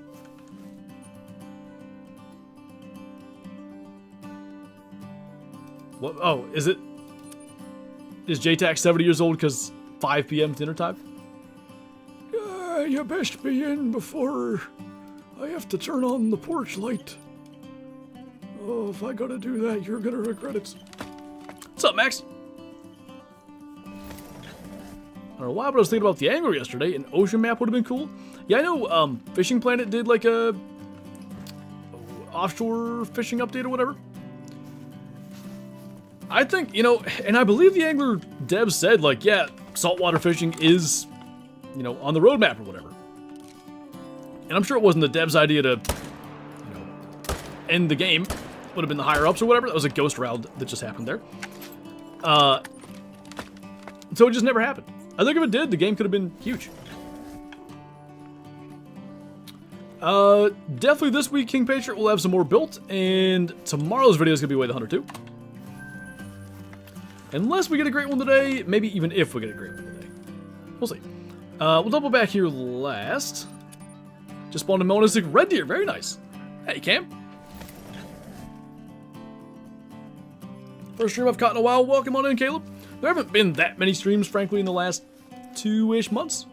What? Oh, is it? Is JTAC 70 years old because 5 p.m. dinner time? You best be in before I have to turn on the porch light. Oh, if I gotta do that, you're gonna regret it. What's up, Max? I don't know why, but I was thinking about the angler yesterday. An ocean map would have been cool. Yeah, I know Fishing Planet did like a offshore fishing update or whatever. I think, you know, and I believe the angler dev said, like, yeah, saltwater fishing is, you know, on the roadmap or whatever. And I'm sure it wasn't the dev's idea to, you know, end the game. Would have been the higher ups or whatever. That was a ghost round that just happened there. So it just never happened. I think if it did, the game could have been huge. Definitely this week, King Patriot will have some more built, and tomorrow's video is going to be Way the Hunter 2. Unless we get a great one today, maybe even if we get a great one today. We'll see. We'll double back here last. Just spawned a monistic red deer. Very nice. Hey, Cam. First stream I've caught in a while. Welcome on in, Caleb. There haven't been that many streams, frankly, in the last 2-ish months.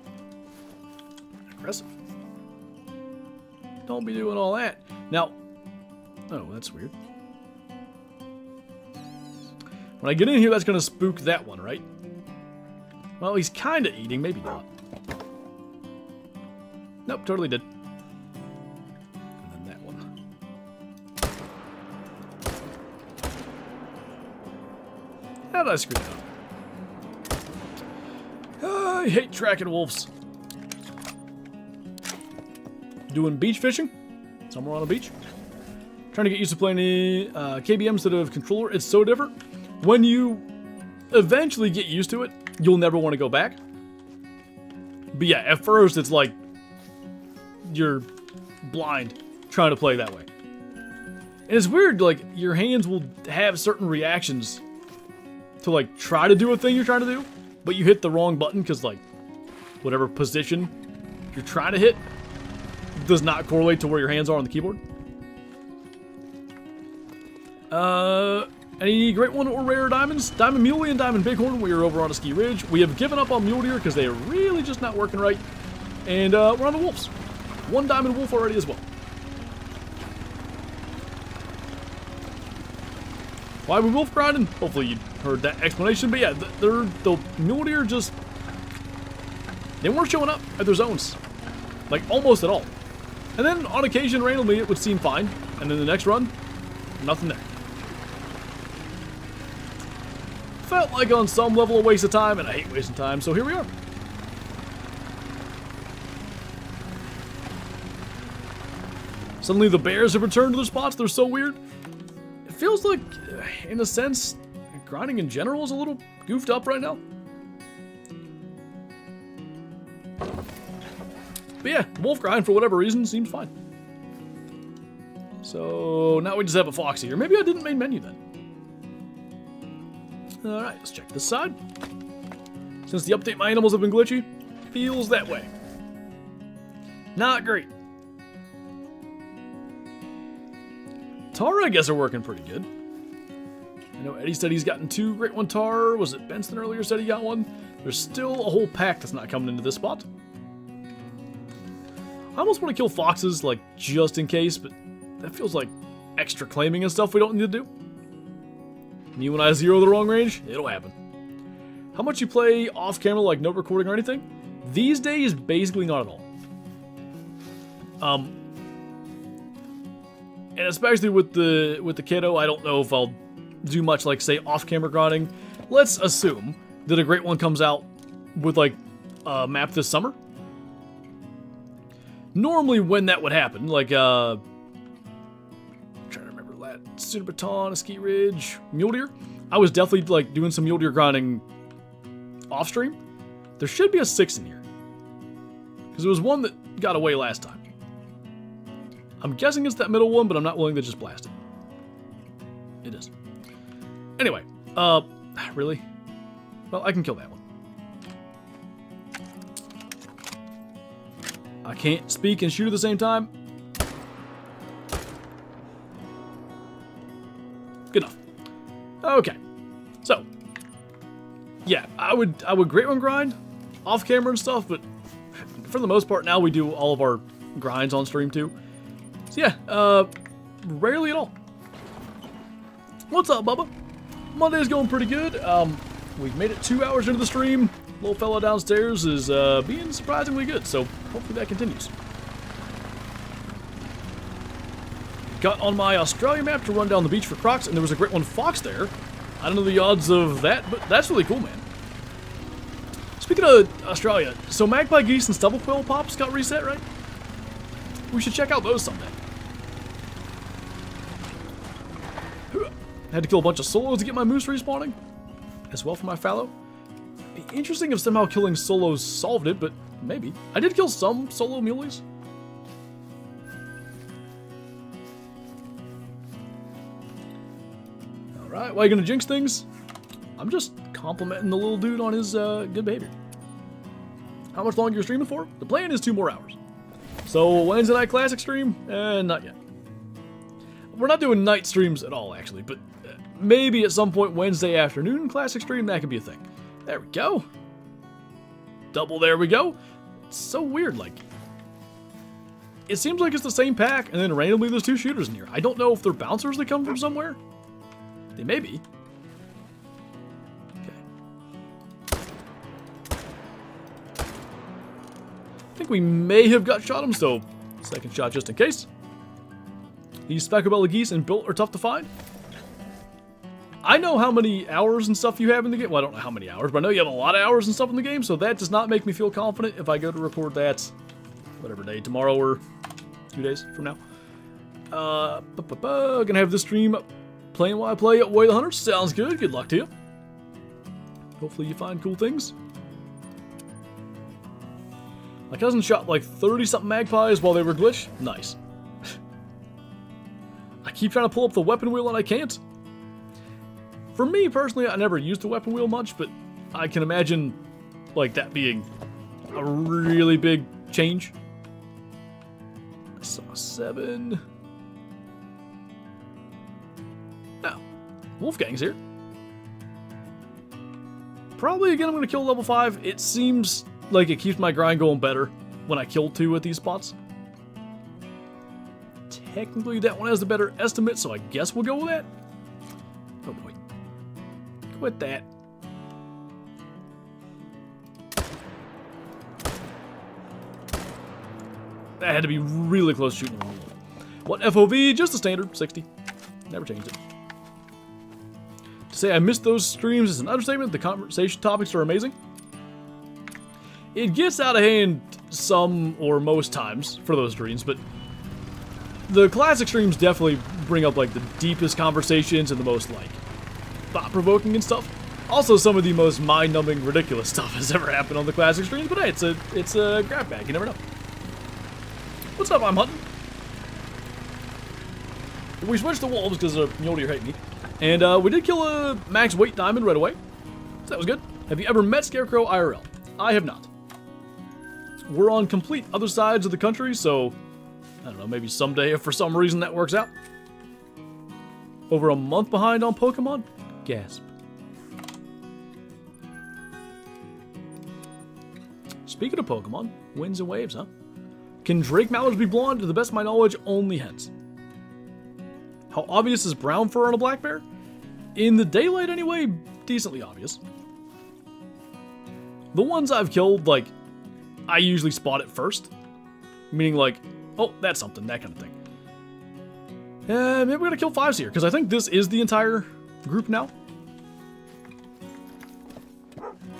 Aggressive. Don't be doing all that. Now, oh, that's weird. When I get in here, that's going to spook that one, right? Well, he's kind of eating, maybe not. Nope, totally did. And then that one. How did I screw that up? I hate tracking wolves. Doing beach fishing. Somewhere on a beach. Trying to get used to playing KBM instead of controller. It's so different. when you eventually get used to it, you'll never want to go back. But yeah, at first it's like you're blind trying to play that way. And it's weird, like, your hands will have certain reactions to, like, try to do a thing you're trying to do, but you hit the wrong button because, like, whatever position you're trying to hit does not correlate to where your hands are on the keyboard. Any great one or rare diamonds? Diamond Muley and Diamond Bighorn, we are over on a ski ridge. We have given up on Mule Deer because they are really just not working right. And we're on the wolves. One diamond wolf already as well. Why are we wolf grinding? Hopefully you heard that explanation. But yeah, the Mule Deer just... they weren't showing up at their zones. Like, almost at all. And then, on occasion, randomly, it would seem fine. And then the next run, nothing there. Felt like on some level a waste of time, and I hate wasting time, so here we are. Suddenly the bears have returned to their spots. They're so weird. It feels like, in a sense, grinding in general is a little goofed up right now. But yeah, wolf grind, for whatever reason, seems fine. So now we just have a foxy here. Maybe I didn't main menu then. Alright, let's check this side. Since the update my animals have been glitchy, feels that way. Not great. Tar, I guess, are working pretty good. I know Eddie said he's gotten 2 great one tar. Was it Benson earlier said he got 1? There's still a whole pack that's not coming into this spot. I almost want to kill foxes, like, just in case, but that feels like extra claiming and stuff we don't need to do. You and I zero the wrong range, it'll happen. How much you play off camera, like no recording or anything? These days, basically not at all. And especially with the kiddo, I don't know if I'll do much, like, say, off camera grinding. Let's assume that a great one comes out with, like, a map this summer. Normally when that would happen, like, I'm trying to remember that, Cedar Baton, a ski ridge, Mule Deer. I was definitely, like, doing some Mule Deer grinding off stream. There should be a 6 in here, because there was one that got away last time. I'm guessing it's that middle one, but I'm not willing to just blast it. It is. Anyway, really? Well, I can kill that one. I can't speak and shoot at the same time. Good enough. Okay. So, yeah, I would great one grind off camera and stuff, but for the most part now we do all of our grinds on stream too. So yeah, rarely at all. What's up, Bubba? Monday's going pretty good. We've made it 2 hours into the stream. Little fella downstairs is being surprisingly good, so hopefully that continues. Got on my Australia map to run down the beach for crocs, and there was a great one fox there. I don't know the odds of that, but that's really cool, man. Speaking of Australia, so magpie geese and stubble quail pops got reset, right? We should check out those someday. Had to kill a bunch of solos to get my moose respawning, as well for my fallow. Be interesting if somehow killing solos solved it, but maybe. I did kill some solo mulies. Alright, why are you gonna jinx things? I'm just complimenting the little dude on his good behavior. How much longer you're streaming for? The plan is 2 more hours. So, Wednesday night classic stream? Not yet. We're not doing night streams at all, actually, but maybe at some point Wednesday afternoon classic stream, that could be a thing. There we go. Double, there we go. It's so weird, like, it seems like it's the same pack, and then randomly there's 2 shooters in here. I don't know if they're bouncers that come from somewhere. They may be. Okay. I think we may have got shot him, so second shot just in case. These Specklebelly geese and built are tough to find. I know how many hours and stuff you have in the game. Well, I don't know how many hours, but I know you have a lot of hours and stuff in the game, so that does not make me feel confident if I go to record that whatever day, tomorrow or 2 days from now. Gonna have this stream Playing while I play Way the Hunter. Sounds good. Good luck to you. Hopefully you find cool things. My cousin shot like 30-something magpies while they were glitched. Nice. I keep trying to pull up the weapon wheel and I can't. For me personally, I never used the weapon wheel much, but I can imagine like that being a really big change. I saw 7. Now, Wolfgang's here. Probably again I'm going to kill level 5. It seems like it keeps my grind going better when I kill 2 at these spots. Technically that one has the better estimate, so I guess we'll go with that. Oh boy. Go with that. That had to be really close shooting. What FOV? Just the standard, 60. Never changed it. To say I missed those streams is an understatement. The conversation topics are amazing. It gets out of hand some or most times for those streams, but the classic streams definitely bring up like the deepest conversations and the most like thought-provoking and stuff. Also, some of the most mind-numbing, ridiculous stuff has ever happened on the classic streams. But hey, it's a grab bag. You never know. What's up? I'm hunting. We switched to wolves because Mule Deer hate me, and we did kill a max weight diamond right away. So that was good. Have you ever met Scarecrow IRL? I have not. We're on complete other sides of the country, so I don't know, maybe someday if for some reason that works out. Over a month behind on Pokemon? Gasp. Speaking of Pokemon, winds and waves, huh? Can Drake mallards be blonde? To the best of my knowledge, only hens. How obvious is brown fur on a black bear? In the daylight anyway, decently obvious. The ones I've killed, like, I usually spot it first. Meaning like, oh, that's something, that kind of thing. Maybe we're gonna kill 5s here, because I think this is the entire group now.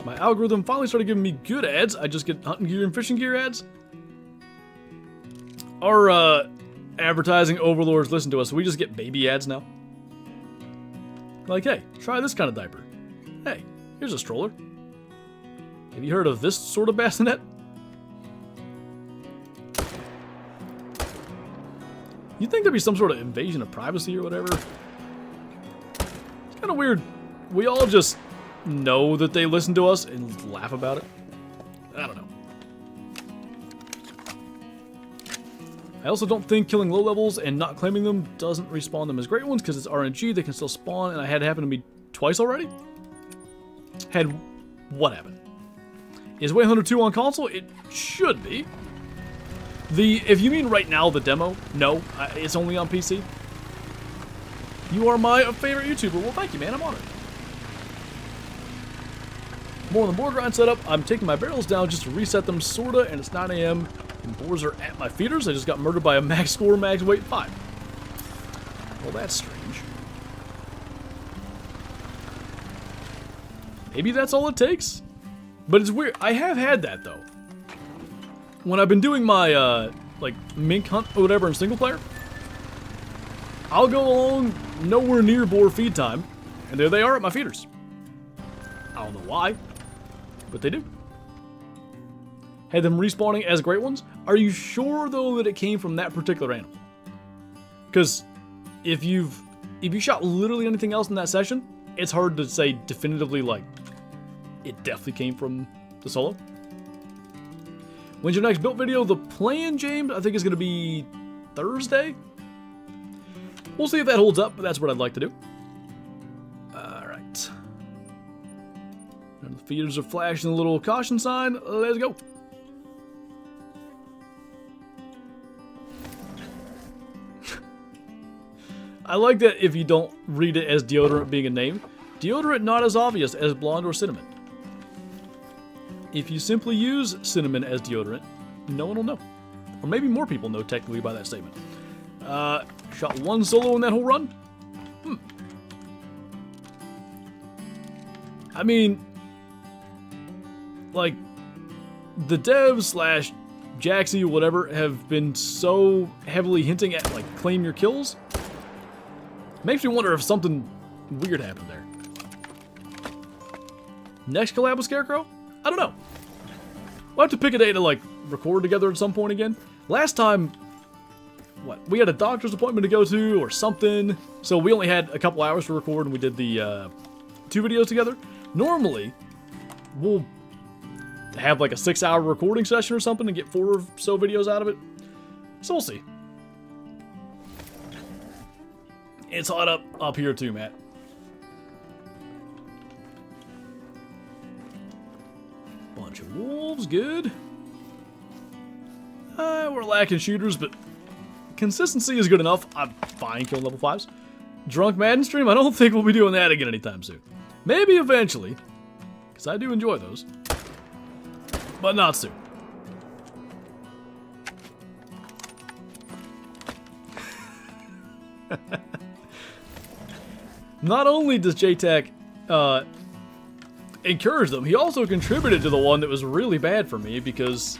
My algorithm finally started giving me good ads. I just get hunting gear and fishing gear ads. Our advertising overlords listen to us, so we just get baby ads now. Like, hey, try this kind of diaper. Hey, here's a stroller. Have you heard of this sort of bassinet? You'd think there'd be some sort of invasion of privacy or whatever. It's kind of weird. We all just know that they listen to us and laugh about it. I don't know. I also don't think killing low levels and not claiming them doesn't respawn them as great ones because it's RNG, they can still spawn, and I had it happen to me twice already. Had what happened? Is Way Hunter 2 on console? It should be. If you mean right now, the demo, no, it's only on PC. You are my favorite YouTuber. Well, thank you, man. I'm honored. More on the board grind setup. I'm taking my barrels down just to reset them, sorta, and it's 9 a.m. and boars are at my feeders. I just got murdered by a max score, max weight 5. Well, that's strange. Maybe that's all it takes? But it's weird. I have had that, though. When I've been doing my, like, mink hunt or whatever in single player, I'll go along nowhere near boar feed time, and there they are at my feeders. I don't know why, but they do. Had them respawning as great ones. Are you sure, though, that it came from that particular animal? Because if you shot literally anything else in that session, it's hard to say definitively, like, it definitely came from the solo. When's your next build video? The plan, James, I think is going to be Thursday. We'll see if that holds up, but that's what I'd like to do. Alright. And the feeders are flashing a little caution sign. Let's go. I like that if you don't read it as deodorant being a name. Deodorant not as obvious as blonde or cinnamon. If you simply use cinnamon as deodorant, no one will know. Or maybe more people know technically by that statement. Shot 1 solo in that whole run? I mean, like, the devs slash Jaxy or whatever have been so heavily hinting at, like, claim your kills. Makes me wonder if something weird happened there. Next collab with Scarecrow? I don't know. We'll have to pick a day to, like, record together at some point again. Last time, what? We had a doctor's appointment to go to or something. So we only had a couple hours to record and we did the 2 videos together. Normally, we'll have like a 6-hour recording session or something and get 4 or so videos out of it. So we'll see. It's hot up here too, Matt. Bunch of wolves, good. We're lacking shooters, but consistency is good enough. I'm fine killing level 5s. Drunk Madden stream? I don't think we'll be doing that again anytime soon. Maybe eventually, because I do enjoy those. But not soon. Not only does JTAC encourage them, he also contributed to the one that was really bad for me because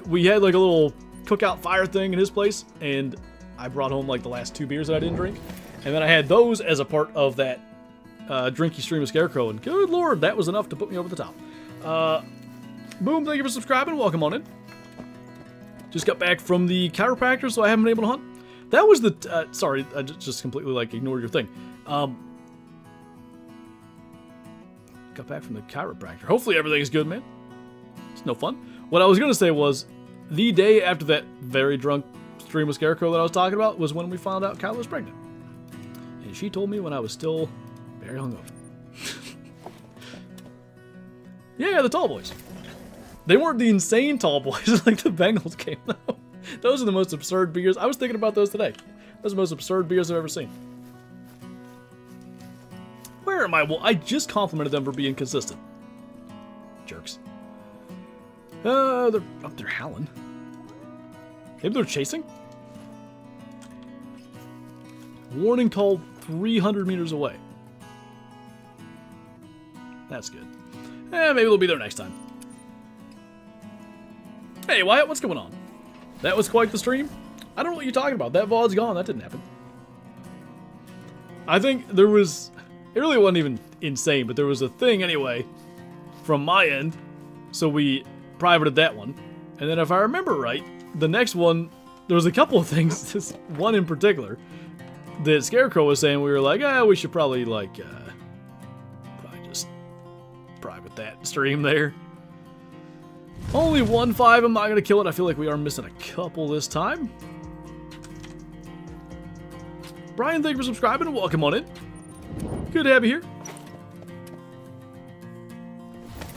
we had like a little cookout fire thing in his place, and I brought home like the last 2 beers that I didn't drink, and then I had those as a part of that drinky stream of Scarecrow, and good lord, that was enough to put me over the top. Boom, thank you for subscribing. Welcome on in. Just got back from the chiropractor, so I haven't been able to hunt. That was the... sorry, I just completely, like, ignored your thing. Got back from the chiropractor. Hopefully everything's good, man. It's no fun. What I was going to say was, the day after that very drunk stream with Scarecrow that I was talking about was when we found out Kyla was pregnant. And she told me when I was still very hungover. Yeah, the tall boys. They weren't the insane tall boys like the Bengals game, though. Those are the most absurd beers. I was thinking about those today. Those are the most absurd beers I've ever seen. Where am I? Well, I just complimented them for being consistent. Jerks. They're up there howling. Maybe they're chasing? Warning call 300 meters away. That's good. Maybe they'll be there next time. Hey, Wyatt, what's going on? That was quite the stream. I don't know what you're talking about. That VOD's gone. That didn't happen. I think there was... It really wasn't even insane, but there was a thing anyway from my end. So we privated that one. And then if I remember right, the next one, there was a couple of things. This one in particular that Scarecrow was saying. We were like, we should probably like... probably just private that stream there. Only 1-5, I'm not going to kill it. I feel like we are missing a couple this time. Brian, thank you for subscribing and welcome on in. Good to have you here.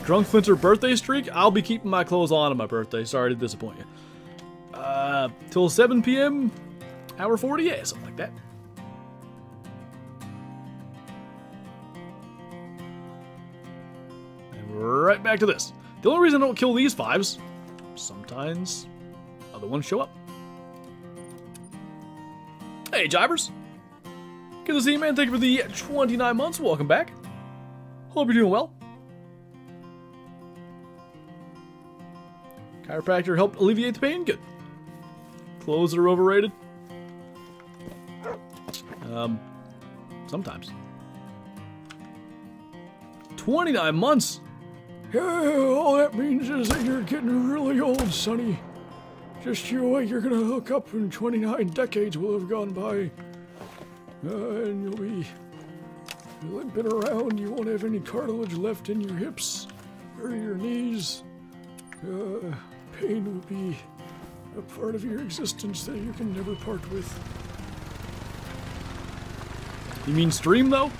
Drunk Flinter birthday streak? I'll be keeping my clothes on my birthday. Sorry to disappoint you. Till 7 p.m. Hour 40? Yeah, something like that. And right back to this. The only reason I don't kill these 5s, sometimes other ones show up. Hey, Jibers. Good to see you, man. Thank you for the 29 months. Welcome back. Hope you're doing well. Chiropractor helped alleviate the pain? Good. Clothes are overrated? Sometimes. 29 months? Yeah, all that means is that you're getting really old, Sonny. Just you wait, you're gonna hook up and 29 decades will have gone by. And you'll be limping around, you won't have any cartilage left in your hips or your knees. Pain will be a part of your existence that you can never part with. You mean stream, though?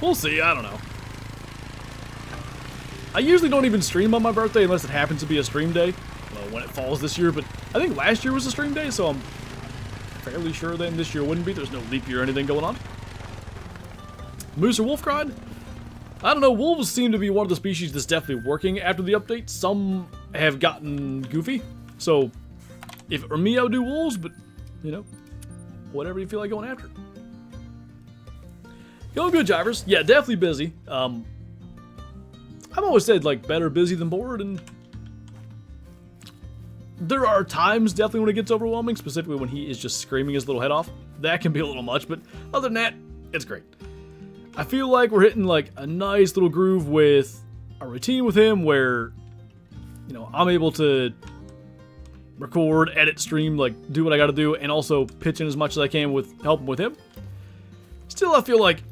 We'll see, I don't know. I usually don't even stream on my birthday unless it happens to be a stream day. Well, when it falls this year, but I think last year was a stream day, so I'm fairly sure then this year wouldn't be. There's no leap year or anything going on. Moose or wolf cried? I don't know, wolves seem to be one of the species that's definitely working after the update. Some have gotten goofy, so if it were me, I would do wolves, but, you know, whatever you feel like going after. Going good, Jivers. Yeah, definitely busy. I've always said, like, better busy than bored, and there are times, definitely, when it gets overwhelming, specifically when he is just screaming his little head off. that can be a little much, but other than that, it's great. I feel like we're hitting like a nice little groove with a routine with him where, you know, I'm able to record, edit, stream, like do what I got to do, and also pitch in as much as I can with helping with him. Still, I feel like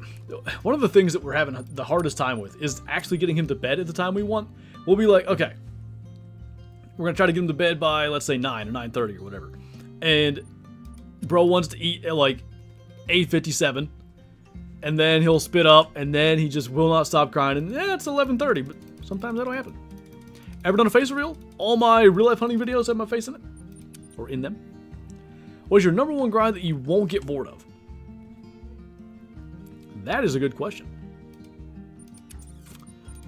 one of the things that we're having the hardest time with is actually getting him to bed at the time we want. We'll be like, okay, we're gonna try to get him to bed by, let's say, 9 or 9:30 or whatever, and bro wants to eat at like 8:57, and then he'll spit up, and then he just will not stop crying, and it's 11:30, but sometimes that'll happen. Ever done a face reveal? All my real-life hunting videos have my face in it, or in them. What is your number one grind that you won't get bored of? That is a good question.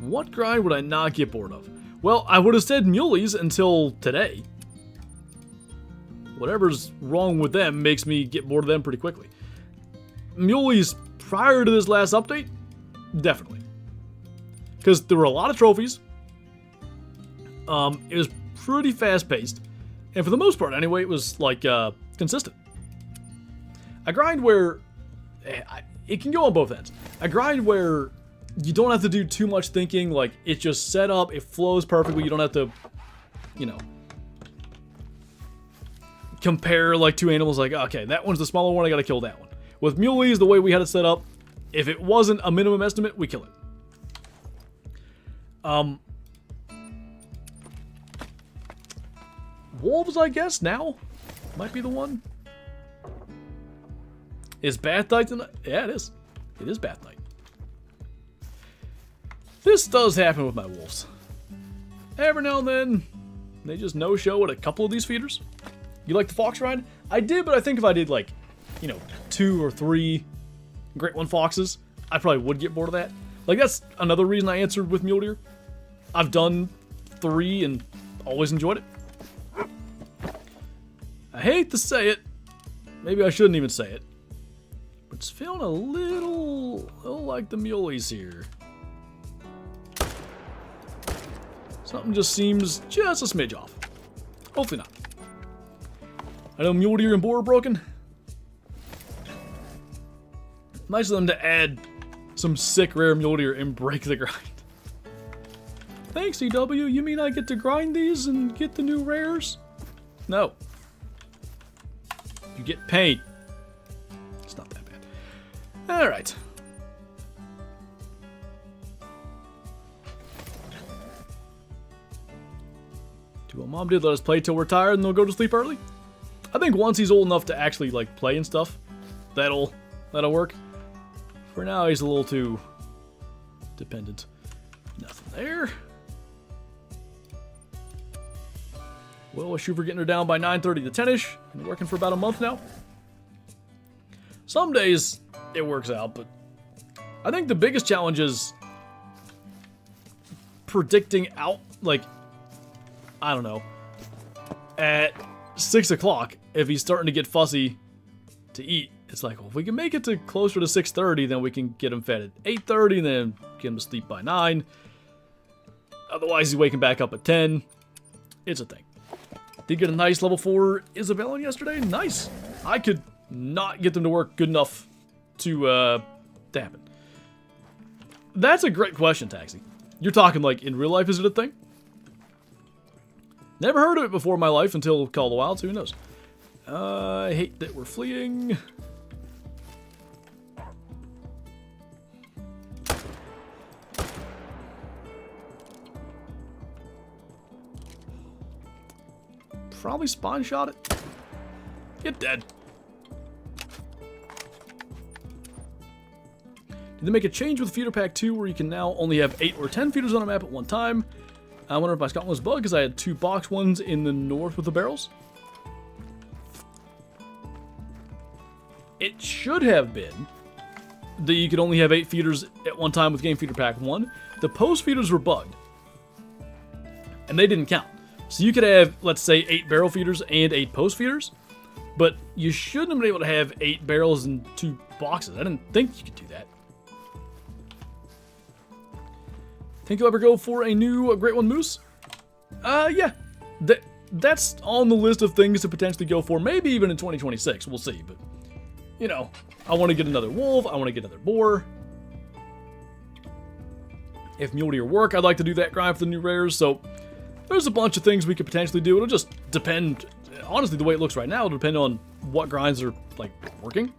What grind would I not get bored of? Well, I would have said mulies until today. Whatever's wrong with them makes me get bored of them pretty quickly. Mulies prior to this last update? Definitely. Because there were a lot of trophies. It was pretty fast-paced. And for the most part, anyway, it was, like, consistent. A grind where... it can go on both ends. A grind where you don't have to do too much thinking, like, it's just set up, it flows perfectly, you don't have to, you know, compare, like, two animals, like, okay, that one's the smaller one, I gotta kill that one. With mulies, the way we had it set up, if it wasn't a minimum estimate, we kill it. Wolves, I guess, now might be the one. Is Bath Night tonight? Yeah, it is. It is Bath Night. This does happen with my wolves. Every now and then, they just no-show at a couple of these feeders. You like the fox ride? I did, but I think if I did, like, you know, 2 or 3 Great One foxes, I probably would get bored of that. Like, that's another reason I answered with mule deer. I've done 3 and always enjoyed it. I hate to say it. Maybe I shouldn't even say it. But it's feeling a little like the mulies here. Something just seems just a smidge off. Hopefully not. I know mule deer and boar are broken. Nice of them to add some sick rare mule deer and break the grind. Thanks, EW. You mean I get to grind these and get the new rares? No. You get paid. It's not that bad. Alright. Well, Mom did let us play till we're tired and they'll go to sleep early. I think once he's old enough to actually, like, play and stuff, that'll work. For now, he's a little too dependent. Nothing there. Well, I shoot for getting her down by 9:30 to 10-ish. Been working for about a month now. Some days it works out, but I think the biggest challenge is predicting out, like, I don't know, at 6 o'clock, if he's starting to get fussy to eat, it's like, well, if we can make it to closer to 6:30, then we can get him fed at 8:30, and then get him to sleep by 9. Otherwise, he's waking back up at 10. It's a thing. Did get a nice level 4 Isabella yesterday. Nice. I could not get them to work good enough to happen. That's a great question, Taxi. You're talking, like, in real life, is it a thing? Never heard of it before in my life until Call of the Wild, so who knows? I hate that we're fleeing. Probably spawn shot it. Get dead. Did they make a change with Feeder Pack 2 where you can now only have 8 or 10 feeders on a map at one time? I wonder if my Scotland was bugged because I had 2 box ones in the north with the barrels. It should have been that you could only have 8 feeders at one time with Game Feeder Pack 1. The post feeders were bugged. And they didn't count. So you could have, let's say, 8 barrel feeders and 8 post feeders. But you shouldn't have been able to have 8 barrels and 2 boxes. I didn't think you could do that. Think you'll ever go for a new Great One Moose? Yeah. That's on the list of things to potentially go for. Maybe even in 2026. We'll see. But you know, I want to get another wolf. I want to get another boar. If mule deer work, I'd like to do that grind for the new rares. So there's a bunch of things we could potentially do. It'll just depend. Honestly, the way it looks right now, it'll depend on what grinds are, like, working.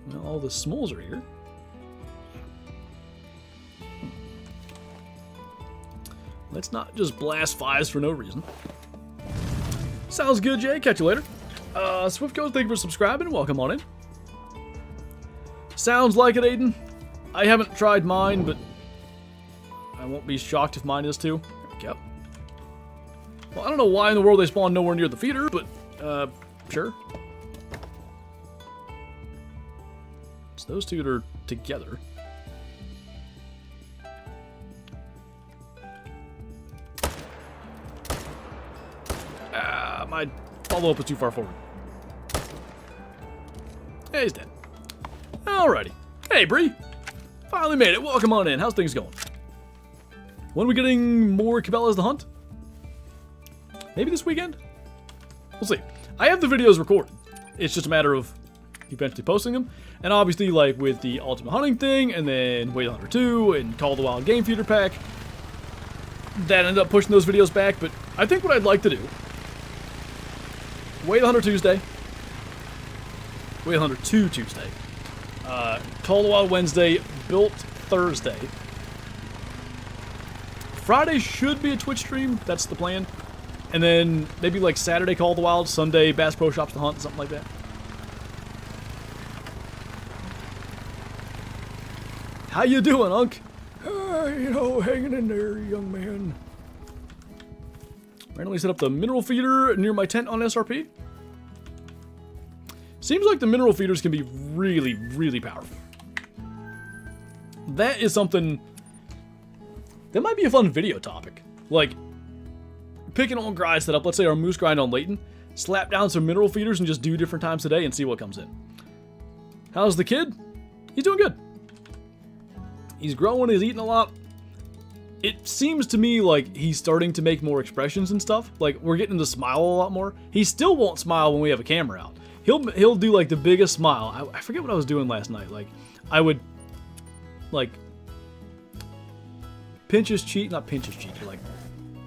Well, all the smalls are here. Let's not just blast fives for no reason. Sounds good, Jay. Catch you later. Swift Coast, thank you for subscribing. Welcome on in. Sounds like it, Aiden. I haven't tried mine, but I won't be shocked if mine is too. There we go. Well, I don't know why in the world they spawn nowhere near the feeder, but, sure. It's those two that are together. My follow-up was too far forward. Yeah, he's dead. Alrighty. Hey, Bree. Finally made it. Welcome on in. How's things going? When are we getting more Cabela's to hunt? Maybe this weekend? We'll see. I have the videos recorded. It's just a matter of eventually posting them. And obviously, like with the Ultimate Hunting thing, and then Whale Hunter 2, and Call of the Wild Game Feeder Pack, that ended up pushing those videos back. But I think what I'd like to do, Whale Hunter Tuesday, Whale Hunter 2 Tuesday, Call of the Wild Wednesday, Built Thursday. Friday should be a Twitch stream, that's the plan. And then maybe like Saturday Call of the Wild, Sunday Bass Pro Shops to hunt, something like that. How you doing, Unc? You know, hanging in there, young man. Randomly set up the mineral feeder near my tent on SRP. Seems like the mineral feeders can be really, really powerful. That is something that might be a fun video topic. Like, pick an old grind setup, let's say our moose grind on Layton, slap down some mineral feeders and just do different times a day and see what comes in. How's the kid? He's doing good. He's growing, he's eating a lot. It seems to me like he's starting to make more expressions and stuff. Like, we're getting him to smile a lot more. He still won't smile when we have a camera out. He'll do, like, the biggest smile. I forget what I was doing last night. Like, I would, like, pinch his cheek. Not pinch his cheek, but, like,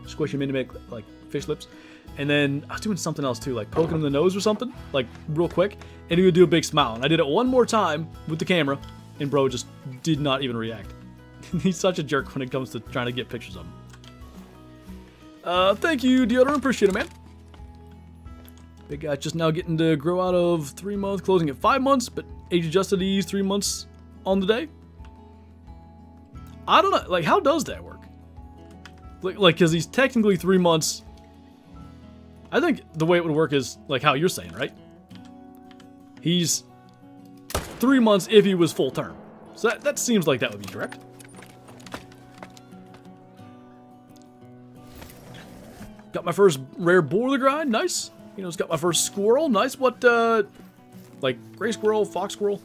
squish him in to make, like, fish lips. And then I was doing something else, too. Like, poking him in the nose or something. Like, real quick. And he would do a big smile. And I did it one more time with the camera. And bro just did not even react. He's such a jerk when it comes to trying to get pictures of him. Thank you, Deodorant. Appreciate it, man. Big guy just now getting to grow out of 3 months, closing at 5 months, but age adjusted these 3 months on the day. I don't know, like, how does that work? Like, because he's technically 3 months. I think the way it would work is, like, how you're saying, right? He's 3 months if he was full term. So that seems like that would be correct. Got my first rare boar to grind. Nice. You know, it's got my first squirrel. Nice. What, like, gray squirrel, fox squirrel?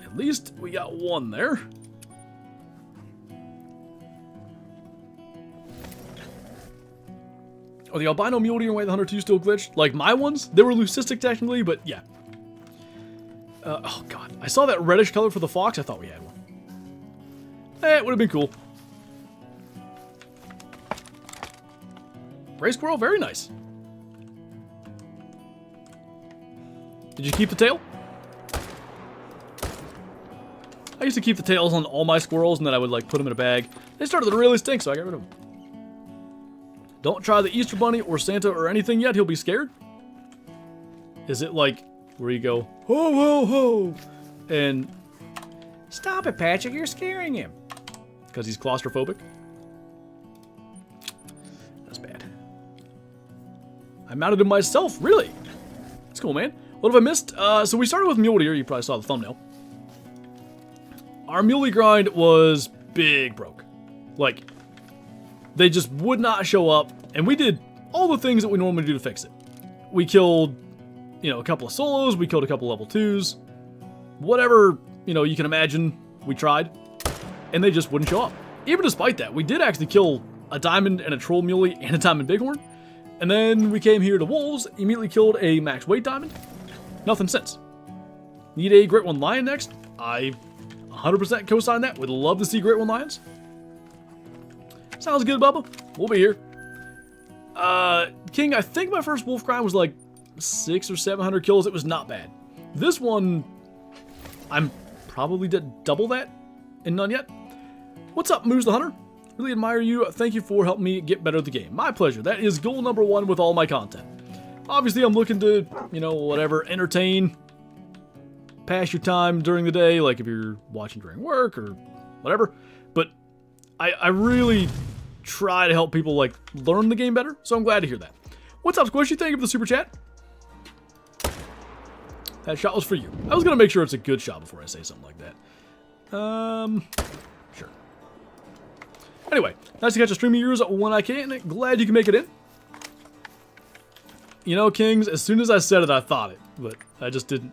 At least we got one there. Oh, the albino mule deer and Whale Hunter 2 still glitched? Like my ones? They were leucistic technically, but yeah. Oh god. I saw that reddish color for the fox. I thought we had one. It would have been cool. Gray squirrel, very nice. Did you keep the tail? I used to keep the tails on all my squirrels and then I would like put them in a bag. They started to really stink, so I got rid of them. Don't try the Easter Bunny or Santa or anything yet, he'll be scared. Is it like where you go, ho ho ho, and stop it, Patrick, you're scaring him. Because he's claustrophobic. That's bad. I mounted him myself, really? That's cool, man. What have I missed? So we started with mule deer, you probably saw the thumbnail. Our muley grind was big broke. Like, they just would not show up, and we did all the things that we normally do to fix it. We killed, you know, a couple of solos, we killed a couple of level 2s, whatever, you know, you can imagine, we tried, and they just wouldn't show up. Even despite that, we did actually kill a diamond and a troll muley and a diamond bighorn, And then we came here to wolves, immediately killed a max weight diamond. Nothing since. Need a Great One Lion next. I 100% co-sign that. Would love to see Great One Lions. Sounds good, Bubba. We'll be here. King, I think my first wolf grind was like 600 or 700 kills. It was not bad. This one, I'm probably did double that and none yet. What's up, Moose the Hunter? Really admire you. Thank you for helping me get better at the game. My pleasure. That is goal number 1 with all my content. Obviously, I'm looking to, you know, whatever, entertain, pass your time during the day, like if you're watching during work or whatever. But I really try to help people, like, learn the game better, so I'm glad to hear that. What's up, Squishy? Thank you for the super chat. That shot was for you. I was going to make sure it's a good shot before I say something like that. Sure. Anyway, nice to catch a stream of yours when I can. Glad you can make it in. You know, Kings, as soon as I said it, I thought it, but I just didn't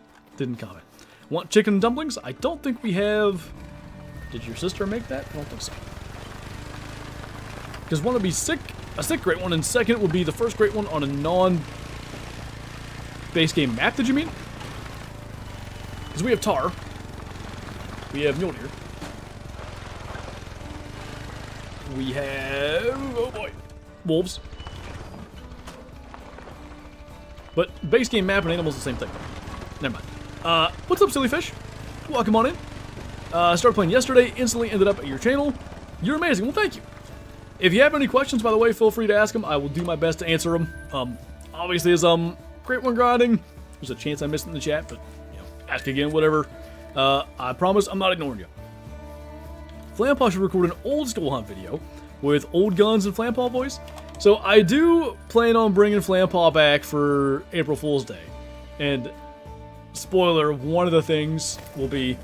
comment. Want chicken dumplings? I don't think we have... Did your sister make that? I don't think so. Because one would be a sick great one, and second would be the first great one on a non-base game map, did you mean? Because we have tar. We have mule deer. We have... Oh boy. Wolves. But base game map and animals the same thing. Never mind. What's up, silly fish? Welcome on in. Started playing yesterday, instantly ended up at your channel. You're amazing. Well, thank you. If you have any questions, by the way, feel free to ask them. I will do my best to answer them. Obviously, as great one grinding, there's a chance I missed it in the chat, but you know, ask again, whatever. I promise I'm not ignoring you. Flampaw should record an old school hunt video with old guns and Flampaw voice. So I do plan on bringing Flampaw back for April Fool's Day. And spoiler, one of the things will be...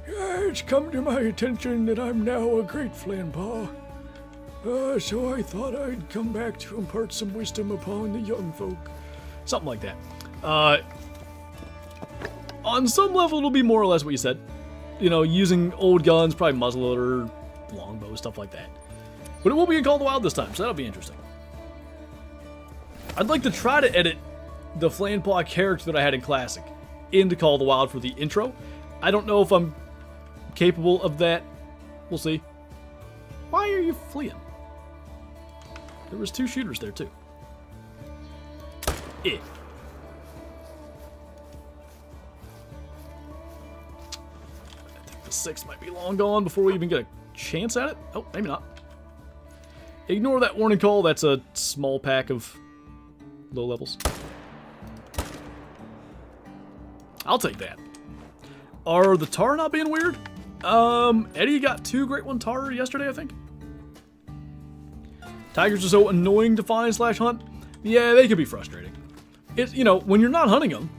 It's come to my attention that I'm now a great Flampaw. So I thought I'd come back to impart some wisdom upon the young folk. Something like that. On some level, it'll be more or less what you said. You know, using old guns, probably muzzleloader, longbow, stuff like that. But it will be in Call of the Wild this time, so that'll be interesting. I'd like to try to edit the Flampaw character that I had in Classic into Call of the Wild for the intro. I don't know if I'm capable of that. We'll see. Why are you fleeing? There was 2 shooters there, too. I think the 6 might be long gone before we even get a chance at it. Oh, maybe not. Ignore that warning call. That's a small pack of low levels. I'll take that. Are the tar not being weird? Eddie got 2 Great One tar yesterday, I think. Tigers are so annoying to find / hunt. Yeah, they can be frustrating. It's, you know, when you're not hunting them,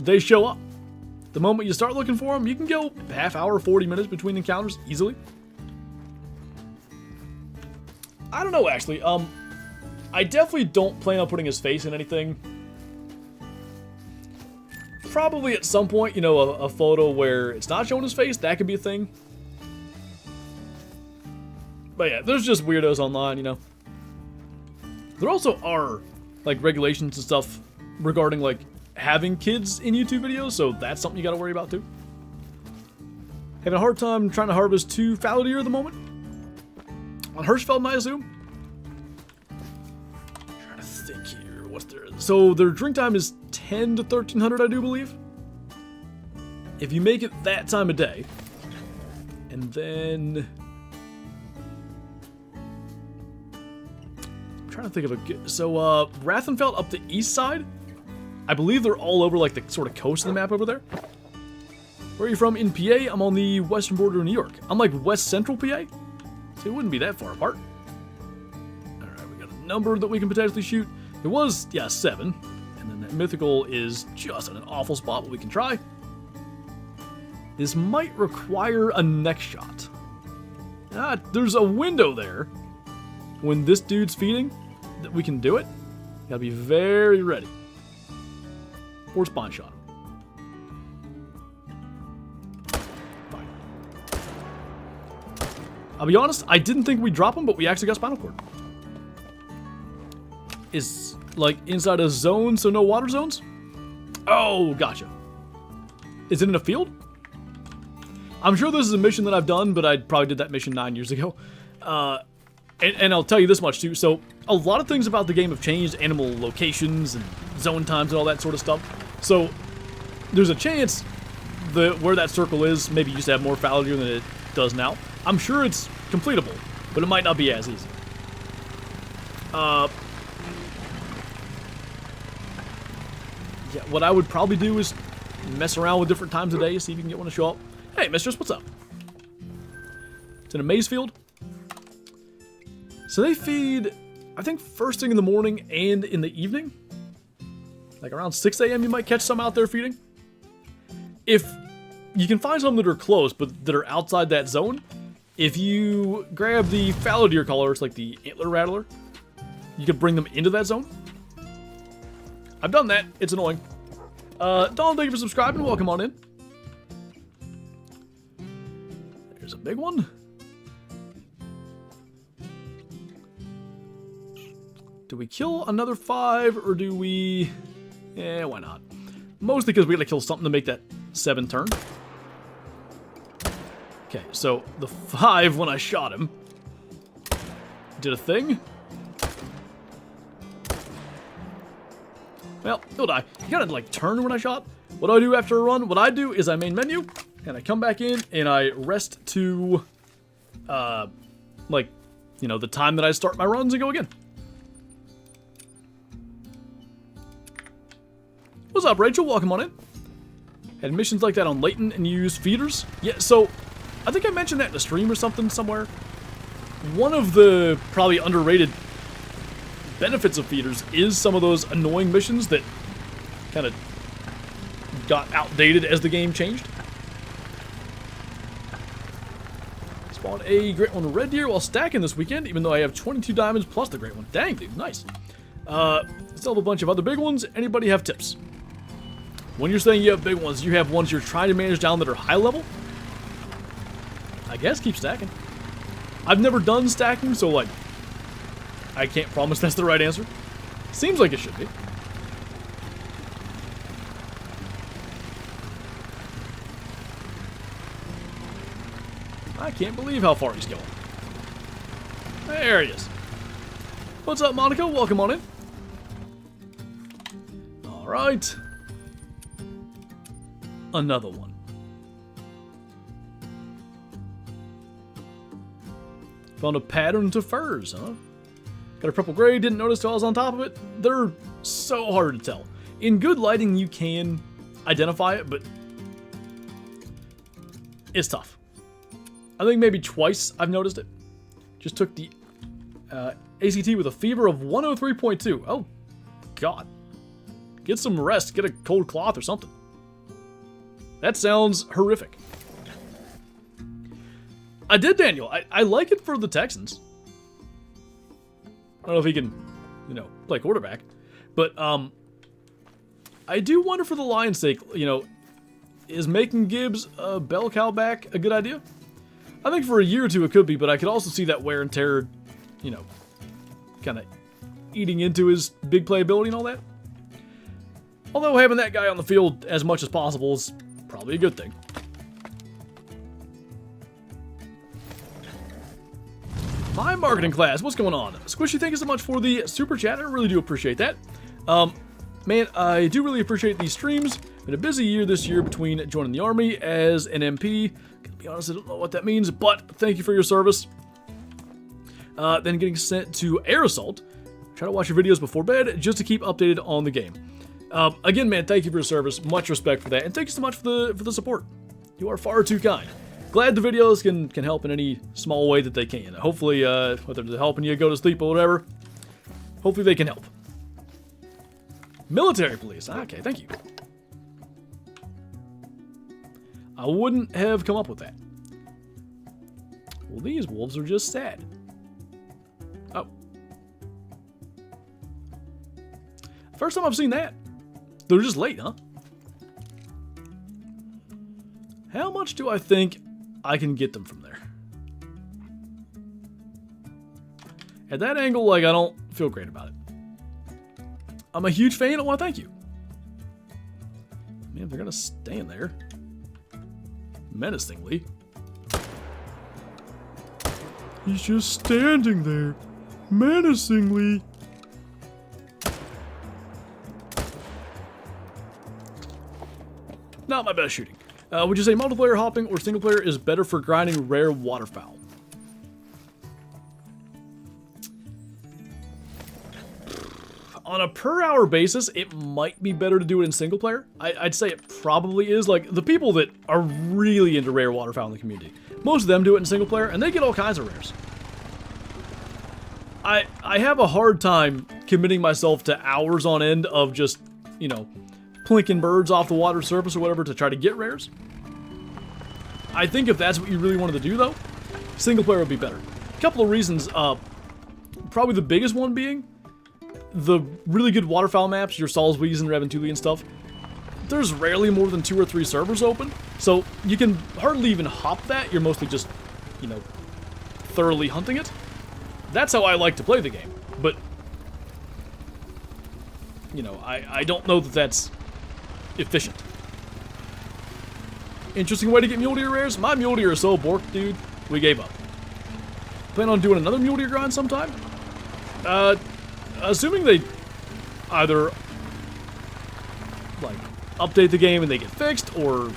they show up. The moment you start looking for them, you can go half hour, 40 minutes between encounters easily. I don't know, actually. I definitely don't plan on putting his face in anything. Probably at some point, you know, a photo where it's not showing his face, that could be a thing. But yeah, there's just weirdos online, you know. There also are, like, regulations and stuff regarding, like, having kids in YouTube videos, so that's something you gotta worry about, too. Having a hard time trying to harvest 2 fallow deer at the moment. On Hirschfeld, I assume? I'm trying to think here. What's their... So, their drink time is 10 to 1300, I do believe. If you make it that time of day, and then... I'm trying to think of a good... So, Rathenfeld up the east side? I believe they're all over, like, the sort of coast of the map over there. Where are you from? In PA? I'm on the western border of New York. I'm, like, west central PA? So it wouldn't be that far apart. Alright, we got a number that we can potentially shoot. It was, yeah, 7. And then that mythical is just in an awful spot, but we can try. This might require a neck shot. Ah, there's a window there. When this dude's feeding, that we can do it. Gotta be very ready. Or spawn shot. Fine. I'll be honest, I didn't think we'd drop him, but we actually got spinal cord. like inside a zone, so no water zones? Oh, gotcha. Is it in a field? I'm sure this is a mission that I've done, but I probably did that mission 9 years ago. And I'll tell you this much too. So a lot of things about the game have changed, animal locations and zone times and all that sort of stuff. So there's a chance that where that circle is maybe used to have more fallow deer than it does now. I'm sure it's completable, but it might not be as easy. Yeah, what I would probably do is mess around with different times of day, see if you can get one to show up. Hey, mistress, what's up? It's in a maize field. So they feed, I think, first thing in the morning and in the evening. Like around 6 a.m. you might catch some out there feeding. If you can find some that are close, but that are outside that zone, if you grab the fallow deer collars, like the antler rattler, you could bring them into that zone. I've done that. It's annoying. Don, thank you for subscribing. Welcome on in. There's a big one. Do we kill another 5, or do we... Eh, why not? Mostly because we gotta kill something to make that 7 turn. Okay, so the 5, when I shot him, did a thing. Well, he'll die. He gotta, like, turn when I shot. What do I do after a run? What I do is I main menu, and I come back in, and I rest to, like, you know, the time that I start my runs and go again. What's up, Rachel? Welcome on in. Had missions like that on Layton and use feeders. Yeah, so I think I mentioned that in a stream or something somewhere. One of the probably underrated benefits of feeders is some of those annoying missions that kind of got outdated as the game changed. Spawned a great one red deer while stacking this weekend, even though I have 22 diamonds plus the great one. Dang, dude, nice. Still have a bunch of other big ones. Anybody have tips? When you're saying you have big ones, you have ones you're trying to manage down that are high level? I guess keep stacking. I've never done stacking, so like, I can't promise that's the right answer. Seems like it should be. I can't believe how far he's going. There he is. What's up, Monica? Welcome on in. Alright. Another one. Found a pattern to furs, huh? Got a purple gray, didn't notice till I was on top of it. They're so hard to tell. In good lighting, you can identify it, but it's tough. I think maybe twice I've noticed it. Just took the ACT with a fever of 103.2. Oh, God. Get some rest. Get a cold cloth or something. That sounds horrific. I did, Daniel. I like it for the Texans. I don't know if he can, you know, play quarterback. But, I do wonder for the Lions' sake, you know, is making Gibbs a bell cow back a good idea? I think for a year or two it could be, but I could also see that wear and tear, you know, kind of eating into his big playability and all that. Although having that guy on the field as much as possible is probably a good thing. My marketing class, what's going on? Squishy, thank you so much for the super chat. I really do appreciate that. Man, I do really appreciate these streams. Been a busy year this year between joining the army as an MP. Gonna be honest, I don't know what that means, but thank you for your service. Then getting sent to Air Assault. Try to watch your videos before bed just to keep updated on the game. Again, man, thank you for your service. Much respect for that, and thank you so much for the support. You are far too kind. Glad the videos can help in any small way that they can. Hopefully, whether they're helping you go to sleep or whatever, hopefully they can help. Military police. Okay, thank you. I wouldn't have come up with that. Well, these wolves are just sad. Oh. First time I've seen that. They're just late, huh? How much do I think I can get them from there? At that angle, like, I don't feel great about it. I'm a huge fan. I want to thank you. Man, they're gonna stand there menacingly. He's just standing there menacingly. Not my best shooting. Would you say multiplayer hopping or single player is better for grinding rare waterfowl? On a per hour basis, it might be better to do it in single player. I'd say it probably is. Like, the people that are really into rare waterfowl in the community, most of them do it in single player, and they get all kinds of rares. I have a hard time committing myself to hours on end of just, you know, plinking birds off the water surface or whatever to try to get rares. I think if that's what you really wanted to do, though, single player would be better. A couple of reasons. Probably the biggest one being the really good waterfowl maps, your Salisbury's and Reventuli and stuff. There's rarely more than 2 or 3 servers open, so you can hardly even hop that. You're mostly just, you know, thoroughly hunting it. That's how I like to play the game, but, you know, I don't know that that's efficient. Interesting way to get mule deer rares. My mule deer are so borked, dude. We gave up. Plan on doing another mule deer grind sometime? Assuming they either, like, update the game and they get fixed, or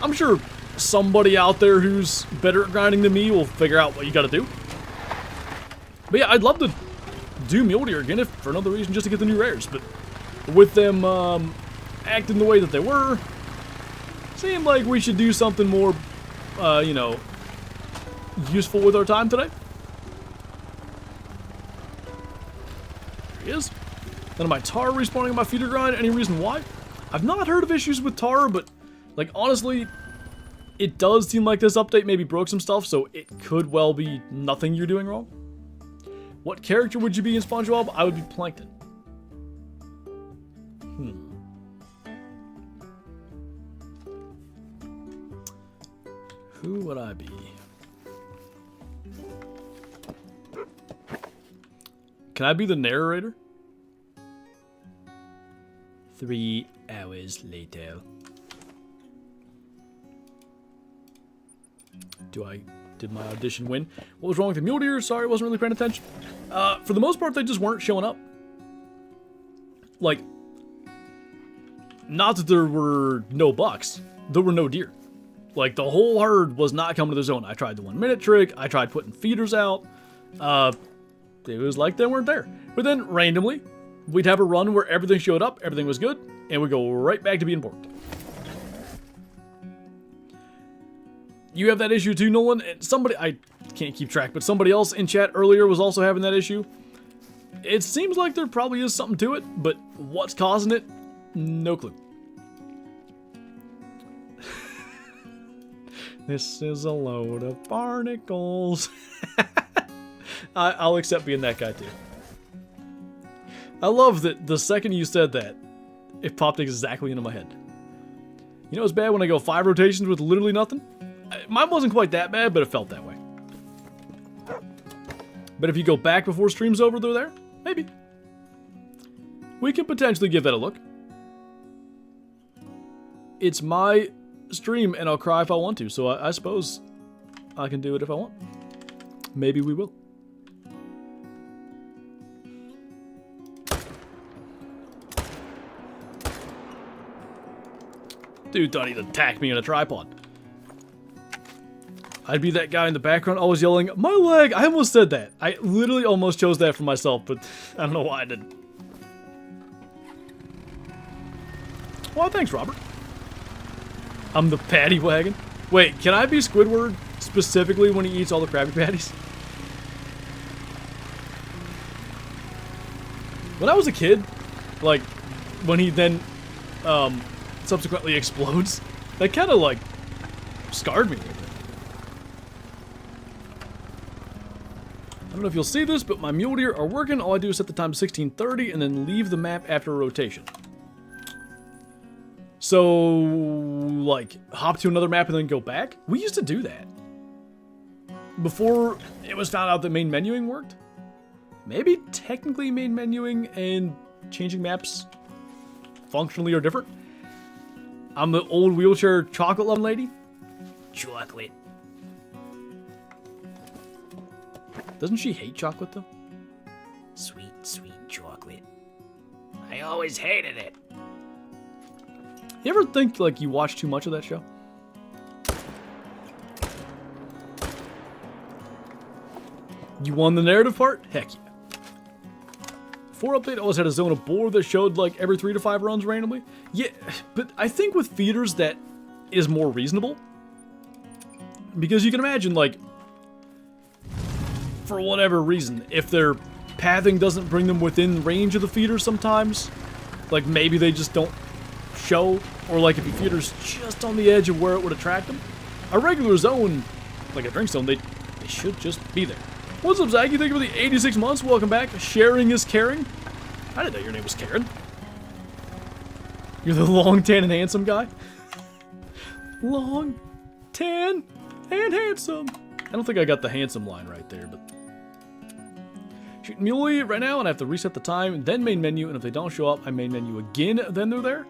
I'm sure somebody out there who's better at grinding than me will figure out what you gotta do. But yeah, I'd love to do mule deer again, if for another reason, just to get the new rares. But with them acting the way that they were, seemed like we should do something more, you know, useful with our time today. There he is. None of my tar respawning on my feeder grind. Any reason why? I've not heard of issues with tar, but, like, honestly, it does seem like this update maybe broke some stuff, so it could well be nothing you're doing wrong. What character would you be in SpongeBob? I would be Plankton. Who would I be? Can I be the narrator? 3 hours later. Did my audition win? What was wrong with the mule deer? Sorry, I wasn't really paying attention. For the most part, they just weren't showing up. Like, not that there were no bucks. There were no deer. Like, the whole herd was not coming to the zone. I tried the 1-minute trick. I tried putting feeders out. It was like they weren't there. But then, randomly, we'd have a run where everything showed up, everything was good, and we'd go right back to being borked. You have that issue too, Nolan? And somebody, I can't keep track, but somebody else in chat earlier was also having that issue. It seems like there probably is something to it, but what's causing it? No clue. This is a load of barnacles. I'll accept being that guy too. I love that the second you said that, it popped exactly into my head. You know it's bad when I go 5 rotations with literally nothing? Mine wasn't quite that bad, but it felt that way. But if you go back before stream's over, they're there? Maybe. We can potentially give that a look. It's my stream, and I'll cry if I want to, so I suppose I can do it if I want. Maybe we will. Dude thought he'd attack me on a tripod. I'd be that guy in the background always yelling, "My leg!" I almost said that. I literally almost chose that for myself, but I don't know why I didn't. Well, thanks, Robert. I'm the patty wagon. Wait, can I be Squidward specifically when he eats all the Krabby Patties? When I was a kid, like, when he then subsequently explodes, that kind of, like, scarred me a little bit. I don't know if you'll see this, but my mule deer are working. All I do is set the time to 16:30 and then leave the map after a rotation. So, like, hop to another map and then go back? We used to do that. Before it was found out that main menuing worked. Maybe technically main menuing and changing maps functionally are different. I'm the old wheelchair chocolate loving lady. Chocolate. Doesn't she hate chocolate though? Sweet, sweet chocolate. I always hated it. You ever think like you watch too much of that show? You won the narrative part? Heck yeah. 4 update always had a zone of bore that showed like every 3 to 5 runs randomly. Yeah, but I think with feeders that is more reasonable. Because you can imagine like, for whatever reason, if their pathing doesn't bring them within range of the feeder sometimes, like maybe they just don't show, or like if your feeder's just on the edge of where it would attract them, a regular zone, like a drink zone, they should just be there. What's up, Zach? You thank you for the 86 months. Welcome back. Sharing is caring. I didn't know your name was Karen. You're the long, tan, and handsome guy? Long, tan, and handsome. I don't think I got the handsome line right there, but... Shooting Mule right now, and I have to reset the time, then main menu, and if they don't show up, I main menu again, then they're there?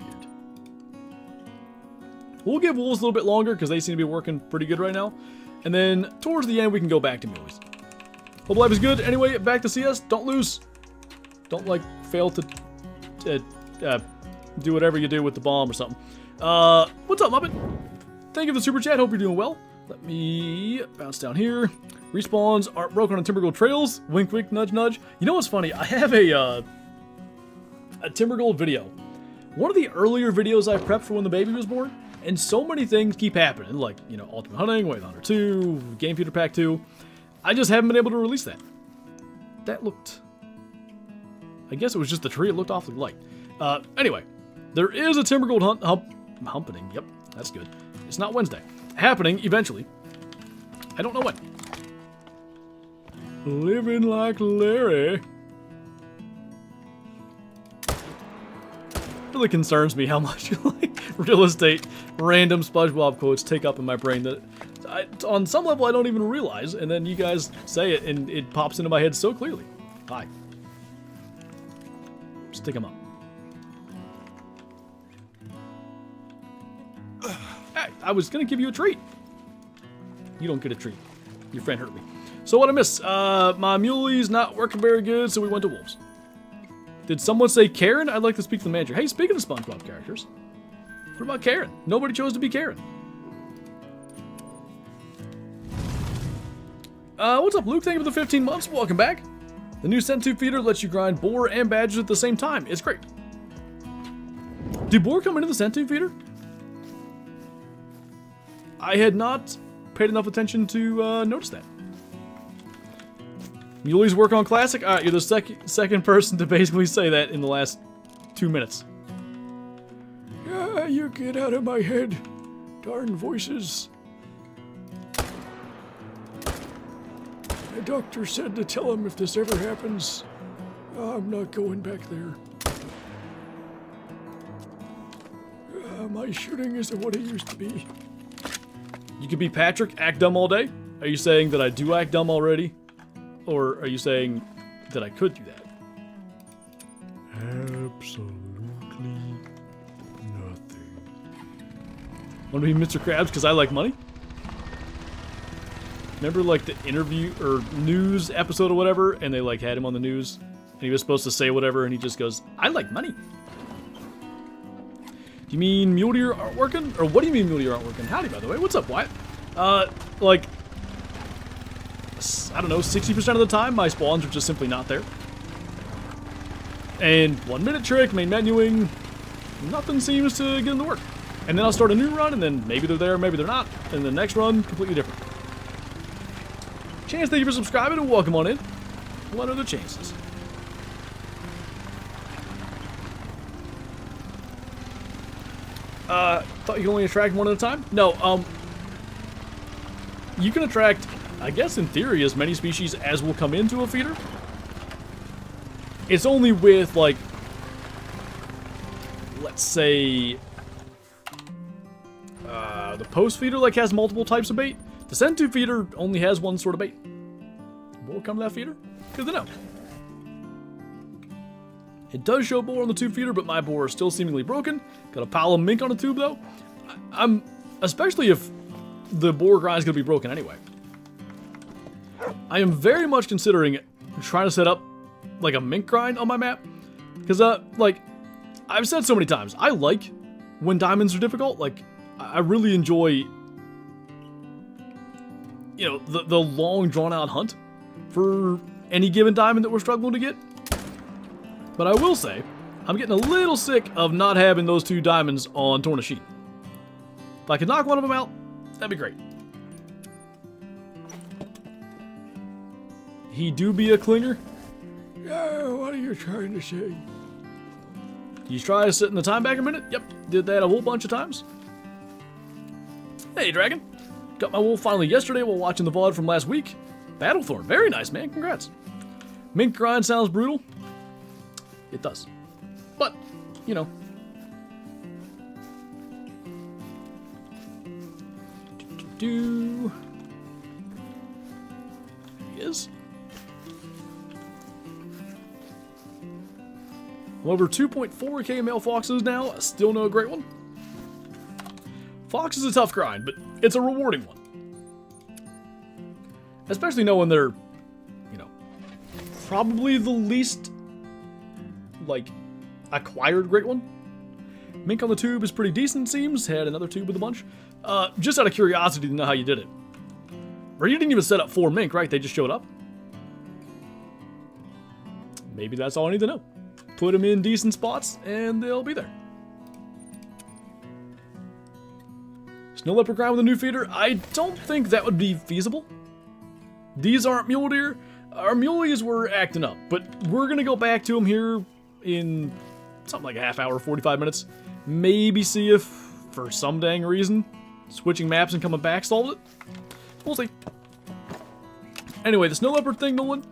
Weird. We'll give Wolves a little bit longer, because they seem to be working pretty good right now. And then, towards the end, we can go back to Muleys. Hope life is good. Anyway, back to CS. Don't lose. Don't, like, fail to do whatever you do with the bomb or something. What's up, Muppet? Thank you for the super chat. Hope you're doing well. Let me bounce down here. Respawns aren't broken on Timber Gold trails. Wink, wink, nudge, nudge. You know what's funny? I have a Timber Gold video. One of the earlier videos I prepped for when the baby was born. And so many things keep happening. Like, you know, Ultimate Hunting, Wave Hunter 2, Game Feeder Pack 2. I just haven't been able to release that. That looked... I guess it was just the tree. It looked awfully light. Anyway, there is a Timber Gold humpening. Yep, that's good. It's not Wednesday. Happening eventually. I don't know when. Living like Larry. Really concerns me how much like real estate random SpongeBob quotes take up in my brain that on some level I don't even realize, and then you guys say it and it pops into my head so clearly. Hi. Stick him up. Hey, I was gonna give you a treat. You don't get a treat. Your friend hurt me. So what I miss? My Mule's not working very good, so we went to Wolves. Did someone say Karen? I'd like to speak to the manager. Hey, speaking of SpongeBob characters, what about Karen? Nobody chose to be Karen. What's up, Luke? Thank you for the 15 months. Welcome back. The new Sent2 feeder lets you grind boar and badgers at the same time. It's great. Do boar come into the Sent2 feeder? I had not paid enough attention to notice that. Muleys work on classic? Alright, you're the second person to basically say that in the last 2 minutes. Yeah, you get out of my head. Darn voices. The doctor said to tell him if this ever happens, I'm not going back there. My shooting isn't what it used to be. You could be Patrick, act dumb all day? Are you saying that I do act dumb already? Or are you saying that I could do that? Absolutely nothing. Want to be Mr. Krabs because I like money? Remember like the interview or news episode or whatever, and they like had him on the news, and he was supposed to say whatever, and he just goes, I like money. Do you mean mule deer aren't working? Or what do you mean mule deer aren't working? Howdy, by the way. What's up, Wyatt? Like, I don't know, 60% of the time, my spawns are just simply not there. And 1 minute trick, main menuing, nothing seems to get in the work. And then I'll start a new run, and then maybe they're there, maybe they're not. And the next run, completely different. Chance, thank you for subscribing, and welcome on in. What are the chances? Thought you could only attract one at a time? No, you can attract, I guess in theory, as many species as will come into a feeder. It's only with, like, let's say, the post feeder, like, has multiple types of bait. The Sent2 feeder only has one sort of bait. Will it come to that feeder? Good to know. It does show boar on the tube feeder, but my boar is still seemingly broken. Got a pile of mink on the tube though. I'm, especially if the boar grind is going to be broken anyway. I am very much considering trying to set up like a mink grind on my map. Because, like, I've said so many times, I like when diamonds are difficult. Like, I really enjoy, you know, the long drawn-out hunt for any given diamond that we're struggling to get. But I will say, I'm getting a little sick of not having those 2 diamonds on Torn a Sheet. If I could knock one of them out, that'd be great. He do be a clinger. Yeah, what are you trying to say? You try to sit in the time back a minute? Yep, did that a whole bunch of times. Hey, Dragon. Got my wool finally yesterday while watching the VOD from last week. Battlethorn, very nice, man. Congrats. Mink grind sounds brutal. It does. But, you know. There he is. I'm over 2.4k male foxes now. Still no great one. Fox is a tough grind, but it's a rewarding one. Especially knowing they're, you know, probably the least, like, acquired great one. Mink on the tube is pretty decent, seems. Had another tube with a bunch. Just out of curiosity to know how you did it. Or you didn't even set up 4 mink, right? They just showed up? Maybe that's all I need to know. Put them in decent spots, and they'll be there. Snow leopard grind with a new feeder? I don't think that would be feasible. These aren't mule deer. Our mulies were acting up, but we're going to go back to them here in something like a half hour, 45 minutes. Maybe see if, for some dang reason, switching maps and coming back solved it. We'll see. Anyway, the snow leopard thing, Nolan.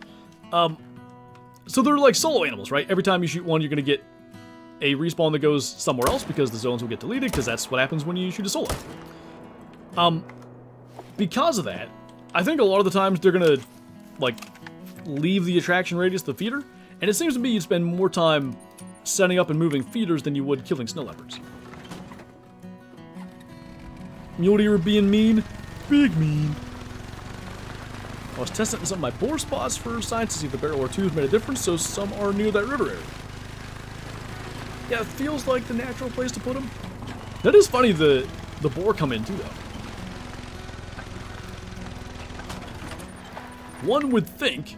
So they're like solo animals, right? Every time you shoot one, you're going to get a respawn that goes somewhere else because the zones will get deleted, because that's what happens when you shoot a solo. Because of that, I think a lot of the times they're going to, like, leave the attraction radius of the feeder, and it seems to me you'd spend more time setting up and moving feeders than you would killing snow leopards. Mule deer being mean. Big mean. I was testing some of my boar spots for science to see if the barrel or tubes made a difference, so some are near that river area. Yeah, it feels like the natural place to put them. That is funny, the boar come in too, though. One would think...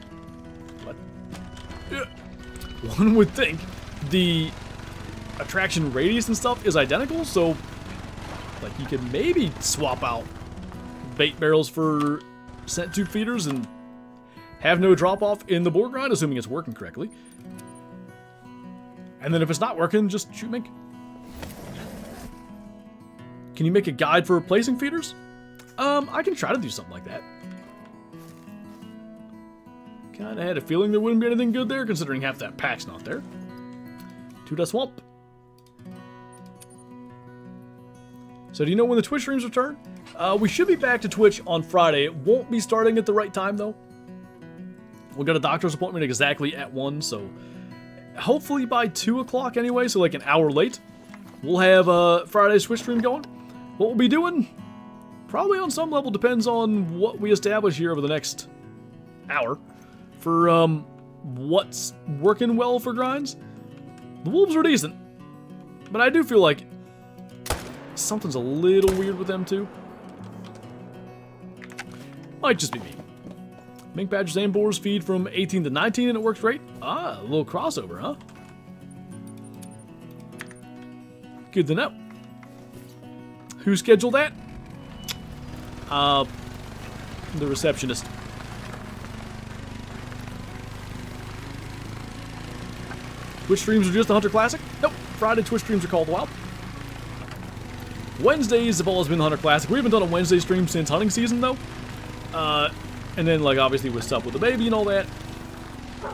What? One would think the attraction radius and stuff is identical, so... Like, you could maybe swap out bait barrels for scent tube feeders and have no drop-off in the boar grind, assuming it's working correctly. And then if it's not working, just shoot mink. Can you make a guide for replacing feeders? I can try to do something like that. Kinda had a feeling there wouldn't be anything good there, considering half that pack's not there. To the swamp. So do you know when the Twitch streams return? We should be back to Twitch on Friday. It won't be starting at the right time, though. We'll get a doctor's appointment exactly at 1, so... Hopefully by 2 o'clock anyway, so like an hour late. We'll have Friday's Twitch stream going. What we'll be doing? Probably on some level depends on what we establish here over the next hour. For, what's working well for grinds. The wolves are decent. But I do feel like something's a little weird with them, too. Might just be me. Mink badgers and boars feed from 18 to 19 and it works great. Ah, a little crossover, huh? Good to know. Who scheduled that? The receptionist. Twitch streams are just the Hunter Classic? Nope. Friday Twitch streams are called Wild. Wednesdays have always been the Hunter Classic. We haven't done a Wednesday stream since hunting season, though. And then, like, obviously with Sup with the Baby and all that.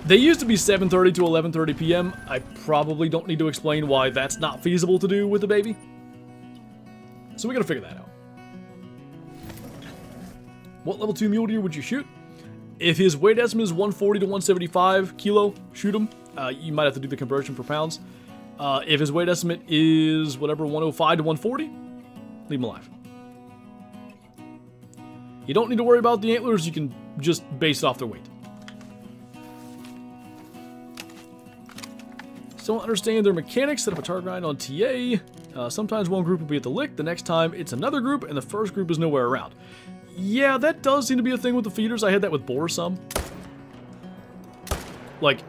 They used to be 7:30 to 11:30 p.m. I probably don't need to explain why that's not feasible to do with the baby. So we gotta figure that out. What level 2 mule deer would you shoot? If his weight estimate is 140 to 175 kilo, shoot him. you might have to do the conversion for pounds. If his weight estimate is whatever, 105 to 140, leave him alive. You don't need to worry about the antlers, you can just base it off their weight. Still don't understand their mechanics. Set up a tar grind on TA. Sometimes one group will be at the lick, the next time it's another group, and the first group is nowhere around. Yeah, that does seem to be a thing with the feeders. I had that with boar some. Like,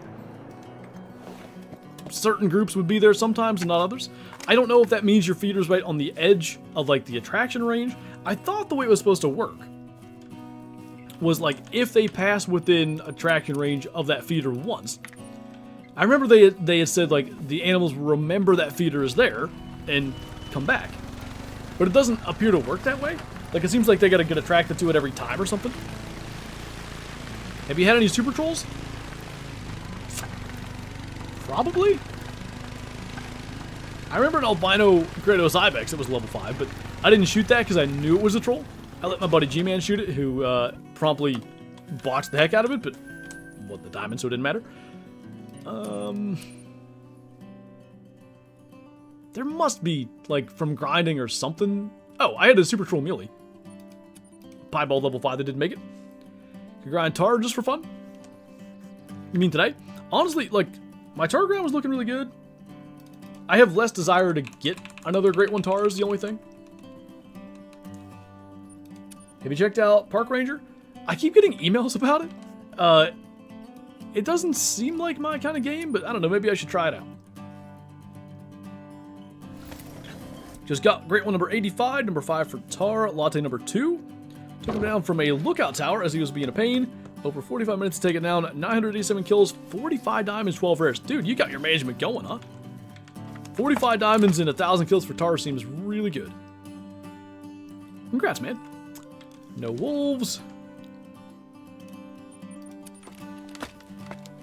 certain groups would be there sometimes and not others. I don't know if that means your feeder's right on the edge of, like, the attraction range. I thought the way it was supposed to work was, like, if they pass within attraction range of that feeder once. I remember they had said, like, the animals remember that feeder is there and come back. But it doesn't appear to work that way. Like, it seems like they gotta get attracted to it every time or something. Have you had any super trolls? Probably. I remember an albino Kratos ibex that was level 5, but I didn't shoot that because I knew it was a troll. I let my buddy G-Man shoot it, who promptly boxed the heck out of it, but what, the diamond, so it didn't matter. There must be, like, from grinding or something. Oh, I had a super troll muley. Piebald level 5 that didn't make it. Could grind tar just for fun. You mean today? Honestly, like, my tar grind was looking really good. I have less desire to get another great one tar is the only thing. Have you checked out Park Ranger? I keep getting emails about it. It doesn't seem like my kind of game, but I don't know, maybe I should try it out. Just got great one number 85, number 5 for tar, latte number 2. Took him down from a lookout tower as he was being a pain. Over 45 minutes to take it down, 987 kills, 45 diamonds, 12 rares. Dude, you got your management going, huh? 45 diamonds and 1,000 kills for tar seems really good. Congrats, man. No wolves.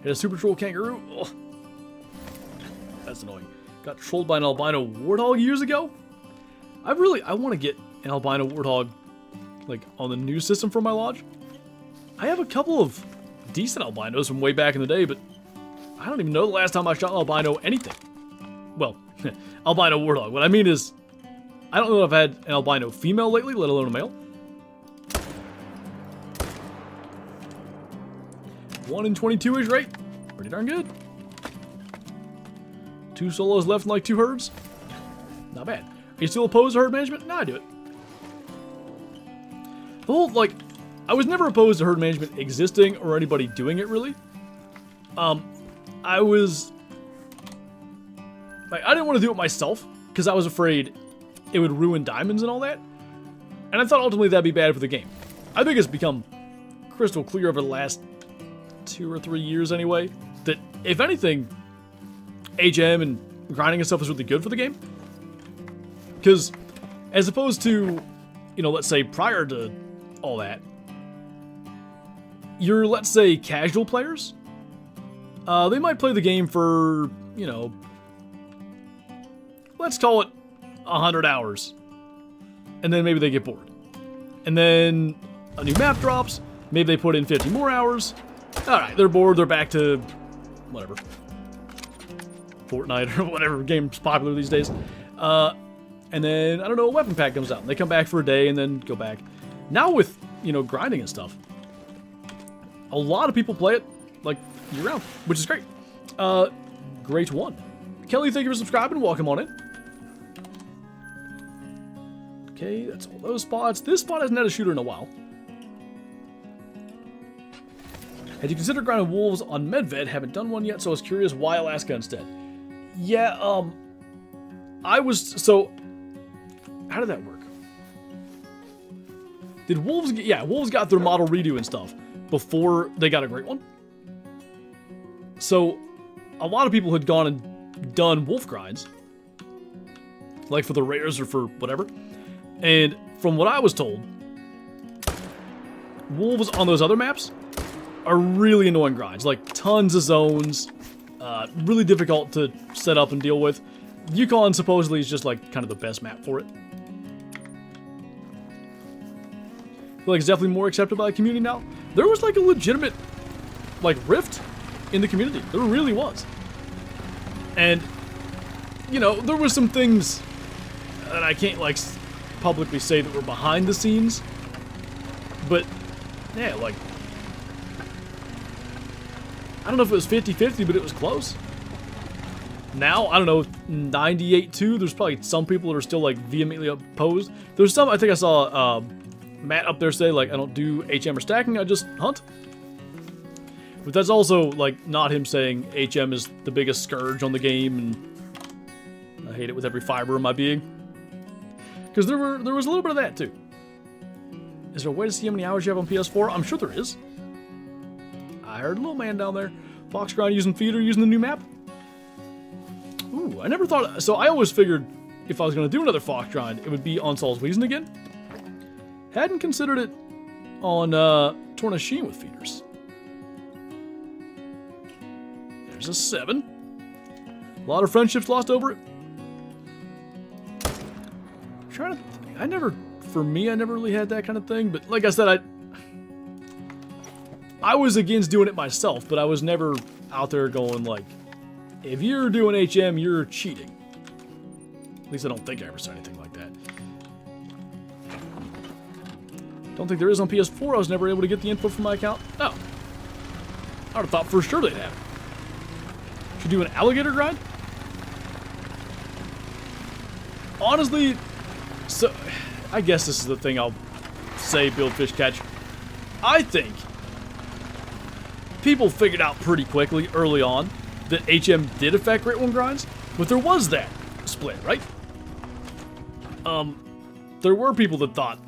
Hit a super troll kangaroo. Oh, that's annoying. Got trolled by an albino warthog years ago. I want to get an albino warthog, like, on the new system for my lodge. I have a couple of decent albinos from way back in the day, but I don't even know the last time I shot an albino anything. Well, albino warthog. What I mean is, I don't know if I've had an albino female lately, let alone a male. 1 in 22-ish rate. Pretty darn good. 2 solos left in like 2 herds. Not bad. Are you still opposed to herd management? No, I do it. The whole, like, I was never opposed to herd management existing or anybody doing it, really. I was... like, I didn't want to do it myself, because I was afraid it would ruin diamonds and all that. And I thought ultimately that'd be bad for the game. I think it's become crystal clear over the last 2 or 3 years anyway, that if anything, HM and grinding and stuff is really good for the game. Because as opposed to, you know, let's say prior to all that, your, let's say, casual players, they might play the game for, you know, let's call it 100 hours. And then maybe they get bored. And then a new map drops, maybe they put in 50 more hours. Alright, they're bored, they're back to whatever. Fortnite or whatever game's popular these days. And then, I don't know, a weapon pack comes out. And they come back for a day and then go back. Now with, you know, grinding and stuff, a lot of people play it, like, year-round, which is great. Great one. Kelly, thank you for subscribing. Welcome on in. Okay, that's all those spots. This spot hasn't had a shooter in a while. Had you considered grinding wolves on Medved? Haven't done one yet, so I was curious why Alaska instead. Yeah, I was, so, how did that work? Did wolves get, yeah, wolves got their model redo and stuff before they got a great one. So, a lot of people had gone and done wolf grinds, like for the rares or for whatever. And from what I was told, wolves on those other maps are really annoying grinds, like tons of zones, really difficult to set up and deal with. Yukon supposedly is just like kind of the best map for it. I feel like it's definitely more accepted by the community now. There was like a legitimate like rift in the community. There really was. And, you know, there was some things that I can't, like, publicly say that were behind the scenes. But, yeah, like, I don't know if it was 50-50, but it was close. Now, I don't know, 98-2, there's probably some people that are still, like, vehemently opposed. There's some, I think I saw Matt up there say, like, I don't do HM or stacking, I just hunt. But that's also, like, not him saying HM is the biggest scourge on the game, and I hate it with every fiber of my being. Because there was a little bit of that, too. Is there a way to see how many hours you have on PS4? I'm sure there is. I heard a little man down there. Fox grind using feeder, using the new map. Ooh, I never thought... So I always figured if I was going to do another Fox grind, it would be on Saul's Wiesen again. Hadn't considered it on Tornasheen with feeders. There's a 7. A lot of friendships lost over it. I'm trying to think. For me, I never really had that kind of thing. But like I said, I was against doing it myself, but I was never out there going like, if you're doing HM, you're cheating. At least I don't think I ever said anything like that. Don't think there is on PS4. I was never able to get the info from my account. No. I would have thought for sure they'd have it. Should do an alligator grind? Honestly, so I guess this is the thing I'll say, build, fish, catch. I think people figured out pretty quickly early on that HM did affect Great One grinds, but there was that split, right? There were people that thought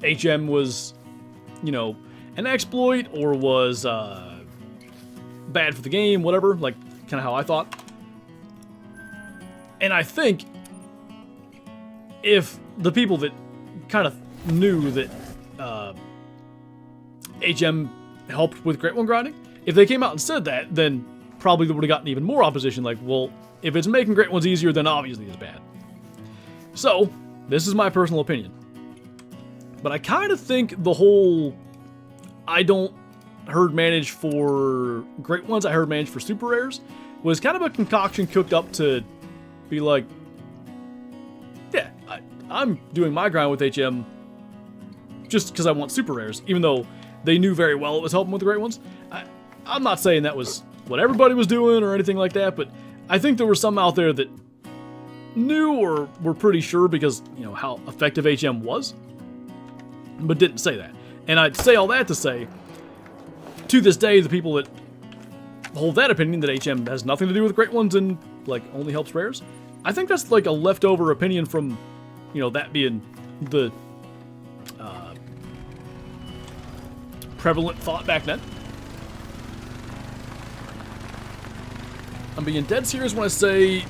HM was, you know, an exploit or was bad for the game, whatever, like kind of how I thought. And I think if the people that kind of knew that HM helped with Great One grinding, if they came out and said that, then probably they would have gotten even more opposition. Like, well, if it's making Great Ones easier, then obviously it's bad. So, this is my personal opinion. But I kind of think the whole I don't herd manage for Great Ones, I herd manage for super rares, was kind of a concoction cooked up to be like, yeah, I'm doing my grind with HM just because I want super rares, even though they knew very well it was helping with the Great Ones. I'm not saying that was what everybody was doing or anything like that, but I think there were some out there that knew or were pretty sure because, you know, how effective HM was, but didn't say that. And I'd say all that to say, to this day, the people that hold that opinion that HM has nothing to do with Great Ones and, like, only helps rares, I think that's, like, a leftover opinion from, you know, that being the prevalent thought back then. I'm being dead serious when I say,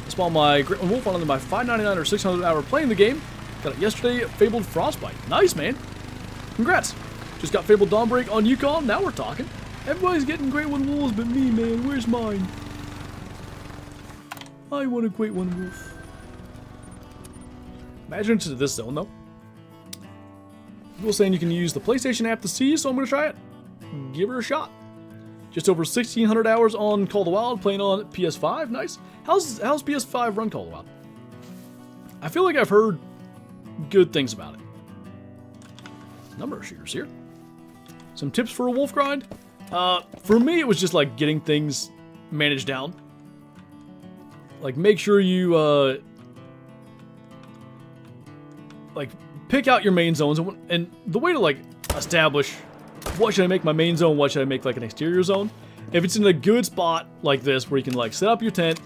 spawn my Great One Wolf on my 599 or 600 hour playing the game. Got it yesterday, Fabled Frostbite. Nice, man. Congrats. Just got Fabled Dawnbreak on Yukon. Now we're talking. Everybody's getting Great One Wolves but me, man. Where's mine? I want a Great One Wolf. Imagine into this zone, though. People saying you can use the PlayStation app to see, so I'm going to try it. Give her a shot. Just over 1,600 hours on Call of the Wild, playing on PS5. Nice. How's PS5 run Call of the Wild? I feel like I've heard good things about it. Number of shooters here. Some tips for a wolf grind. For me, it was just like getting things managed down. Like, make sure you like pick out your main zones, and the way to like establish what should I make my main zone, what should I make like an exterior zone. If it's in a good spot like this where you can like set up your tent,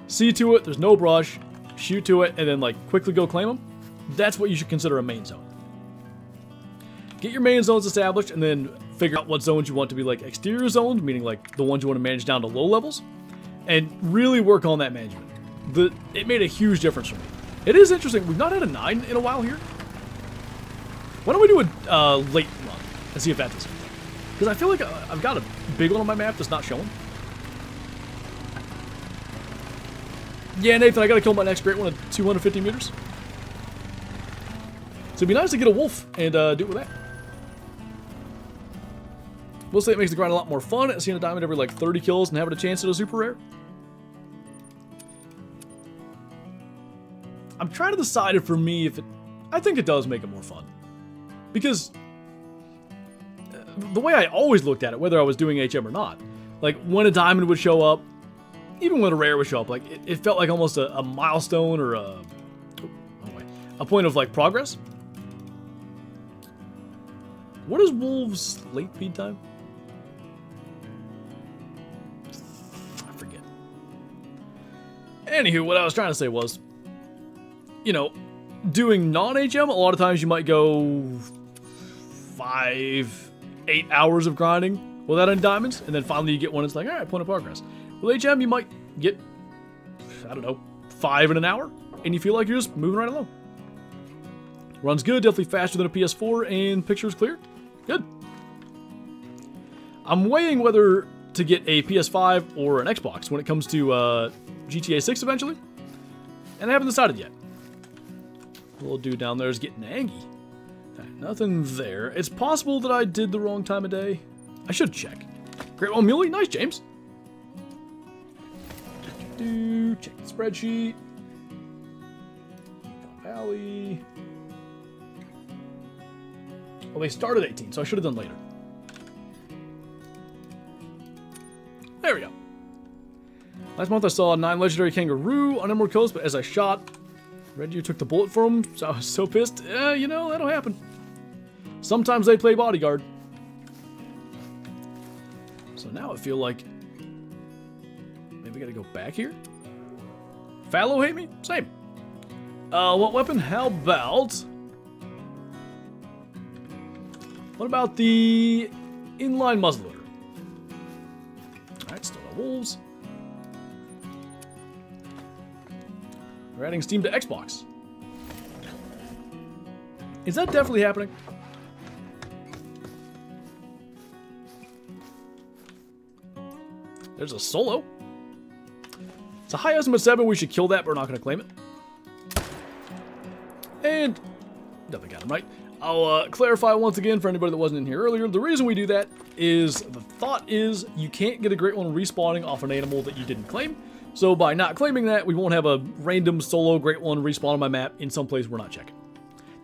see to it there's no brush, shoot to it, and then like quickly go claim them, that's what you should consider a main zone. Get your main zones established and then figure out what zones you want to be like exterior zones, meaning like the ones you want to manage down to low levels, and really work on that management. It made a huge difference for me. It is interesting, we've not had a 9 in a while here. Why don't we do a late run and see if that does it? Because I feel like I've got a big one on my map that's not showing. Yeah, Nathan, I gotta kill my next Great One at 250 meters. So it'd be nice to get a wolf and do it with that. We'll say it makes the grind a lot more fun, seeing a diamond every like 30 kills and having a chance at a super rare. I'm trying to decide if for me, I think it does make it more fun. Because the way I always looked at it, whether I was doing HM or not, like when a diamond would show up, even when a rare would show up, like it felt like almost a milestone or a point of like progress. What is Wolves' late feed time? I forget. Anywho, what I was trying to say was, you know, doing non-HM, a lot of times you might go 5-8 hours of grinding without any diamonds, and then finally you get one, it's like, alright, point of progress. With HM, you might get, I don't know, 5 in an hour, and you feel like you're just moving right along. Runs good, definitely faster than a PS4, and picture's clear. Good. I'm weighing whether to get a PS5 or an Xbox when it comes to GTA 6 eventually, and I haven't decided yet. The little dude down there is getting angry. Right, nothing there. It's possible that I did the wrong time of day. I should check. Great one, Mule. Nice, James. Check the spreadsheet. Valley. Well, they started 18, so I should have done later. There we go. Last month I saw 9 legendary kangaroo on Emerald Coast, but as I shot, RedneckJay took the bullet from him, so I was so pissed. You know, that'll happen. Sometimes they play bodyguard. So now I feel like maybe I gotta go back here. Fallow hate me? Same. What weapon? How about... What about the inline muzzleloader? Alright, still got wolves. We're adding Steam to Xbox. Is that definitely happening? There's a solo. It's a high estimate 7. We should kill that, but we're not going to claim it. And definitely got him right. I'll clarify once again for anybody that wasn't in here earlier. The reason we do that is the thought is you can't get a great one respawning off an animal that you didn't claim. So by not claiming that, we won't have a random solo great one respawn on my map in some place we're not checking.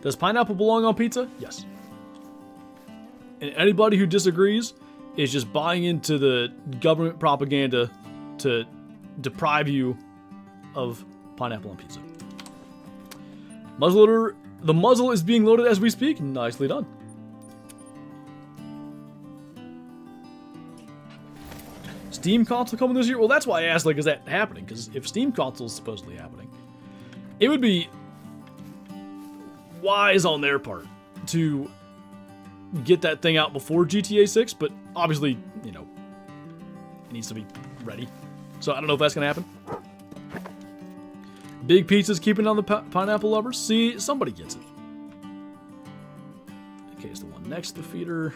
Does pineapple belong on pizza? Yes. And anybody who disagrees is just buying into the government propaganda to deprive you of pineapple on pizza. Muzzleloader, the muzzle is being loaded as we speak. Nicely done. Steam console coming this year? Well, that's why I asked, like, is that happening? Because if Steam console is supposedly happening, it would be wise on their part to get that thing out before GTA 6, but obviously, you know, it needs to be ready. So I don't know if that's going to happen. Big Pizza's keeping on the pineapple lovers. See, somebody gets it. Okay, it's the one next to the feeder.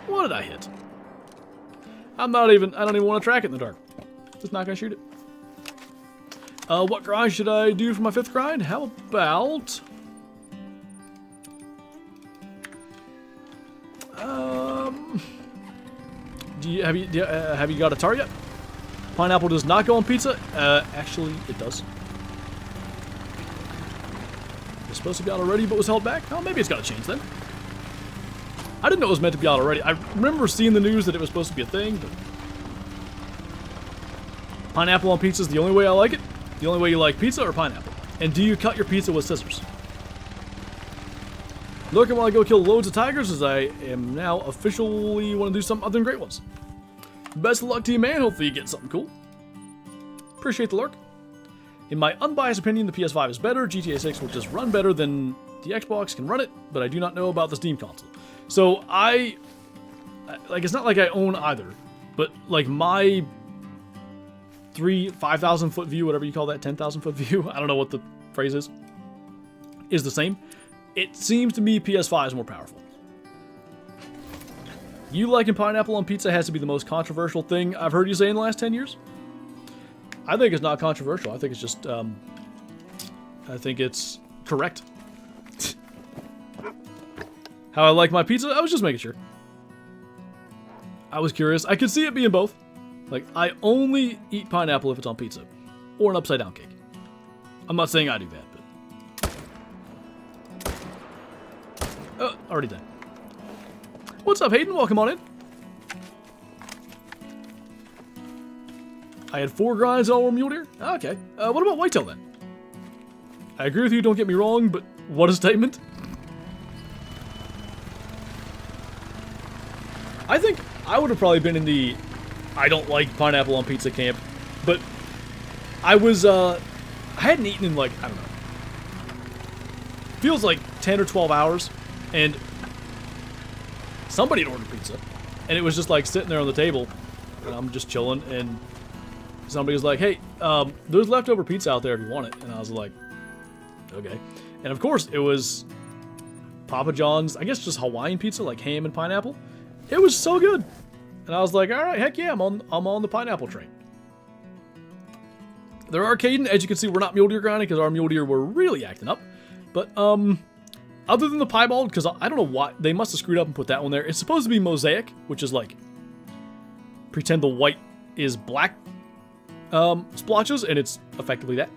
What did I hit? I don't even want to track it in the dark. Just not going to shoot it. What grind should I do for my 5th grind? How about... have you got a target? Pineapple does not go on pizza. Actually, it does. It's supposed to be out already, but was held back. Oh, maybe it's got to change then. I didn't know it was meant to be out already. I remember seeing the news that it was supposed to be a thing, but... Pineapple on pizza is the only way I like it. The only way you like pizza or pineapple. And do you cut your pizza with scissors? Lurking while I go kill loads of tigers, as I am now officially want to do something other than great ones. Best of luck to you, man. Hopefully you get something cool. Appreciate the lurk. In my unbiased opinion, the PS5 is better. GTA 6 will just run better than the Xbox can run it, but I do not know about the Steam console. So like, it's not like I own either, but like my 5,000 foot view, whatever you call that, 10,000 foot view, I don't know what the phrase is the same. It seems to me PS5 is more powerful. You liking pineapple on pizza has to be the most controversial thing I've heard you say in the last 10 years. I think it's not controversial. I think it's just, I think it's correct. how I like my pizza. I was just making sure. I was curious. I could see it being both. Like, I only eat pineapple if it's on pizza. Or an upside-down cake. I'm not saying I do that, but... already done. What's up, Hayden? Welcome on in. I had 4 grinds all were mule deer? Okay. What about whitetail, then? I agree with you, don't get me wrong, but what a statement. I think I would have probably been in the I don't like pineapple on pizza camp, but I was, I hadn't eaten in like, I don't know, feels like 10 or 12 hours, and somebody had ordered pizza, and it was just like sitting there on the table, and I'm just chilling, and somebody was like, hey, there's leftover pizza out there if you want it, and I was like, okay, and of course it was Papa John's, I guess just Hawaiian pizza, like ham and pineapple. It was so good. And I was like, all right, heck yeah, I'm on the pineapple train. There are Caden, as you can see, we're not mule deer grinding because our mule deer were really acting up. But other than the piebald, because I don't know why they must have screwed up and put that one there. It's supposed to be mosaic, which is like pretend the white is black splotches, and it's effectively that.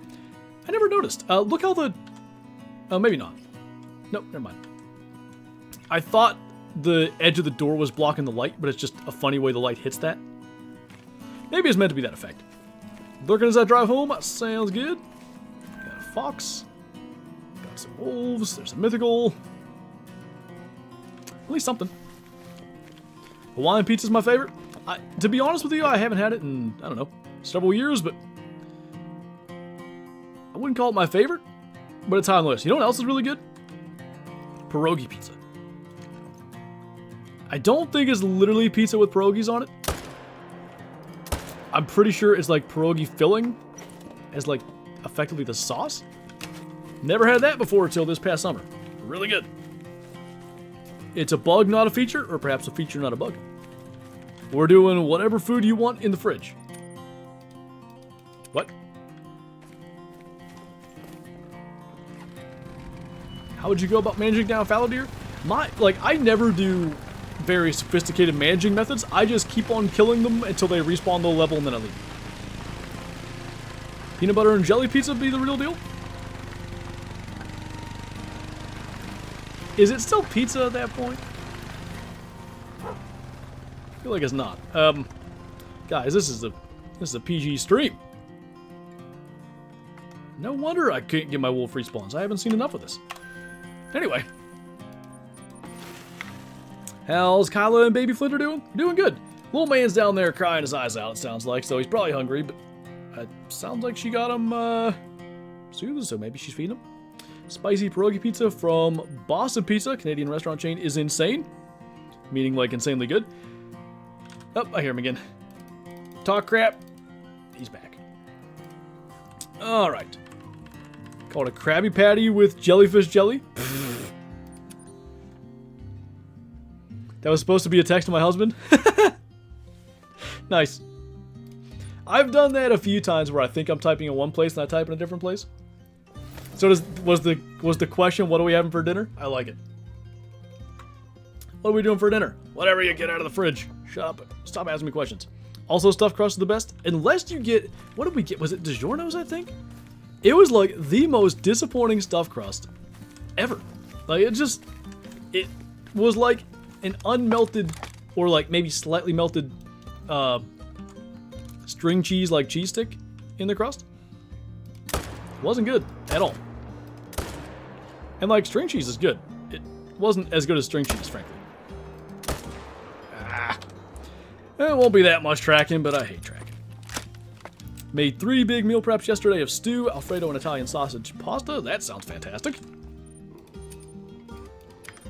I never noticed. Look how the maybe not. Nope, never mind. I thought the edge of the door was blocking the light, but it's just a funny way the light hits that. Maybe it's meant to be that effect. Lurking as I drive home, sounds good. Got a fox. Got some wolves. There's a mythical. At least something. Hawaiian pizza's my favorite. To be honest with you, I haven't had it in, I don't know, several years, but I wouldn't call it my favorite, but it's high on the list. You know what else is really good? Pierogi pizza. I don't think it's literally pizza with pierogies on it. I'm pretty sure it's like pierogi filling as like effectively the sauce. Never had that before until this past summer. Really good. It's a bug, not a feature, or perhaps a feature, not a bug. We're doing whatever food you want in the fridge. What? How would you go about managing down fallow deer? I never do very sophisticated managing methods. I just keep on killing them until they respawn low level and then I leave. Peanut butter and jelly pizza be the real deal? Is it still pizza at that point? I feel like it's not. Guys, this is a PG stream. No wonder I can't get my wolf respawns. I haven't seen enough of this. Anyway. How's Kyla and baby Flinter doing? Doing good. Little man's down there crying his eyes out, it sounds like, so he's probably hungry, but it sounds like she got him soothed, so maybe she's feeding him. Spicy pierogi pizza from Boston Pizza, Canadian restaurant chain, is insane. Meaning like insanely good. Oh, I hear him again. Talk crap. He's back. Alright. Called a Krabby Patty with jellyfish jelly. That was supposed to be a text to my husband. Nice. I've done that a few times where I think I'm typing in one place and I type in a different place. So was the question, what are we having for dinner? I like it. What are we doing for dinner? Whatever you get out of the fridge. Shut up. Stop asking me questions. Also, stuffed crust is the best. Unless you get, what did we get? Was it DiGiorno's, I think? It was like the most disappointing stuffed crust ever. Like it was like an unmelted or like maybe slightly melted string cheese like cheese stick in the crust. Wasn't good at all. And like string cheese is good. It wasn't as good as string cheese, frankly. It won't be that much tracking, but I hate tracking. Made 3 big meal preps yesterday of stew, Alfredo, and Italian sausage pasta. That sounds fantastic.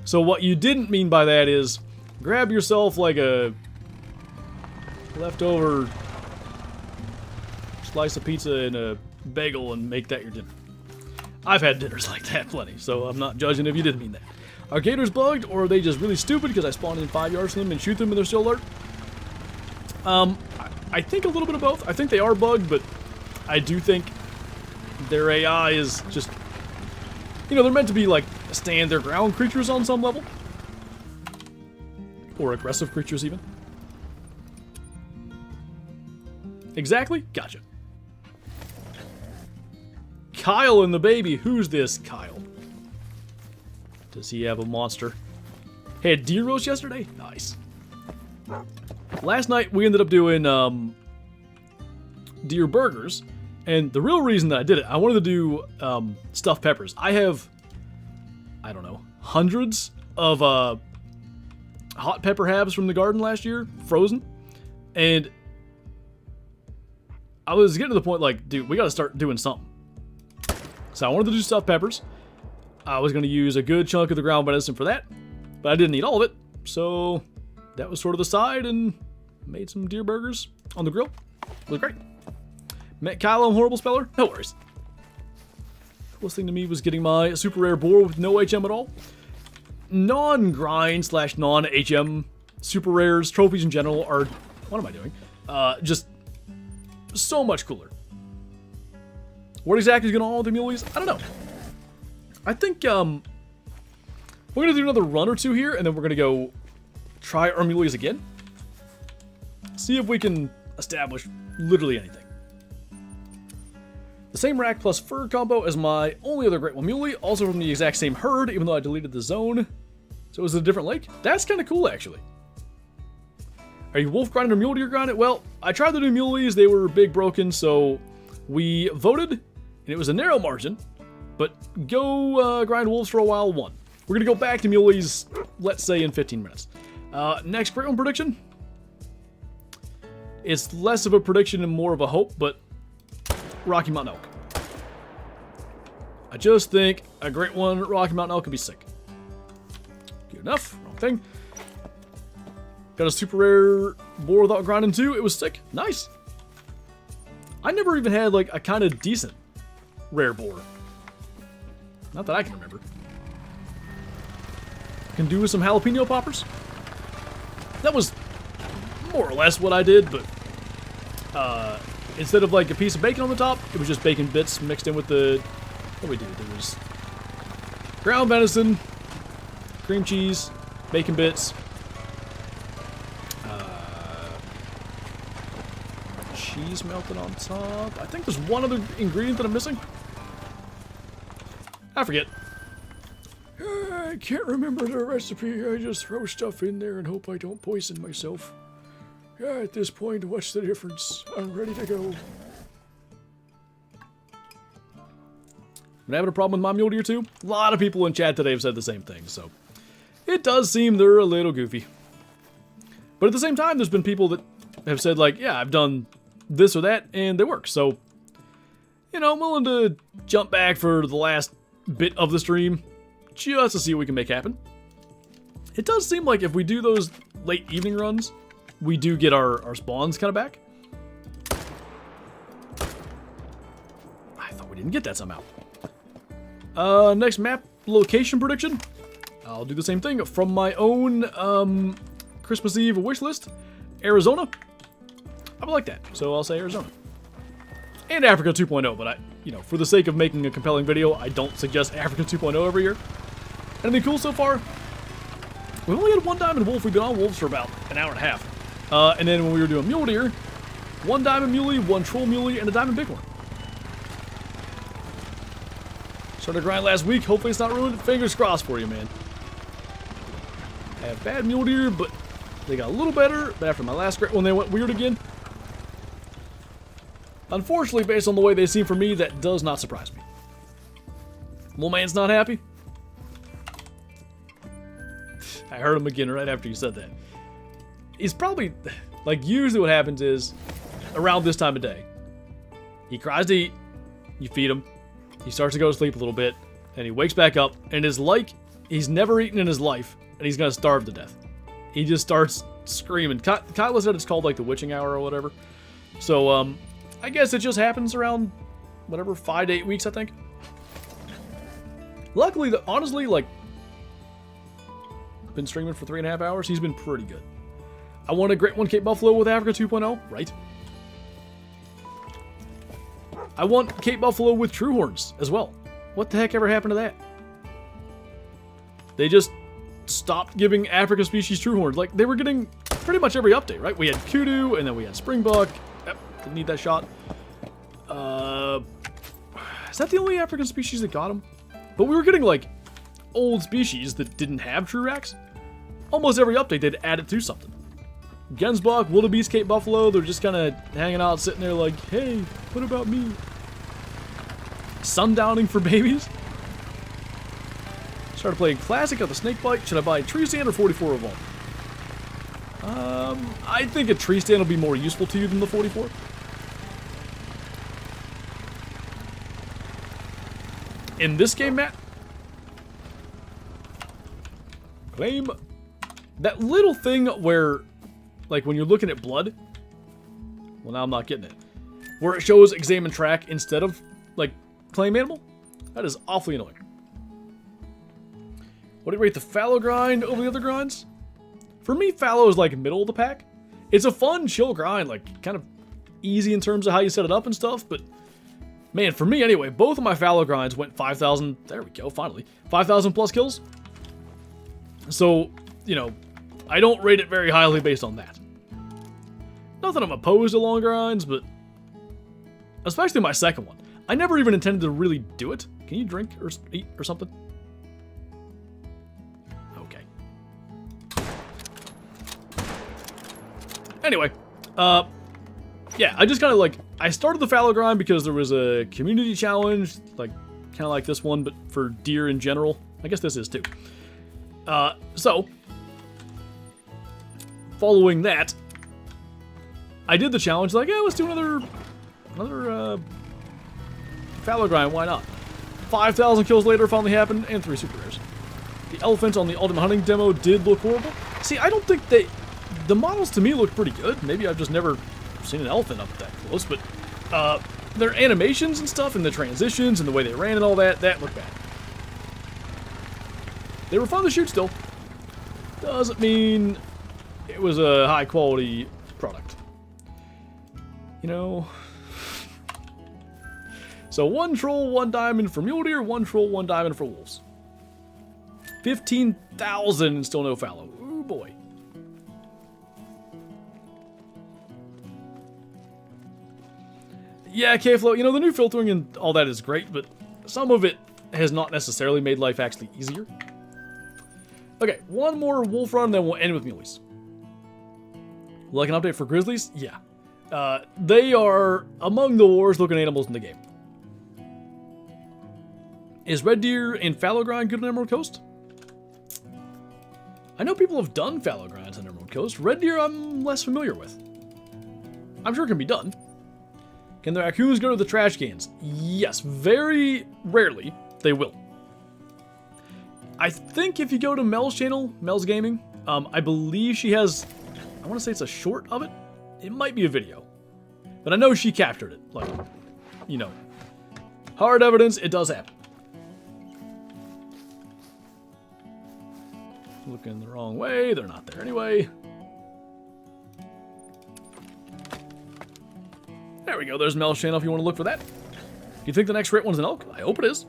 So what you didn't mean by that is grab yourself like a leftover slice of pizza and a bagel and make that your dinner. I've had dinners like that plenty, so I'm not judging if you didn't mean that. Are gators bugged, or are they just really stupid because I spawned in 5 yards from them and shoot them and they're still alert? I think a little bit of both. I think they are bugged, but I do think their AI is just, you know, they're meant to be like stand their ground creatures on some level. Or aggressive creatures, even. Exactly? Gotcha. Kyle and the baby. Who's this Kyle? Does he have a monster? Had deer roast yesterday? Nice. Last night, we ended up doing deer burgers. And the real reason that I did it, I wanted to do stuffed peppers. I have, I don't know, hundreds of hot pepper habs from the garden last year, frozen. And I was getting to the point like, dude, we got to start doing something. So I wanted to do stuffed peppers. I was going to use a good chunk of the ground venison for that, but I didn't eat all of it. So that was sort of the side, and made some deer burgers on the grill. It was great. Met Kylo, horrible speller. No worries. Coolest thing to me was getting my super rare boar with no HM at all. Non-grind / non-HM super rares, trophies in general are, what am I doing? Just so much cooler. What exactly is going on with the mulies? I don't know. I think we're going to do another run or two here, and then we're going to go try our mulies again. See if we can establish literally anything. The same rack plus fur combo as my only other Great One Muley, also from the exact same herd, even though I deleted the zone. So it was a different lake. That's kind of cool, actually. Are you wolf grinding or mule deer grinding? Well, I tried to do muleys. They were big broken, so we voted, and it was a narrow margin. But go grind wolves for a while, won. We're going to go back to muleys, let's say, in 15 minutes. Next Great One prediction. It's less of a prediction and more of a hope, but Rocky Mountain Elk. I just think a Great One Rocky Mountain Elk could be sick. Good enough. Wrong thing. Got a super rare boar without grinding too. It was sick. Nice. I never even had like a kind of decent rare boar. Not that I can remember. Can do with some jalapeno poppers. That was more or less what I did, but instead of like a piece of bacon on the top, it was just bacon bits mixed in with the, what we did, there was ground venison, cream cheese, bacon bits, cheese melted on top. I think there's one other ingredient that I'm missing. I forget. I can't remember the recipe. I just throw stuff in there and hope I don't poison myself. Yeah, at this point, what's the difference? I'm ready to go. Been having a problem with my mule deer too? A lot of people in chat today have said the same thing, so it does seem they're a little goofy. But at the same time, there's been people that have said like, yeah, I've done this or that, and they work. So, you know, I'm willing to jump back for the last bit of the stream just to see what we can make happen. It does seem like if we do those late evening runs, we do get our spawns kind of back. I thought we didn't get that somehow. Next map location prediction. I'll do the same thing from my own Christmas Eve wish list. Arizona. I would like that, so I'll say Arizona. And Africa 2.0, but you know, for the sake of making a compelling video, I don't suggest Africa 2.0 every year. Anything cool so far? We've only had one diamond wolf. We've been on wolves for about an hour and a half. And then when we were doing mule deer, one diamond muley, one troll muley, and a diamond bighorn. Started a grind last week. Hopefully it's not ruined. Fingers crossed for you, man. I have bad mule deer, but they got a little better. But after my last Great One, they went weird again. Unfortunately, based on the way they seem for me, that does not surprise me. Little man's not happy. I heard him again right after you said that. He's probably, like, usually what happens is, around this time of day, he cries to eat, you feed him, he starts to go to sleep a little bit, and he wakes back up, and it's like he's never eaten in his life, and he's gonna starve to death. He just starts screaming. Kyla said it's called, like, the witching hour or whatever. So, I guess it just happens around, whatever, 5 to 8 weeks, I think. Luckily, honestly, like, been streaming for 3.5 hours. He's been pretty good. I want a Great One Cape Buffalo with Africa 2.0, right? I want Cape Buffalo with True Horns as well. What the heck ever happened to that? They just stopped giving African species true horns. Like, they were getting pretty much every update, right? We had kudu, and then we had springbuck. Yep, didn't need that shot. Is that the only African species that got them? But we were getting, like, old species that didn't have true racks. Almost every update, they'd add it to something. Gensbuck, wildebeest, Cape Buffalo, they're just kind of hanging out, sitting there like, hey, what about me? Sundowning for babies? Started playing Classic on the Snakebite. Should I buy a tree stand or 44 Revolt? I think a tree stand will be more useful to you than the 44. In this game, Matt, claim that little thing where, like, when you're looking at blood, well, now I'm not getting it, where it shows examine track instead of, like, claim animal, that is awfully annoying. What do you rate the fallow grind over the other grinds? For me, fallow is, like, middle of the pack. It's a fun, chill grind, like, kind of easy in terms of how you set it up and stuff, but man, for me anyway, both of my fallow grinds went 5,000, there we go, finally, 5,000 plus kills. So, you know, I don't rate it very highly based on that. Not that I'm opposed to long grinds, but especially my second one. I never even intended to really do it. Can you drink or eat or something? Okay. Anyway, yeah, I just kind of like, I started the fallow grind because there was a community challenge, like, kind of like this one, but for deer in general. I guess this is too. So, following that, I did the challenge, like, yeah, let's do another fallow grind, why not? 5,000 kills later finally happened, and 3 super rares. The elephant on the ultimate hunting demo did look horrible. See, I don't think the models to me look pretty good. Maybe I've just never seen an elephant up that close, but their animations and stuff, and the transitions, and the way they ran and all that looked bad. They were fun to shoot still. Doesn't mean it was a high quality product. You know. So 1 troll, 1 diamond for mule deer, 1 troll, 1 diamond for wolves. 15,000 and still no fallow. Ooh boy. Yeah, K-Flow, you know, the new filtering and all that is great, but some of it has not necessarily made life actually easier. Okay, 1 more wolf run, then we'll end with muleys. Like an update for grizzlies? Yeah. They are among the worst looking animals in the game. Is red deer and fallow grind good on Emerald Coast? I know people have done fallow grinds on Emerald Coast. Red deer I'm less familiar with. I'm sure it can be done. Can the raccoons go to the trash cans? Yes, very rarely they will. I think if you go to Mel's channel, Mel's Gaming, I believe she has, I want to say it's a short of it. It might be a video. But I know she captured it. Like, you know, hard evidence, it does happen. Looking the wrong way, they're not there anyway. There we go, there's Mel's channel if you want to look for that. You think the next great one's an elk? I hope it is.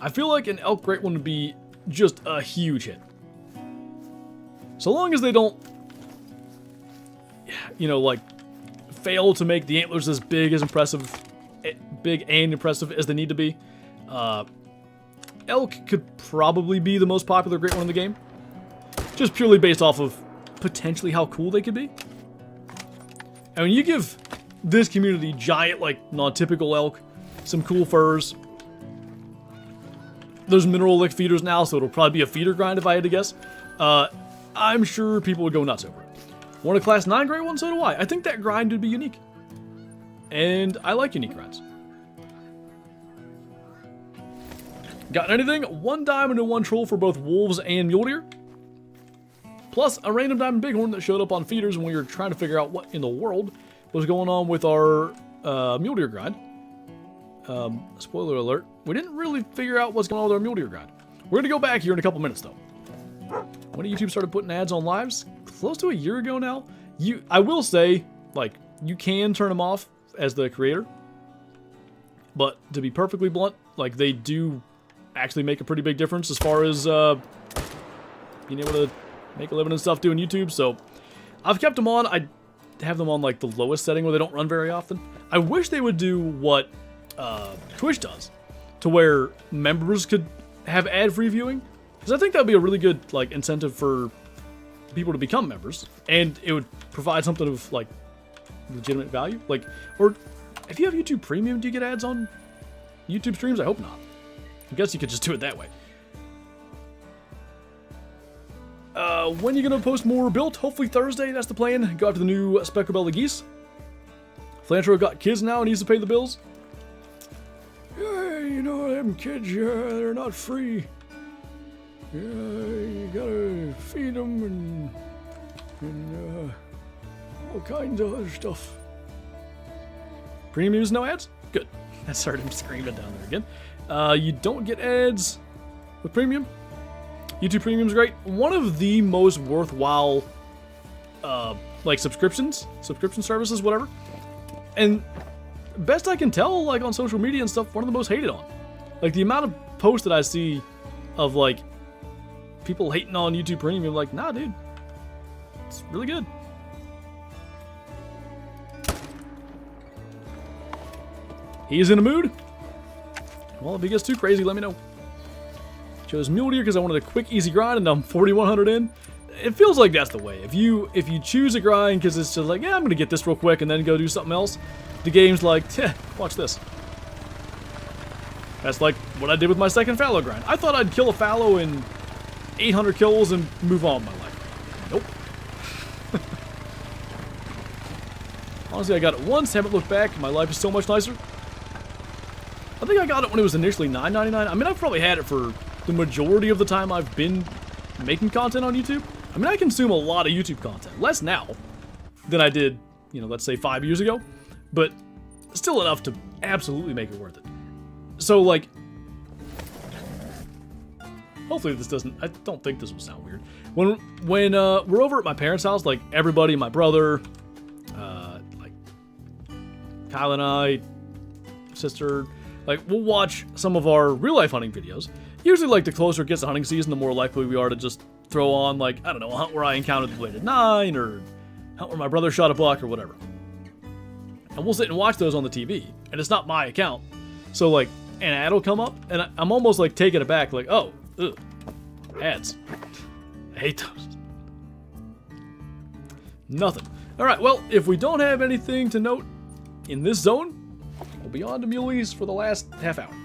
I feel like an elk great one would be just a huge hit. So long as they don't, you know, like, fail to make the antlers as big and impressive as they need to be. Elk could probably be the most popular great one in the game. Just purely based off of potentially how cool they could be. I mean, you give this community giant, like, non-typical elk, some cool furs. There's mineral lick feeders now, so it'll probably be a feeder grind if I had to guess. I'm sure people would go nuts over it. Want a class 9 great one? So do I. I think that grind would be unique. And I like unique grinds. Got anything? 1 diamond and 1 troll for both wolves and mule deer. Plus a random diamond bighorn that showed up on feeders when we were trying to figure out what in the world was going on with our mule deer grind. Spoiler alert, we didn't really figure out what's going on with our mule deer grind. We're going to go back here in a couple minutes though. When YouTube started putting ads on lives? Close to a year ago now. I will say, like, you can turn them off as the creator. But to be perfectly blunt, like, they do actually make a pretty big difference as far as being able to make a living and stuff doing YouTube, so I've kept them on. I have them on like the lowest setting where they don't run very often. I wish they would do what Twitch does, to where members could have ad-free viewing, because I think that would be a really good like incentive for people to become members, and it would provide something of like legitimate value. Like, or if you have YouTube Premium, do you get ads on YouTube streams? I hope not. I guess you could just do it that way. When are you going to post more built? Hopefully Thursday, that's the plan. Go after the new speckled belly geese. Flinter got kids now and needs to pay the bills. Yeah, you know, them kids, they're not free. Yeah, you gotta feed them and all kinds of other stuff. Premiums, no ads? Good. I started him screaming down there again. You don't get ads with premium. YouTube Premium's great. One of the most worthwhile, like subscription services, whatever. And best I can tell, like on social media and stuff, one of the most hated on. Like the amount of posts that I see of like people hating on YouTube Premium, like, nah, dude, it's really good. He's in a mood. Well, if he gets too crazy, let me know. Chose Mule Deer because I wanted a quick, easy grind, and I'm 4,100 in. It feels like that's the way. If you choose a grind because it's just like, yeah, I'm gonna get this real quick and then go do something else, the game's like, watch this. That's like what I did with my second fallow grind. I thought I'd kill a fallow in 800 kills and move on with my life. Nope. Honestly, I got it once, haven't looked back. My life is so much nicer. I think I got it when it was initially $9.99. I mean, I've probably had it for the majority of the time I've been making content on YouTube. I mean, I consume a lot of YouTube content. Less now than I did, you know, let's say 5 years ago. But still enough to absolutely make it worth it. So, like, hopefully this doesn't, I don't think this will sound weird. When we're over at my parents' house, like, everybody, my brother, like, Kyle and I, sister, like, we'll watch some of our real-life hunting videos. Usually, like, the closer it gets to hunting season, the more likely we are to just throw on, like, I don't know, a hunt where I encountered the bladed 9, or hunt where my brother shot a buck, or whatever. And we'll sit and watch those on the TV, and it's not my account. So, like, an ad will come up, and I'm almost, like, taken aback, like, oh, ugh, ads. I hate those. Nothing. Alright, well, if we don't have anything to note in this zone, we'll be on to mulies for the last half hour.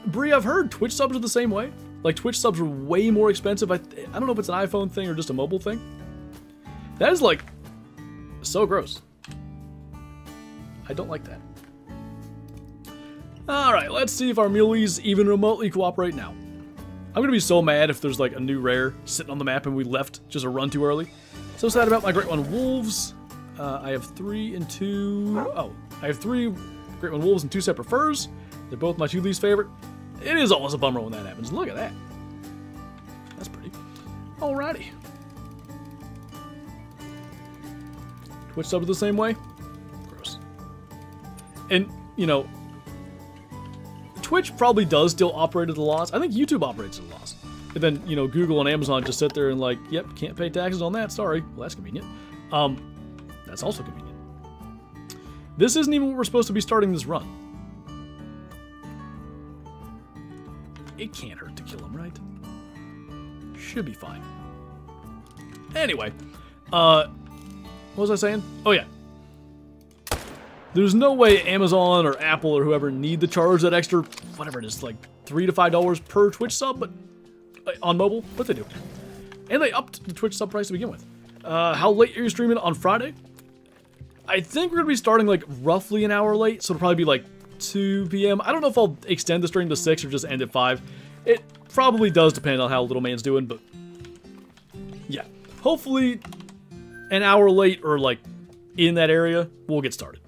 Bree, I've heard Twitch subs are the same way. Like, Twitch subs are way more expensive. I don't know if it's an iPhone thing or just a mobile thing. That is, like, so gross. I don't like that. Alright, let's see if our mulies even remotely cooperate now. I'm gonna be so mad if there's, like, a new rare sitting on the map and we left just a run too early. So sad about my Great One Wolves. I have 3 and 2... Oh, I have 3 Great One Wolves and 2 separate furs. They're both my 2 least favorite. It is always a bummer when that happens. Look at that. That's pretty. Alrighty. Twitch subs the same way? Gross. And, you know, Twitch probably does still operate at a loss. I think YouTube operates at a loss. And then, you know, Google and Amazon just sit there and like, yep, can't pay taxes on that, sorry. Well, that's convenient. That's also convenient. This isn't even what we're supposed to be starting this run. It can't hurt to kill him, right? Should be fine. Anyway, what was I saying? Oh yeah. There's no way Amazon or Apple or whoever need to charge that extra, whatever it is, like $3 to $5 per Twitch sub, but on mobile, but they do. And they upped the Twitch sub price to begin with. How late are you streaming on Friday? I think we're gonna be starting like roughly an hour late, so it'll probably be like 2 p.m. I don't know if I'll extend the stream to 6 or just end at 5. It probably does depend on how Little Man's doing, but yeah. Hopefully an hour late or like in that area, we'll get started.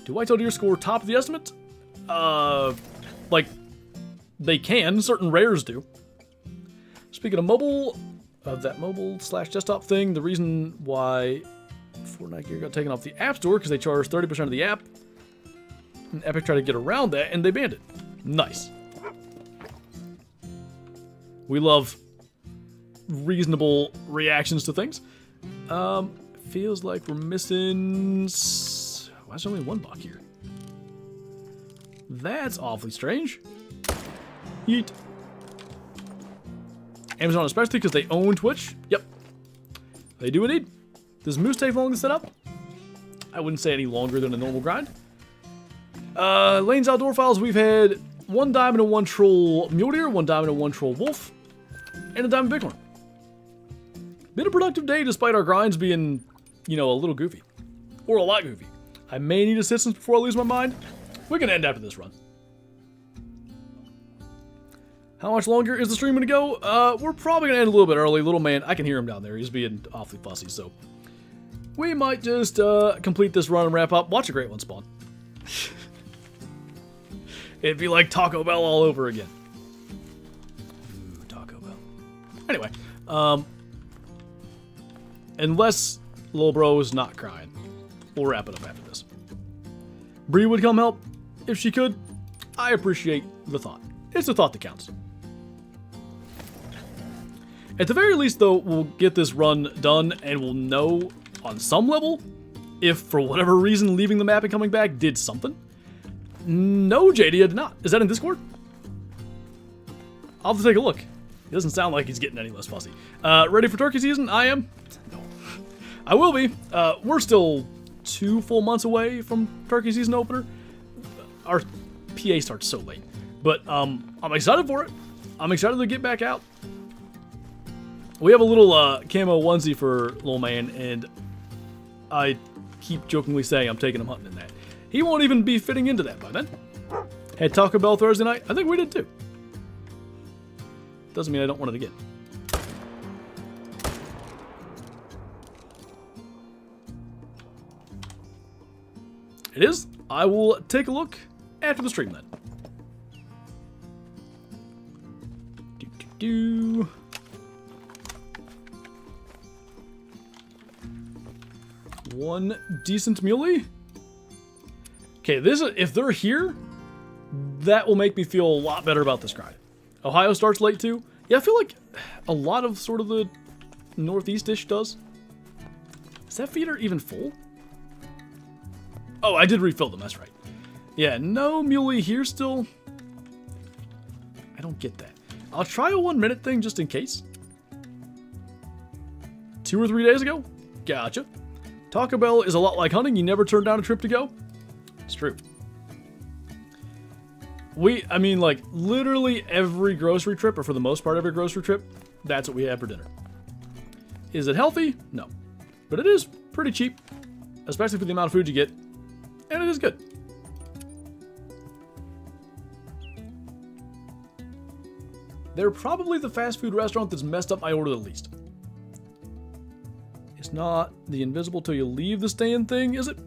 Do white-tailed deer score top of the estimate? Like, they can. Certain rares do. Speaking of mobile, that mobile/desktop thing, the reason why Fortnite Gear got taken off the App Store because they charged 30% of the app. And Epic tried to get around that, and they banned it. Nice. We love reasonable reactions to things. Feels like we're missing... Why is there only one buck here? That's awfully strange. Yeet. Amazon especially because they own Twitch. Yep. They do indeed. Does Moose take long to set up? I wouldn't say any longer than a normal grind. Lane's Outdoor Files, we've had 1 diamond and 1 troll mule deer, 1 diamond and 1 troll wolf, and a diamond bighorn. Been a productive day despite our grinds being, you know, a little goofy. Or a lot goofy. I may need assistance before I lose my mind. We can end after this run. How much longer is the stream going to go? We're probably going to end a little bit early. Little man, I can hear him down there. He's being awfully fussy, so... We might just complete this run and wrap up. Watch a great one spawn. It'd be like Taco Bell all over again. Ooh, Taco Bell. Anyway, unless Lil Bro's not crying, we'll wrap it up after this. Bree would come help if she could. I appreciate the thought. It's the thought that counts. At the very least, though, we'll get this run done and we'll know on some level if, for whatever reason, leaving the map and coming back did something. No, JD did not. Is that in Discord? I'll have to take a look. It doesn't sound like he's getting any less fussy. Ready for turkey season? I am. No. I will be. We're still 2 full months away from turkey season opener. Our PA starts so late. But I'm excited for it. I'm excited to get back out. We have a little camo onesie for little man, and I keep jokingly saying I'm taking him hunting in that. He won't even be fitting into that by then. Had Taco Bell Thursday night. I think we did too. Doesn't mean I don't want it again. It is. I will take a look after the stream then. Do. One decent muley. Okay, if they're here, that will make me feel a lot better about this grind. Ohio starts late too. Yeah, I feel like a lot of sort of the northeast-ish does. Is that feeder even full? Oh, I did refill them, that's right. Yeah, no muley here still. I don't get that. I'll try a 1 minute thing just in case. 2 or 3 days ago? Gotcha. Taco Bell is a lot like hunting. You never turn down a trip to go. It's true. I mean, like, literally every grocery trip, or for the most part every grocery trip, that's what we have for dinner. Is it healthy? No. But it is pretty cheap, especially for the amount of food you get, and it is good. They're probably the fast food restaurant that's messed up my order the least. It's not the invisible till you leave the stand thing, is it?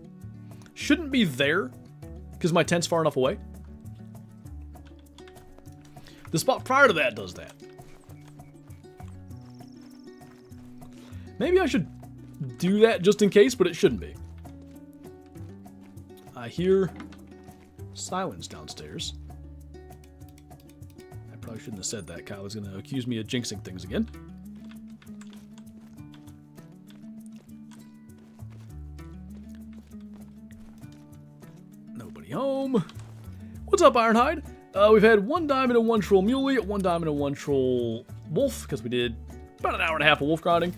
Shouldn't be there, because my tent's far enough away. The spot prior to that does that. Maybe I should do that just in case, but it shouldn't be. I hear silence downstairs. I probably shouldn't have said that. Kyle is going to accuse me of jinxing things again. Nobody home. What's up, Ironhide? We've had 1 diamond and 1 troll muley, 1 diamond and 1 troll wolf, because we did about an hour and a half of wolf grinding,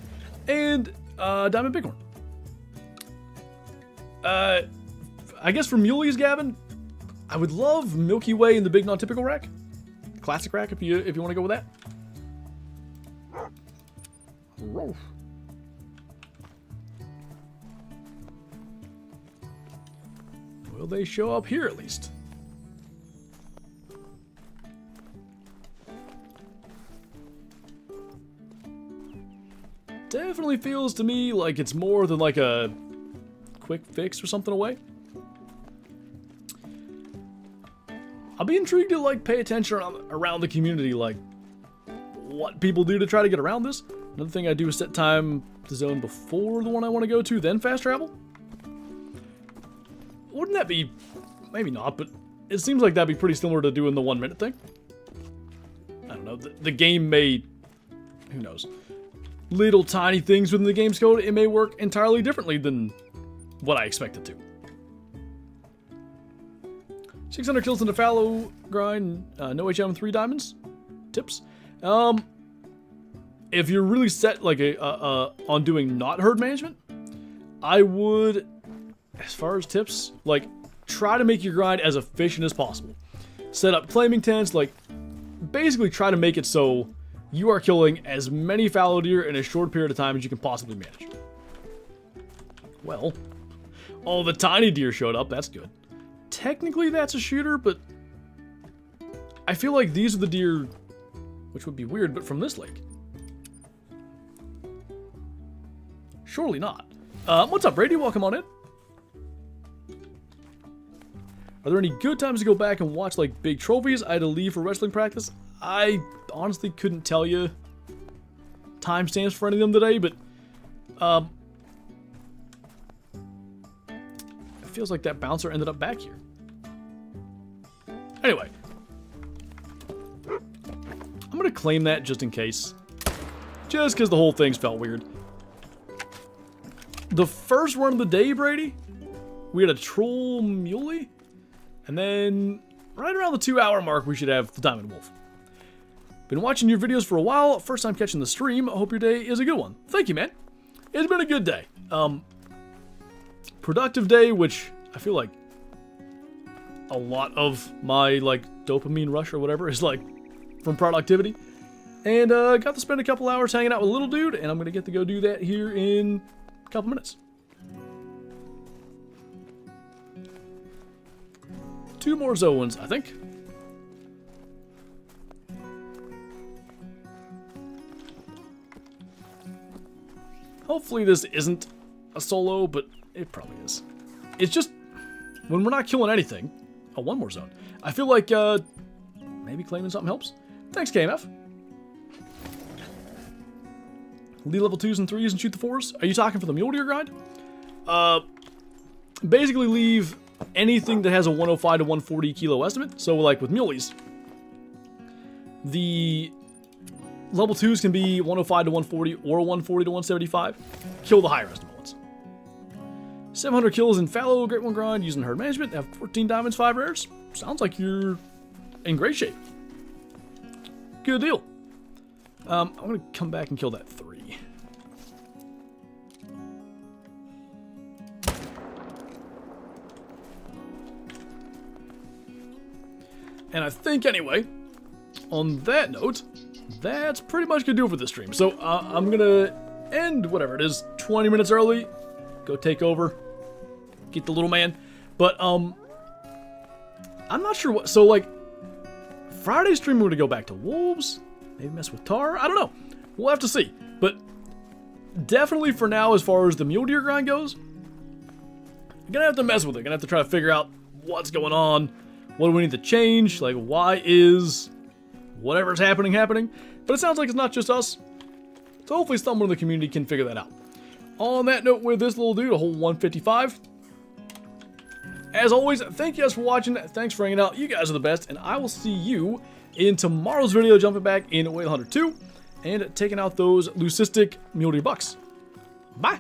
and diamond bighorn. I guess for muleys, Gavin, I would love Milky Way in the big non-typical rack. Classic rack, if you want to go with that. Rolf. Will they show up here at least? Definitely feels to me like it's more than like a quick fix or something away. I'll be intrigued to like pay attention around the community, like what people do to try to get around this. Another thing I do is set time to zone before the one I want to go to, then fast travel. Wouldn't that be, maybe not, but it seems like that'd be pretty similar to doing the 1 minute thing. I don't know. The game may, who knows, little tiny things within the game's code, it may work entirely differently than what I expect it to. 600 kills in the fallow grind, no HM, 3 diamonds. Tips. If you're really set like on doing not herd management, I would, as far as tips, like try to make your grind as efficient as possible. Set up claiming tents, like basically try to make it so you are killing as many fallow deer in a short period of time as you can possibly manage. Well, all the tiny deer showed up, that's good. Technically that's a shooter, but I feel like these are the deer, which would be weird, but from this lake. Surely not. What's up, Brady? Welcome on in. Are there any good times to go back and watch like big trophies? I had to leave for wrestling practice. I honestly couldn't tell you timestamps for any of them today, but it feels like that bouncer ended up back here. Anyway, I'm gonna claim that just in case, just because the whole thing's felt weird. The first run of the day, Brady, we had a troll muley, and then right around the 2-hour mark, we should have the diamond wolf. Been watching your videos for a while. First time catching the stream. I hope your day is a good one. Thank you, man. It's been a good day. Productive day, which I feel like a lot of my like dopamine rush or whatever is like from productivity. And got to spend a couple hours hanging out with a little dude, and I'm gonna get to go do that here in a couple minutes. 2 more zones, I think. Hopefully this isn't a solo, but it probably is. It's just, when we're not killing anything... Oh, 1 more zone. I feel like, maybe claiming something helps. Thanks, KMF. Lead level 2s and 3s and shoot the 4s. Are you talking for the mule deer grind? Basically leave anything that has a 105 to 140 kilo estimate. So, like with mulies, the... level 2s can be 105 to 140 or 140 to 175. Kill the higher estimate ones. 700 kills in fallow Great One grind using herd management. Have 14 diamonds, 5 rares. Sounds like you're in great shape. Good deal. I'm going to come back and kill that 3. And I think, anyway, on that note, that's pretty much gonna do it for this stream. So I'm gonna end whatever it is 20 minutes early, go take over, get the little man. But I'm not sure what. So like Friday stream, we're gonna go back to wolves, maybe mess with tar. I don't know. We'll have to see. But definitely for now, as far as the mule deer grind goes, I'm gonna have to mess with it. Gonna have to try to figure out what's going on, what do we need to change, like why is whatever's happening. But it sounds like it's not just us. So hopefully someone in the community can figure that out. On that note, with this little dude, a whole 155. As always, thank you guys for watching. Thanks for hanging out. You guys are the best. And I will see you in tomorrow's video, jumping back in Whale Hunter 2 and taking out those leucistic mule deer bucks. Bye.